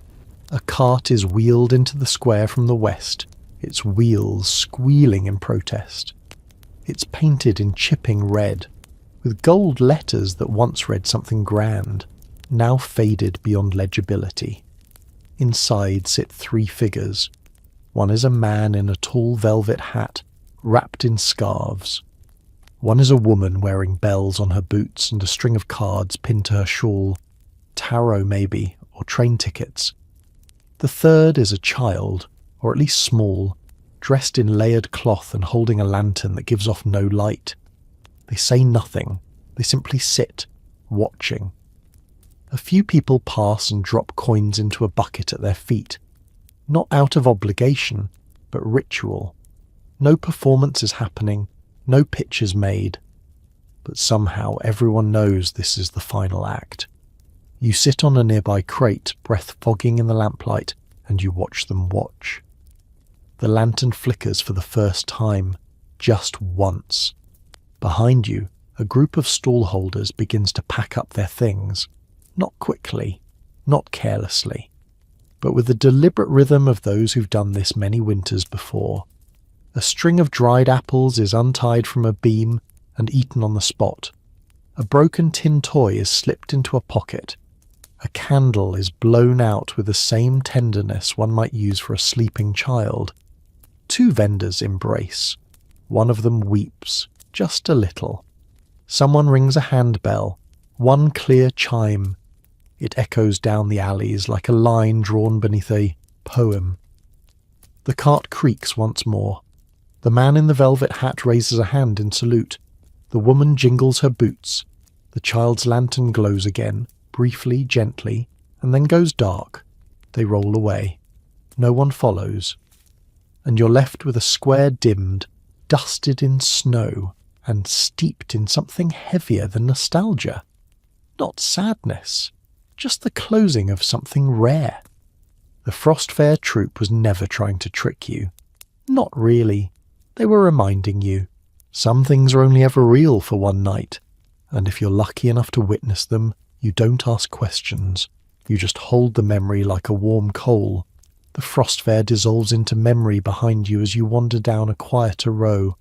A cart is wheeled into the square from the west, its wheels squealing in protest. It's painted in chipping red, with gold letters that once read something grand, now faded beyond legibility. Inside sit 3 figures. One is a man in a tall velvet hat, wrapped in scarves. One is a woman wearing bells on her boots and a string of cards pinned to her shawl. Tarot maybe, or train tickets. The third is a child, or at least small, dressed in layered cloth and holding a lantern that gives off no light. They say nothing. They simply sit, watching. A few people pass and drop coins into a bucket at their feet. Not out of obligation, but ritual. No performance is happening, no pitch is made. But somehow everyone knows this is the final act. You sit on a nearby crate, breath fogging in the lamplight, and you watch them watch. The lantern flickers for the first time, just once. Behind you, a group of stall holders begins to pack up their things. Not quickly, not carelessly, but with the deliberate rhythm of those who've done this many winters before. A string of dried apples is untied from a beam and eaten on the spot. A broken tin toy is slipped into a pocket. A candle is blown out with the same tenderness one might use for a sleeping child. Two vendors embrace. One of them weeps, just a little. Someone rings a handbell, one clear chime. It echoes down the alleys like a line drawn beneath a poem. The cart creaks once more. The man in the velvet hat raises a hand in salute. The woman jingles her boots. The child's lantern glows again, briefly, gently, and then goes dark. They roll away. No one follows. And you're left with a square dimmed, dusted in snow, and steeped in something heavier than nostalgia. Not sadness, just the closing of something rare. The Frost Fair troupe was never trying to trick you. Not really. They were reminding you. Some things are only ever real for one night, and if you're lucky enough to witness them, you don't ask questions. You just hold the memory like a warm coal. The Frost Fair dissolves into memory behind you as you wander down a quieter row,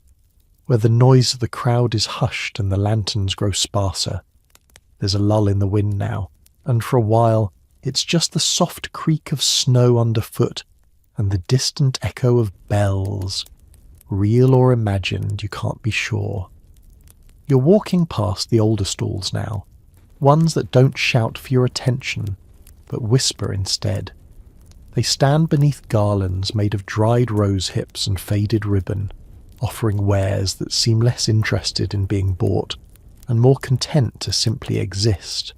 where the noise of the crowd is hushed and the lanterns grow sparser. There's a lull in the wind now, and for a while it's just the soft creak of snow underfoot and the distant echo of bells. Real or imagined, you can't be sure. You're walking past the older stalls now, ones that don't shout for your attention, but whisper instead. They stand beneath garlands made of dried rose hips and faded ribbon, offering wares that seem less interested in being bought and more content to simply exist.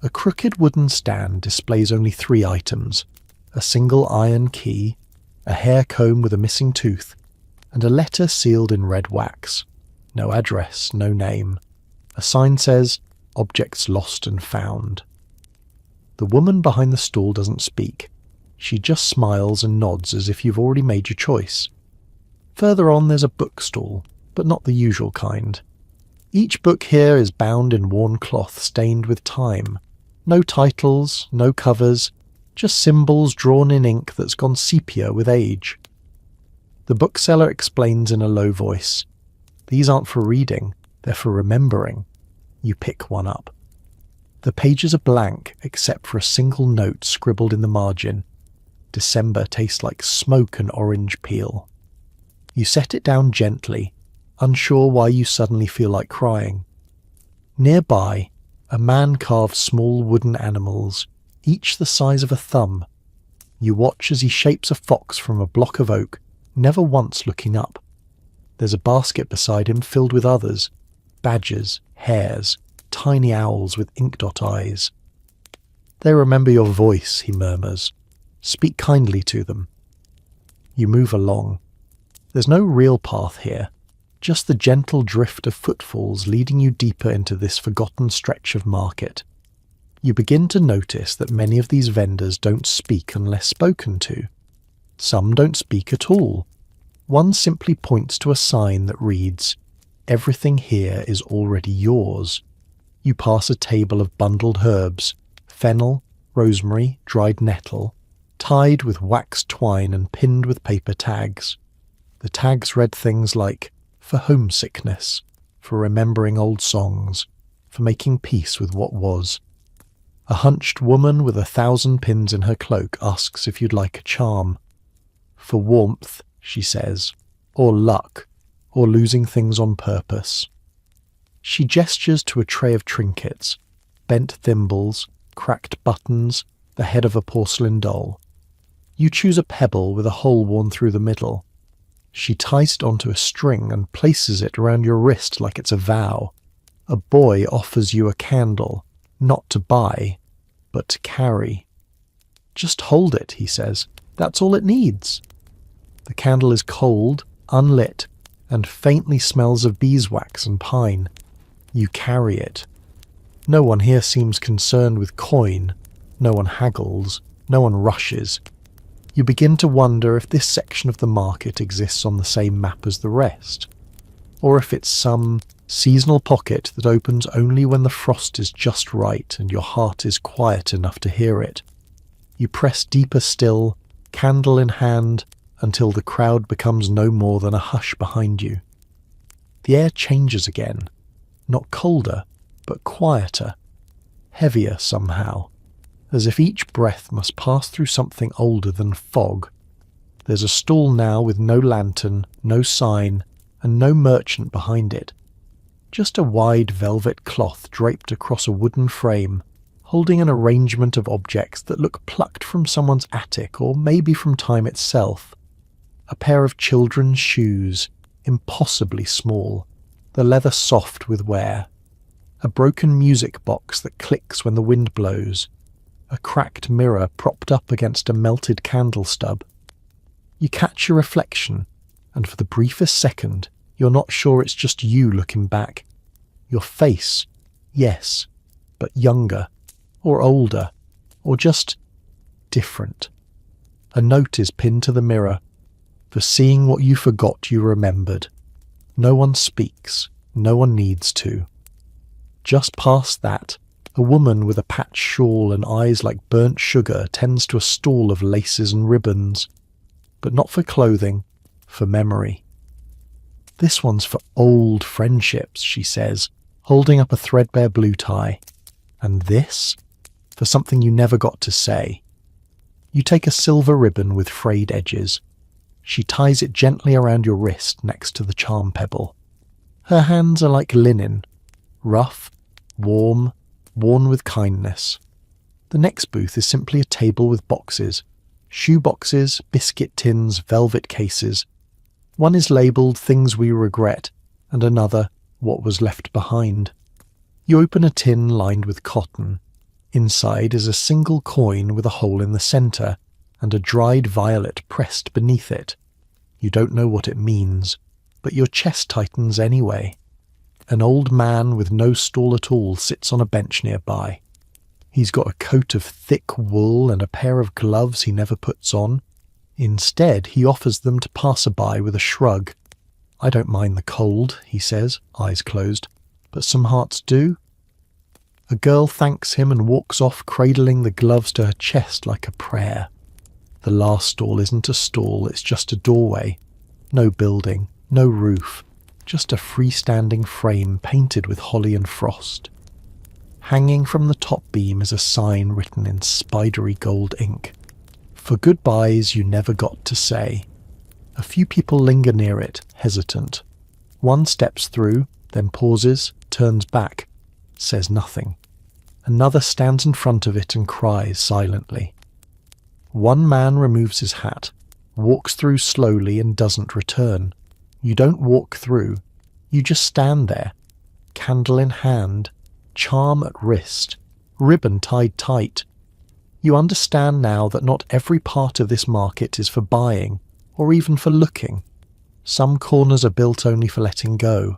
A crooked wooden stand displays only 3 items: a single iron key, a hair comb with a missing tooth, and a letter sealed in red wax. No address, no name. A sign says, "Objects lost and found." The woman behind the stall doesn't speak. She just smiles and nods as if you've already made your choice. Further on there's a bookstall, but not the usual kind. Each book here is bound in worn cloth stained with time. No titles, no covers, just symbols drawn in ink that's gone sepia with age. The bookseller explains in a low voice, "These aren't for reading, they're for remembering." You pick one up. The pages are blank except for a single note scribbled in the margin. December tastes like smoke and orange peel. You set it down gently, unsure why you suddenly feel like crying. Nearby, a man carves small wooden animals, each the size of a thumb. You watch as he shapes a fox from a block of oak, never once looking up. There's a basket beside him filled with others, badgers, hares, tiny owls with ink dot eyes. "They remember your voice," he murmurs. "Speak kindly to them." You move along. There's no real path here, just the gentle drift of footfalls leading you deeper into this forgotten stretch of market. You begin to notice that many of these vendors don't speak unless spoken to. Some don't speak at all. One simply points to a sign that reads, "Everything here is already yours." You pass a table of bundled herbs, fennel, rosemary, dried nettle, tied with waxed twine and pinned with paper tags. The tags read things like, "For homesickness," "For remembering old songs," "For making peace with what was." A hunched woman with 1,000 pins in her cloak asks if you'd like a charm. For warmth, she says, or luck, or losing things on purpose. She gestures to a tray of trinkets, bent thimbles, cracked buttons, the head of a porcelain doll. You choose a pebble with a hole worn through the middle. She ties it onto a string and places it around your wrist like it's a vow. A boy offers you a candle, not to buy, but to carry. Just hold it, he says. That's all it needs. The candle is cold, unlit, and faintly smells of beeswax and pine. You carry it. No one here seems concerned with coin. No one haggles. No one rushes. You begin to wonder if this section of the market exists on the same map as the rest, or if it's some seasonal pocket that opens only when the frost is just right and your heart is quiet enough to hear it. You press deeper still, candle in hand, until the crowd becomes no more than a hush behind you. The air changes again, not colder, but quieter, heavier somehow, as if each breath must pass through something older than fog. There's a stall now with no lantern, no sign, and no merchant behind it. Just a wide velvet cloth draped across a wooden frame, holding an arrangement of objects that look plucked from someone's attic or maybe from time itself. A pair of children's shoes, impossibly small, the leather soft with wear. A broken music box that clicks when the wind blows. A cracked mirror propped up against a melted candle stub. You catch your reflection, and for the briefest second, you're not sure it's just you looking back. Your face, yes, but younger, or older, or just different. A note is pinned to the mirror. For seeing what you forgot you remembered. No one speaks, no one needs to. Just past that, a woman with a patched shawl and eyes like burnt sugar tends to a stall of laces and ribbons. But not for clothing, for memory. This one's for old friendships, she says, holding up a threadbare blue tie. And this? For something you never got to say. You take a silver ribbon with frayed edges. She ties it gently around your wrist next to the charm pebble. Her hands are like linen, rough, warm, worn with kindness. The next booth is simply a table with boxes. Shoe boxes, biscuit tins, velvet cases. One is labelled Things We Regret, and another What Was Left Behind. You open a tin lined with cotton. Inside is a single coin with a hole in the centre, and a dried violet pressed beneath it. You don't know what it means, but your chest tightens anyway. An old man with no stall at all sits on a bench nearby. He's got a coat of thick wool and a pair of gloves he never puts on. Instead, he offers them to passer-by with a shrug. I don't mind the cold, he says, eyes closed, but some hearts do. A girl thanks him and walks off, cradling the gloves to her chest like a prayer. The last stall isn't a stall, it's just a doorway. No building, no roof, just a freestanding frame painted with holly and frost. Hanging from the top beam is a sign written in spidery gold ink. For goodbyes you never got to say. A few people linger near it, hesitant. One steps through, then pauses, turns back, says nothing. Another stands in front of it and cries silently. One man removes his hat, walks through slowly and doesn't return. You don't walk through, you just stand there, candle in hand, charm at wrist, ribbon tied tight. You understand now that not every part of this market is for buying, or even for looking. Some corners are built only for letting go.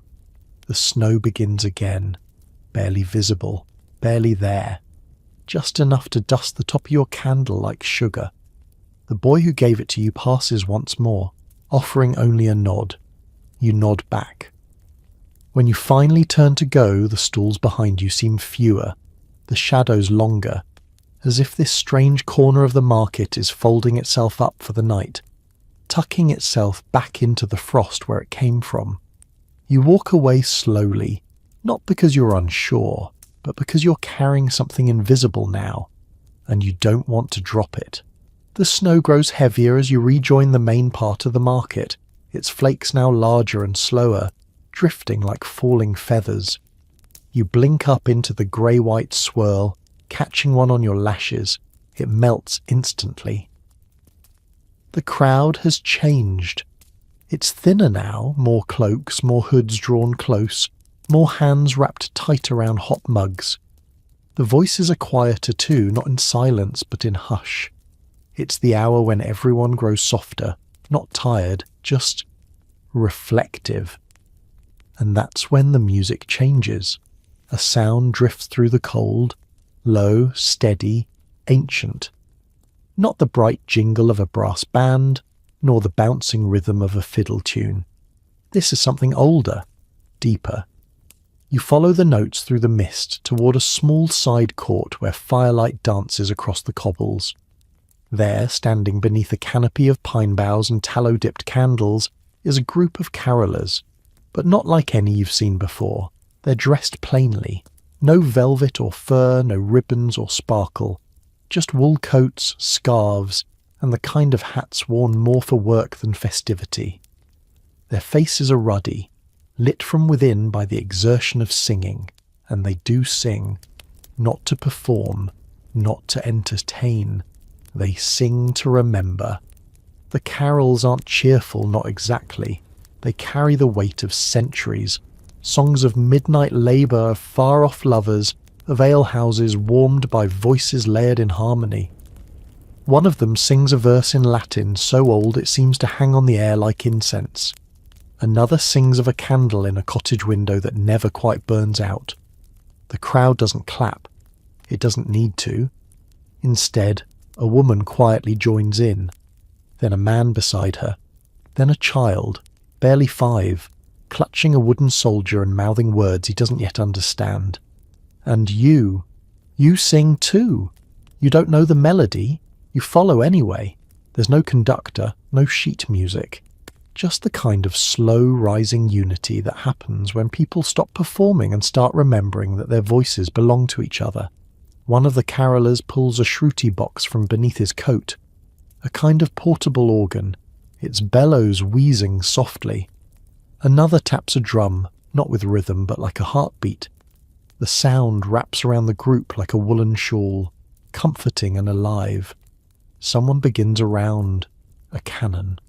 The snow begins again, barely visible, barely there. Just enough to dust the top of your candle like sugar. The boy who gave it to you passes once more, offering only a nod. You nod back. When you finally turn to go, the stalls behind you seem fewer, the shadows longer, as if this strange corner of the market is folding itself up for the night, tucking itself back into the frost where it came from. You walk away slowly, not because you're unsure, but because you're carrying something invisible now, and you don't want to drop it. The snow grows heavier as you rejoin the main part of the market, its flakes now larger and slower, drifting like falling feathers. You blink up into the grey-white swirl, catching one on your lashes. It melts instantly. The crowd has changed. It's thinner now, more cloaks, more hoods drawn close, more hands wrapped tight around hot mugs. The voices are quieter too, not in silence but in hush. It's the hour when everyone grows softer, not tired, just reflective. And that's when the music changes. A sound drifts through the cold, low, steady, ancient. Not the bright jingle of a brass band, nor the bouncing rhythm of a fiddle tune. This is something older, deeper. You follow the notes through the mist toward a small side court where firelight dances across the cobbles. There, standing beneath a canopy of pine boughs and tallow-dipped candles, is a group of carolers, but not like any you've seen before. They're dressed plainly. No velvet or fur, no ribbons or sparkle. Just wool coats, scarves, and the kind of hats worn more for work than festivity. Their faces are ruddy, lit from within by the exertion of singing, and they do sing, not to perform, not to entertain. They sing to remember. The carols aren't cheerful, not exactly. They carry the weight of centuries, songs of midnight labour, of far-off lovers, of alehouses warmed by voices layered in harmony. One of them sings a verse in Latin so old it seems to hang on the air like incense. Another sings of a candle in a cottage window that never quite burns out. The crowd doesn't clap. It doesn't need to. Instead, a woman quietly joins in, then a man beside her, then a child, barely 5, clutching a wooden soldier and mouthing words he doesn't yet understand. And you sing too. You don't know the melody, you follow anyway. There's no conductor, no sheet music. Just the kind of slow rising unity that happens when people stop performing and start remembering that their voices belong to each other. One of the carolers pulls a shruti box from beneath his coat, a kind of portable organ, its bellows wheezing softly. Another taps a drum, not with rhythm but like a heartbeat. The sound wraps around the group like a woolen shawl, comforting and alive. Someone begins a round, a canon.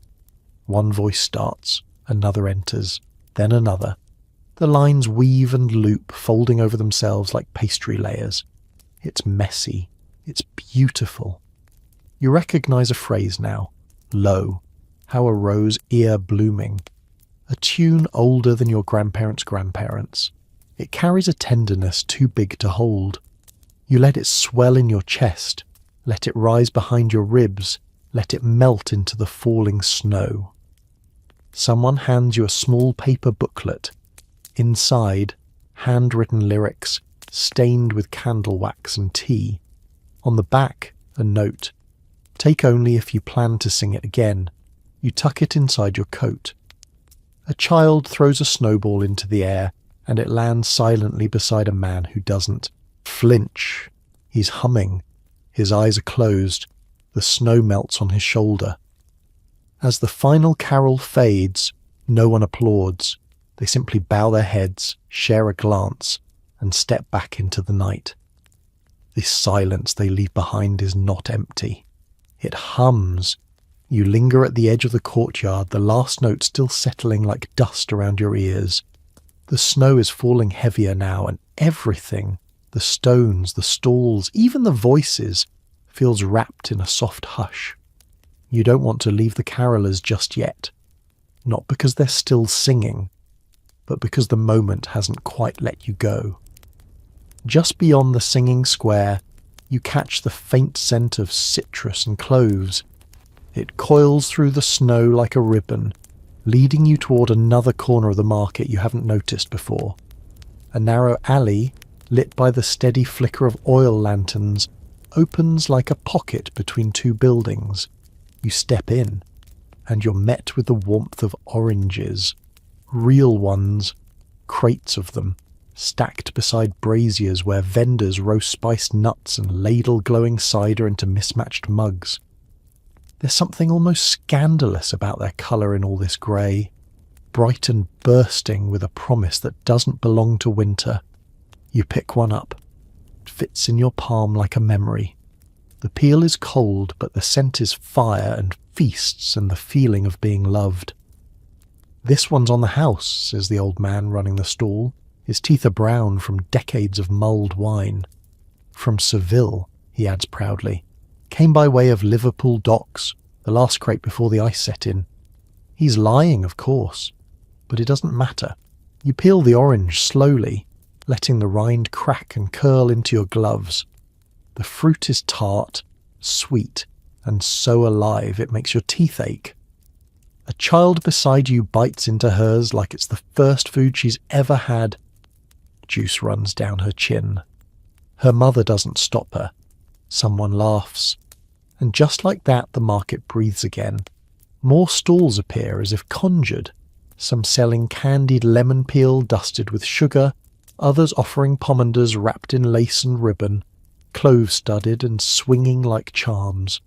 One voice starts, another enters, then another. The lines weave and loop, folding over themselves like pastry layers. It's messy. It's beautiful. You recognize a phrase now. Lo, how a rose ear blooming. A tune older than your grandparents' grandparents. It carries a tenderness too big to hold. You let it swell in your chest, let it rise behind your ribs, let it melt into the falling snow. Someone hands you a small paper booklet. Inside, handwritten lyrics, stained with candle wax and tea. On the back, a note. Take only if you plan to sing it again. You tuck it inside your coat. A child throws a snowball into the air, and it lands silently beside a man who doesn't flinch. He's humming. His eyes are closed. The snow melts on his shoulder. As the final carol fades, no one applauds. They simply bow their heads, share a glance, and step back into the night. This silence they leave behind is not empty. It hums. You linger at the edge of the courtyard, the last note still settling like dust around your ears. The snow is falling heavier now, and everything, the stones, the stalls, even the voices, feels wrapped in a soft hush. You don't want to leave the carolers just yet. Not because they're still singing, but because the moment hasn't quite let you go. Just beyond the singing square, you catch the faint scent of citrus and cloves. It coils through the snow like a ribbon, leading you toward another corner of the market you haven't noticed before. A narrow alley, lit by the steady flicker of oil lanterns, opens like a pocket between two buildings. You step in, and you're met with the warmth of oranges. Real ones, crates of them, stacked beside braziers where vendors roast spiced nuts and ladle glowing cider into mismatched mugs. There's something almost scandalous about their colour in all this grey, bright and bursting with a promise that doesn't belong to winter. You pick one up. It fits in your palm like a memory. The peel is cold, but the scent is fire and feasts and the feeling of being loved. "This one's on the house," says the old man running the stall. His teeth are brown from decades of mulled wine. "From Seville," he adds proudly. "Came by way of Liverpool docks, the last crate before the ice set in." He's lying, of course, but it doesn't matter. You peel the orange slowly, letting the rind crack and curl into your gloves. The fruit is tart, sweet, and so alive it makes your teeth ache. A child beside you bites into hers like it's the first food she's ever had. Juice runs down her chin. Her mother doesn't stop her. Someone laughs. And just like that, the market breathes again. More stalls appear as if conjured, some selling candied lemon peel dusted with sugar, others offering pomanders wrapped in lace and ribbon, clove-studded and swinging like charms.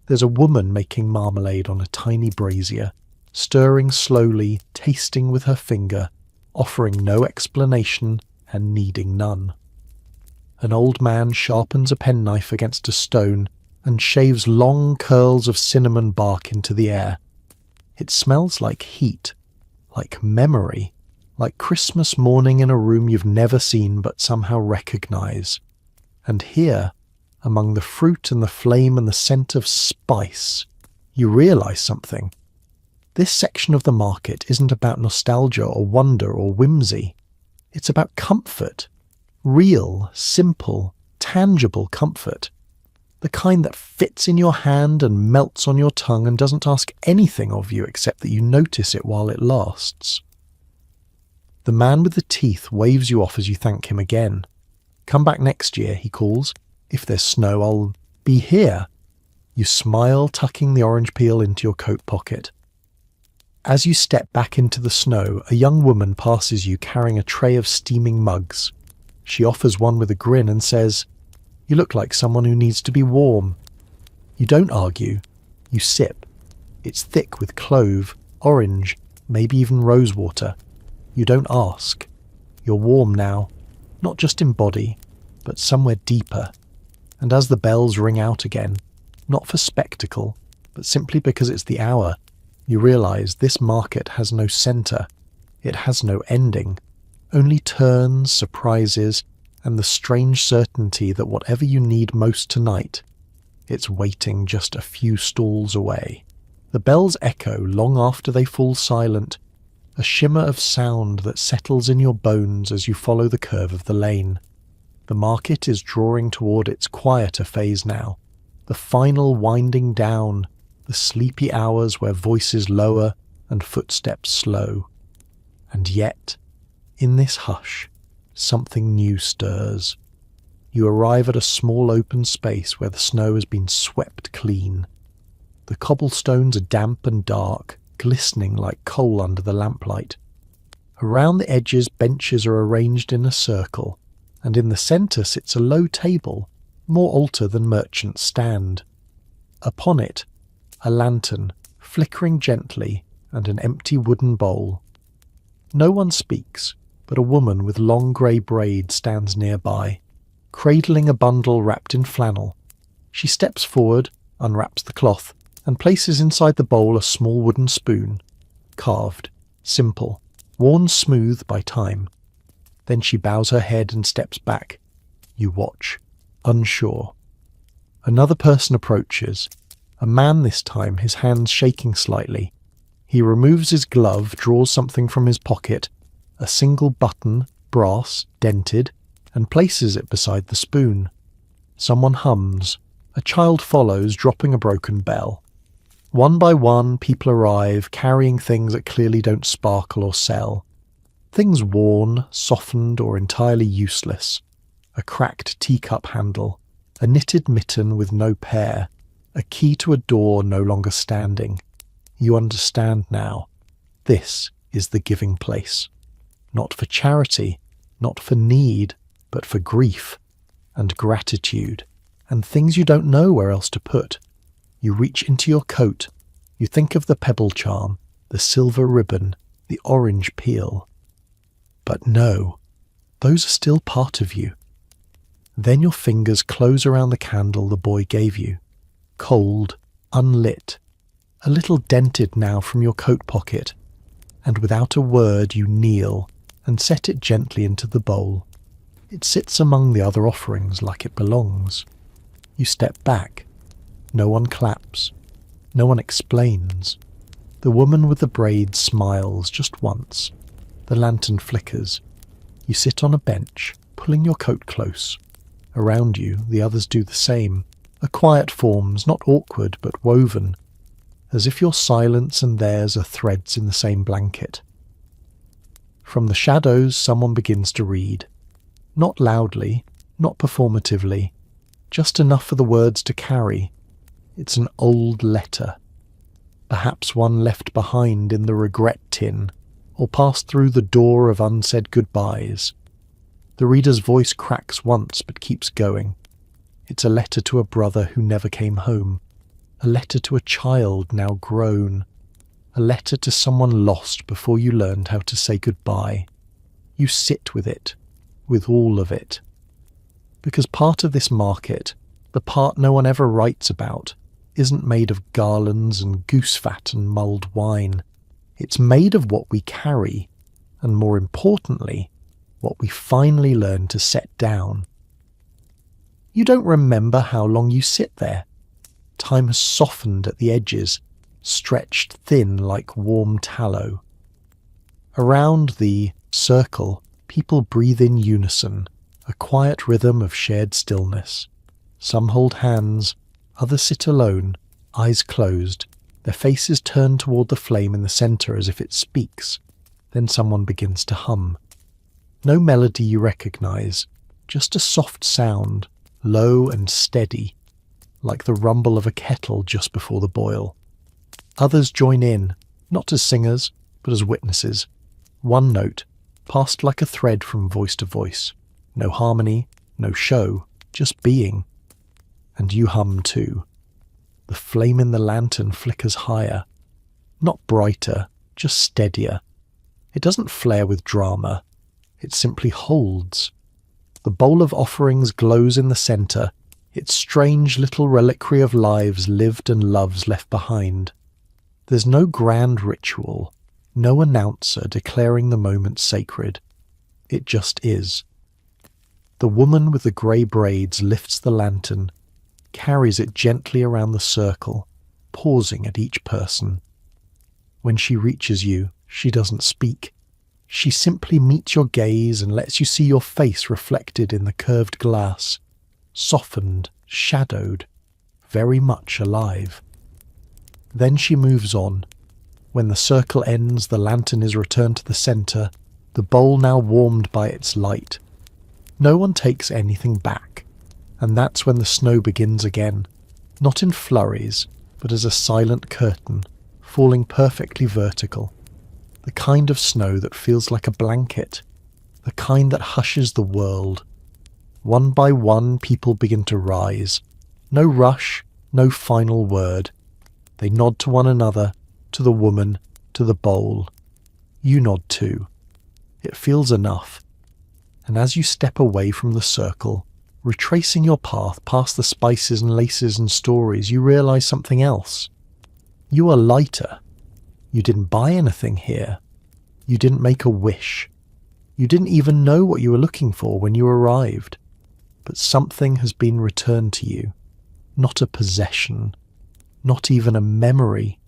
There's a woman making marmalade on a tiny brazier, stirring slowly, tasting with her finger, offering no explanation and needing none. An old man sharpens a penknife against a stone and shaves long curls of cinnamon bark into the air. It smells like heat, like memory, like Christmas morning in a room you've never seen but somehow recognise. And here, among the fruit and the flame and the scent of spice, you realise something. This section of the market isn't about nostalgia or wonder or whimsy. It's about comfort. Real, simple, tangible comfort. The kind that fits in your hand and melts on your tongue and doesn't ask anything of you except that you notice it while it lasts. The man with the teeth waves you off as you thank him again. "Come back next year," he calls. "If there's snow, I'll be here." You smile, tucking the orange peel into your coat pocket. As you step back into the snow, a young woman passes you carrying a tray of steaming mugs. She offers one with a grin and says, "You look like someone who needs to be warm." You don't argue. You sip. It's thick with clove, orange, maybe even rosewater. You don't ask. You're warm now, not just in body, but somewhere deeper. And as the bells ring out again, not for spectacle, but simply because it's the hour, you realise this market has no centre. It has no ending. Only turns, surprises, and the strange certainty that whatever you need most tonight, it's waiting just a few stalls away. The bells echo long after they fall silent, a shimmer of sound that settles in your bones as you follow the curve of the lane. The market is drawing toward its quieter phase now, the final winding down, the sleepy hours where voices lower and footsteps slow. And yet, in this hush, something new stirs. You arrive at a small open space where the snow has been swept clean. The cobblestones are damp and dark, glistening like coal under the lamplight. Around the edges, benches are arranged in a circle, and in the centre sits a low table, more altar than merchants stand. Upon it, a lantern, flickering gently, and an empty wooden bowl. No one speaks, but a woman with long grey braids stands nearby, cradling a bundle wrapped in flannel. She steps forward, unwraps the cloth, and places inside the bowl a small wooden spoon, carved, simple, worn smooth by time. Then she bows her head and steps back. You watch, unsure. Another person approaches, a man this time, his hands shaking slightly. He removes his glove, draws something from his pocket, a single button, brass, dented, and places it beside the spoon. Someone hums. A child follows, dropping a broken bell. One by one, people arrive, carrying things that clearly don't sparkle or sell. Things worn, softened, or entirely useless. A cracked teacup handle, a knitted mitten with no pair, a key to a door no longer standing. You understand now. This is the giving place. Not for charity, not for need, but for grief and gratitude and things you don't know where else to put. You reach into your coat. You think of the pebble charm, the silver ribbon, the orange peel. But no, those are still part of you. Then your fingers close around the candle the boy gave you, cold, unlit, a little dented now from your coat pocket, and without a word you kneel and set it gently into the bowl. It sits among the other offerings like it belongs. You step back. No one claps. No one explains. The woman with the braids smiles just once. The lantern flickers. You sit on a bench, pulling your coat close. Around you, the others do the same. A quiet forms, not awkward but woven, as if your silence and theirs are threads in the same blanket. From the shadows, someone begins to read. Not loudly, not performatively, just enough for the words to carry. It's an old letter. Perhaps one left behind in the regret tin, or passed through the door of unsaid goodbyes. The reader's voice cracks once but keeps going. It's a letter to a brother who never came home, a letter to a child now grown, a letter to someone lost before you learned how to say goodbye. You sit with it, with all of it. Because part of this market, the part no one ever writes about, isn't made of garlands and goose fat and mulled wine. It's made of what we carry, and more importantly, what we finally learn to set down. You don't remember how long you sit there. Time has softened at the edges, stretched thin like warm tallow. Around the circle, people breathe in unison, a quiet rhythm of shared stillness. Some hold hands, others sit alone, eyes closed, their faces turned toward the flame in the centre as if it speaks. Then someone begins to hum. No melody you recognize, just a soft sound, low and steady, like the rumble of a kettle just before the boil. Others join in, not as singers, but as witnesses. One note, passed like a thread from voice to voice. No harmony, no show, just being. And you hum too. The flame in the lantern flickers higher. Not brighter, just steadier. It doesn't flare with drama. It simply holds. The bowl of offerings glows in the centre, its strange little reliquary of lives lived and loves left behind. There's no grand ritual, no announcer declaring the moment sacred. It just is. The woman with the grey braids lifts the lantern, carries it gently around the circle, pausing at each person. When she reaches you, she doesn't speak. She simply meets your gaze and lets you see your face reflected in the curved glass, softened, shadowed, very much alive. Then she moves on. When the circle ends, the lantern is returned to the centre, the bowl now warmed by its light. No one takes anything back, and that's when the snow begins again, not in flurries, but as a silent curtain, falling perfectly vertical. The kind of snow that feels like a blanket, the kind that hushes the world. One by one, people begin to rise. No rush, no final word. They nod to one another, to the woman, to the bowl. You nod too. It feels enough. And as you step away from the circle, retracing your path past the spices and laces and stories, you realise something else. You are lighter. You didn't buy anything here. You didn't make a wish. You didn't even know what you were looking for when you arrived. But something has been returned to you. Not a possession. Not even a memory.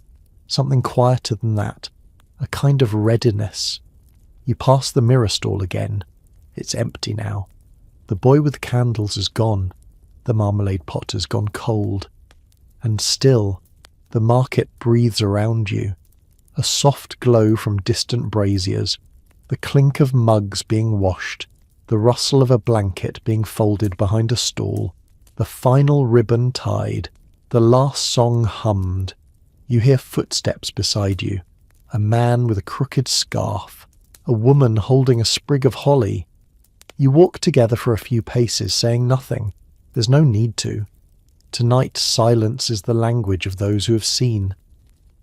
Something quieter than that. A kind of readiness. You pass the mirror stall again. It's empty now. The boy with candles is gone. The marmalade pot has gone cold. And still, the market breathes around you. A soft glow from distant braziers, the clink of mugs being washed, the rustle of a blanket being folded behind a stall, the final ribbon tied, the last song hummed. You hear footsteps beside you, a man with a crooked scarf, a woman holding a sprig of holly. You walk together for a few paces, saying nothing. There's no need to. Tonight silence is the language of those who have seen.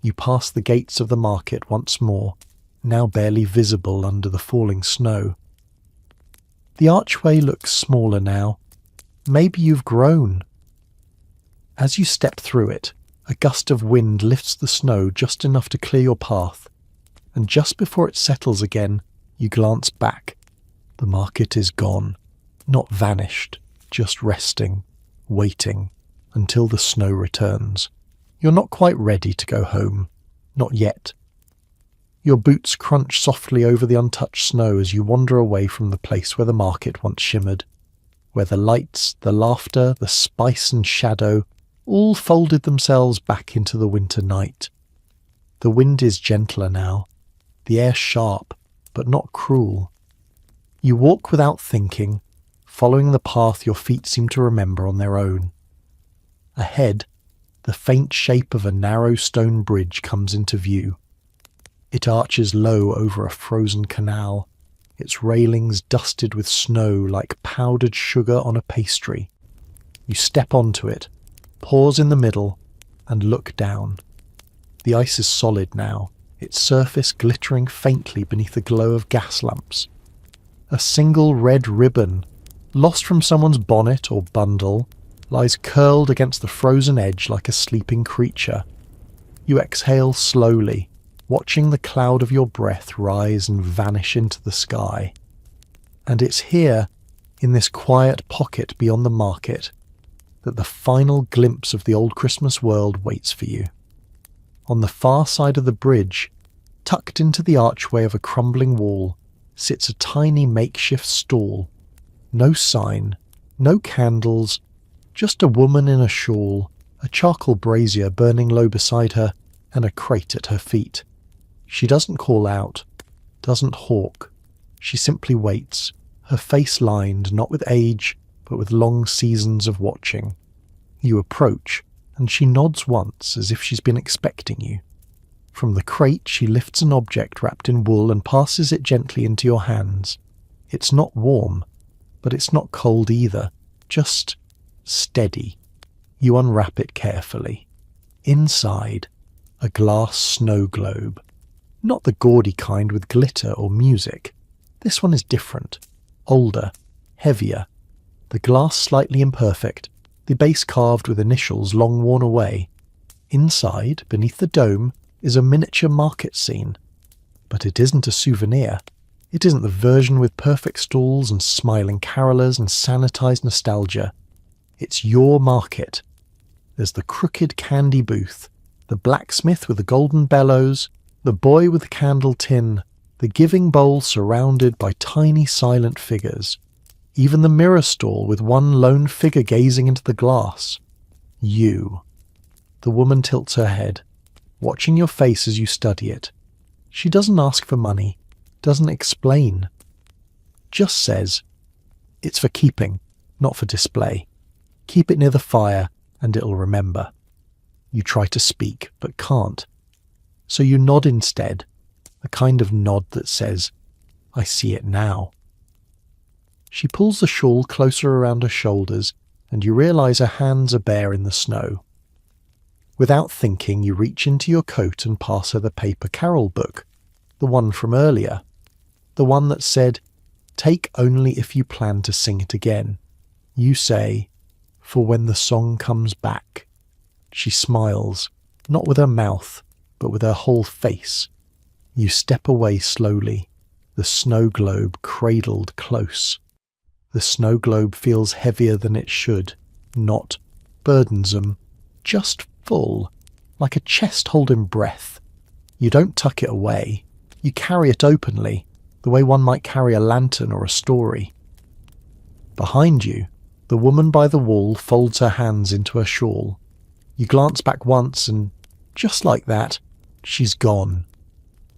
You pass the gates of the market once more, now barely visible under the falling snow. The archway looks smaller now. Maybe you've grown. As you step through it, a gust of wind lifts the snow just enough to clear your path, and just before it settles again, you glance back. The market is gone, not vanished, just resting, waiting, until the snow returns. You're not quite ready to go home. Not yet. Your boots crunch softly over the untouched snow as you wander away from the place where the market once shimmered, where the lights, the laughter, the spice and shadow all folded themselves back into the winter night. The wind is gentler now, the air sharp, but not cruel. You walk without thinking, following the path your feet seem to remember on their own. Ahead, the faint shape of a narrow stone bridge comes into view. It arches low over a frozen canal, its railings dusted with snow like powdered sugar on a pastry. You step onto it, pause in the middle, and look down. The ice is solid now, its surface glittering faintly beneath the glow of gas lamps. A single red ribbon, lost from someone's bonnet or bundle, lies curled against the frozen edge like a sleeping creature. You exhale slowly, watching the cloud of your breath rise and vanish into the sky. And it's here, in this quiet pocket beyond the market, that the final glimpse of the old Christmas world waits for you. On the far side of the bridge, tucked into the archway of a crumbling wall, sits a tiny makeshift stall. No sign, no candles, just a woman in a shawl, a charcoal brazier burning low beside her, and a crate at her feet. She doesn't call out, doesn't hawk. She simply waits, her face lined not with age, but with long seasons of watching. You approach, and she nods once as if she's been expecting you. From the crate she lifts an object wrapped in wool and passes it gently into your hands. It's not warm, but it's not cold either, just steady. You unwrap it carefully. Inside, a glass snow globe. Not the gaudy kind with glitter or music. This one is different, older, heavier. The glass slightly imperfect, the base carved with initials long worn away. Inside, beneath the dome, is a miniature market scene. But it isn't a souvenir. It isn't the version with perfect stalls and smiling carolers and sanitized nostalgia. It's your market. There's the crooked candy booth, the blacksmith with the golden bellows, the boy with the candle tin, the giving bowl surrounded by tiny silent figures. Even the mirror stall with one lone figure gazing into the glass. You. The woman tilts her head, watching your face as you study it. She doesn't ask for money, doesn't explain. Just says, it's for keeping, not for display. Keep it near the fire and it'll remember. You try to speak, but can't. So you nod instead, a kind of nod that says, I see it now. She pulls the shawl closer around her shoulders, and you realise her hands are bare in the snow. Without thinking, you reach into your coat and pass her the paper carol book, the one from earlier, the one that said, take only if you plan to sing it again. You say, for when the song comes back. She smiles, not with her mouth, but with her whole face. You step away slowly, the snow globe cradled close. The snow globe feels heavier than it should, not burdensome, just full, like a chest holding breath. You don't tuck it away. You carry it openly, the way one might carry a lantern or a story. Behind you, the woman by the wall folds her hands into her shawl. You glance back once and, just like that, she's gone.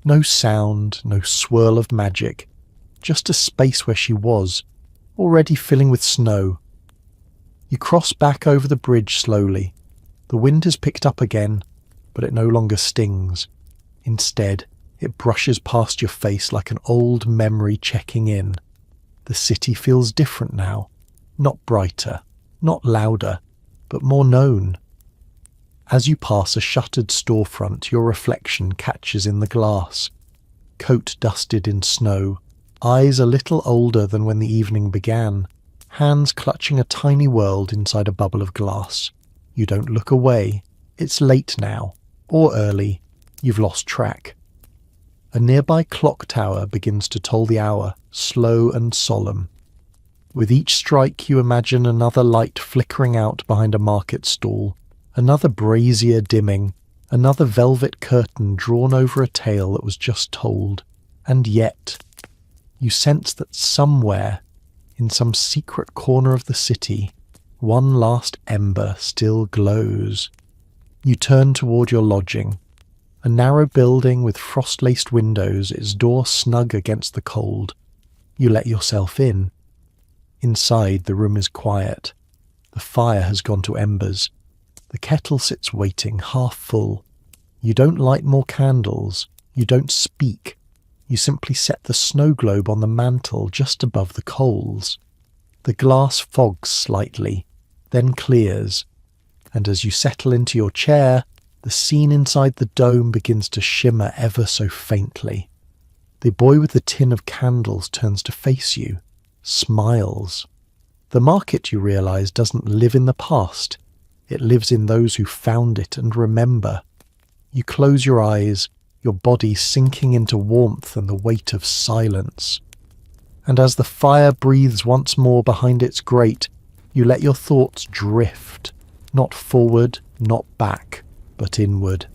No sound, no swirl of magic, just a space where she was, already filling with snow. You cross back over the bridge slowly. The wind has picked up again, but it no longer stings. Instead, it brushes past your face like an old memory checking in. The city feels different now. Not brighter, not louder, but more known. As you pass a shuttered storefront, your reflection catches in the glass. Coat dusted in snow, eyes a little older than when the evening began, hands clutching a tiny world inside a bubble of glass. You don't look away. It's late now, or early. You've lost track. A nearby clock tower begins to toll the hour, slow and solemn. With each strike you imagine another light flickering out behind a market stall, another brazier dimming, another velvet curtain drawn over a tale that was just told. And yet, you sense that somewhere, in some secret corner of the city, one last ember still glows. You turn toward your lodging. A narrow building with frost-laced windows, its door snug against the cold. You let yourself in. Inside, the room is quiet. The fire has gone to embers. The kettle sits waiting, half full. You don't light more candles. You don't speak. You simply set the snow globe on the mantel just above the coals. The glass fogs slightly, then clears, and as you settle into your chair, the scene inside the dome begins to shimmer ever so faintly. The boy with the tin of candles turns to face you, smiles. The market, you realize, doesn't live in the past. It lives in those who found it and remember. You close your eyes, your body sinking into warmth and the weight of silence. And as the fire breathes once more behind its grate, you let your thoughts drift, not forward, not back, but inward,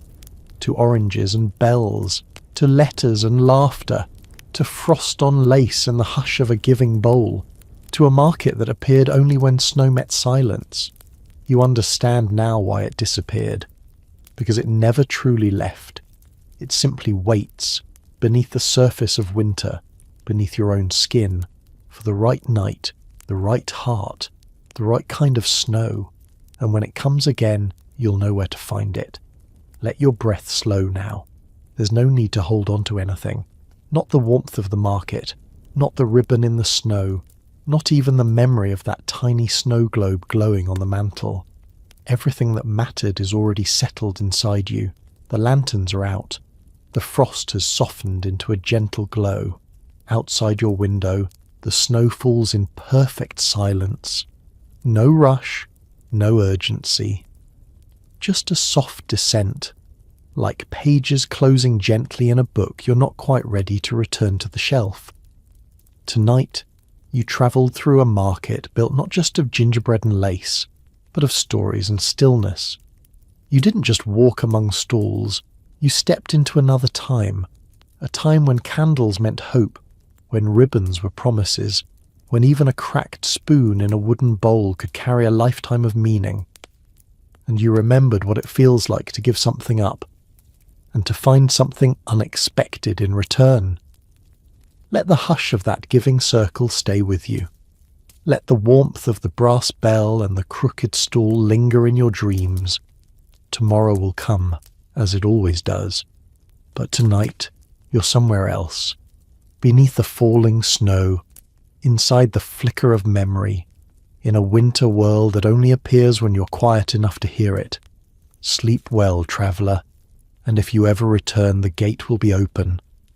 to oranges and bells, to letters and laughter, to frost on lace and the hush of a giving bowl, to a market that appeared only when snow met silence. You understand now why it disappeared, because it never truly left. It simply waits, beneath the surface of winter, beneath your own skin, for the right night, the right heart, the right kind of snow, and when it comes again, you'll know where to find it. Let your breath slow now. There's no need to hold on to anything. Not the warmth of the market, not the ribbon in the snow, not even the memory of that tiny snow globe glowing on the mantel. Everything that mattered is already settled inside you. The lanterns are out. The frost has softened into a gentle glow. Outside your window, the snow falls in perfect silence. No rush, no urgency. Just a soft descent, like pages closing gently in a book you're not quite ready to return to the shelf. Tonight, you travelled through a market built not just of gingerbread and lace, but of stories and stillness. You didn't just walk among stalls, you stepped into another time, a time when candles meant hope, when ribbons were promises, when even a cracked spoon in a wooden bowl could carry a lifetime of meaning. And you remembered what it feels like to give something up, and to find something unexpected in return. Let the hush of that giving circle stay with you. Let the warmth of the brass bell and the crooked stool linger in your dreams. Tomorrow will come, as it always does. But tonight, you're somewhere else. Beneath the falling snow, inside the flicker of memory, in a winter world that only appears when you're quiet enough to hear it. Sleep well, traveller, and if you ever return, the gate will be open,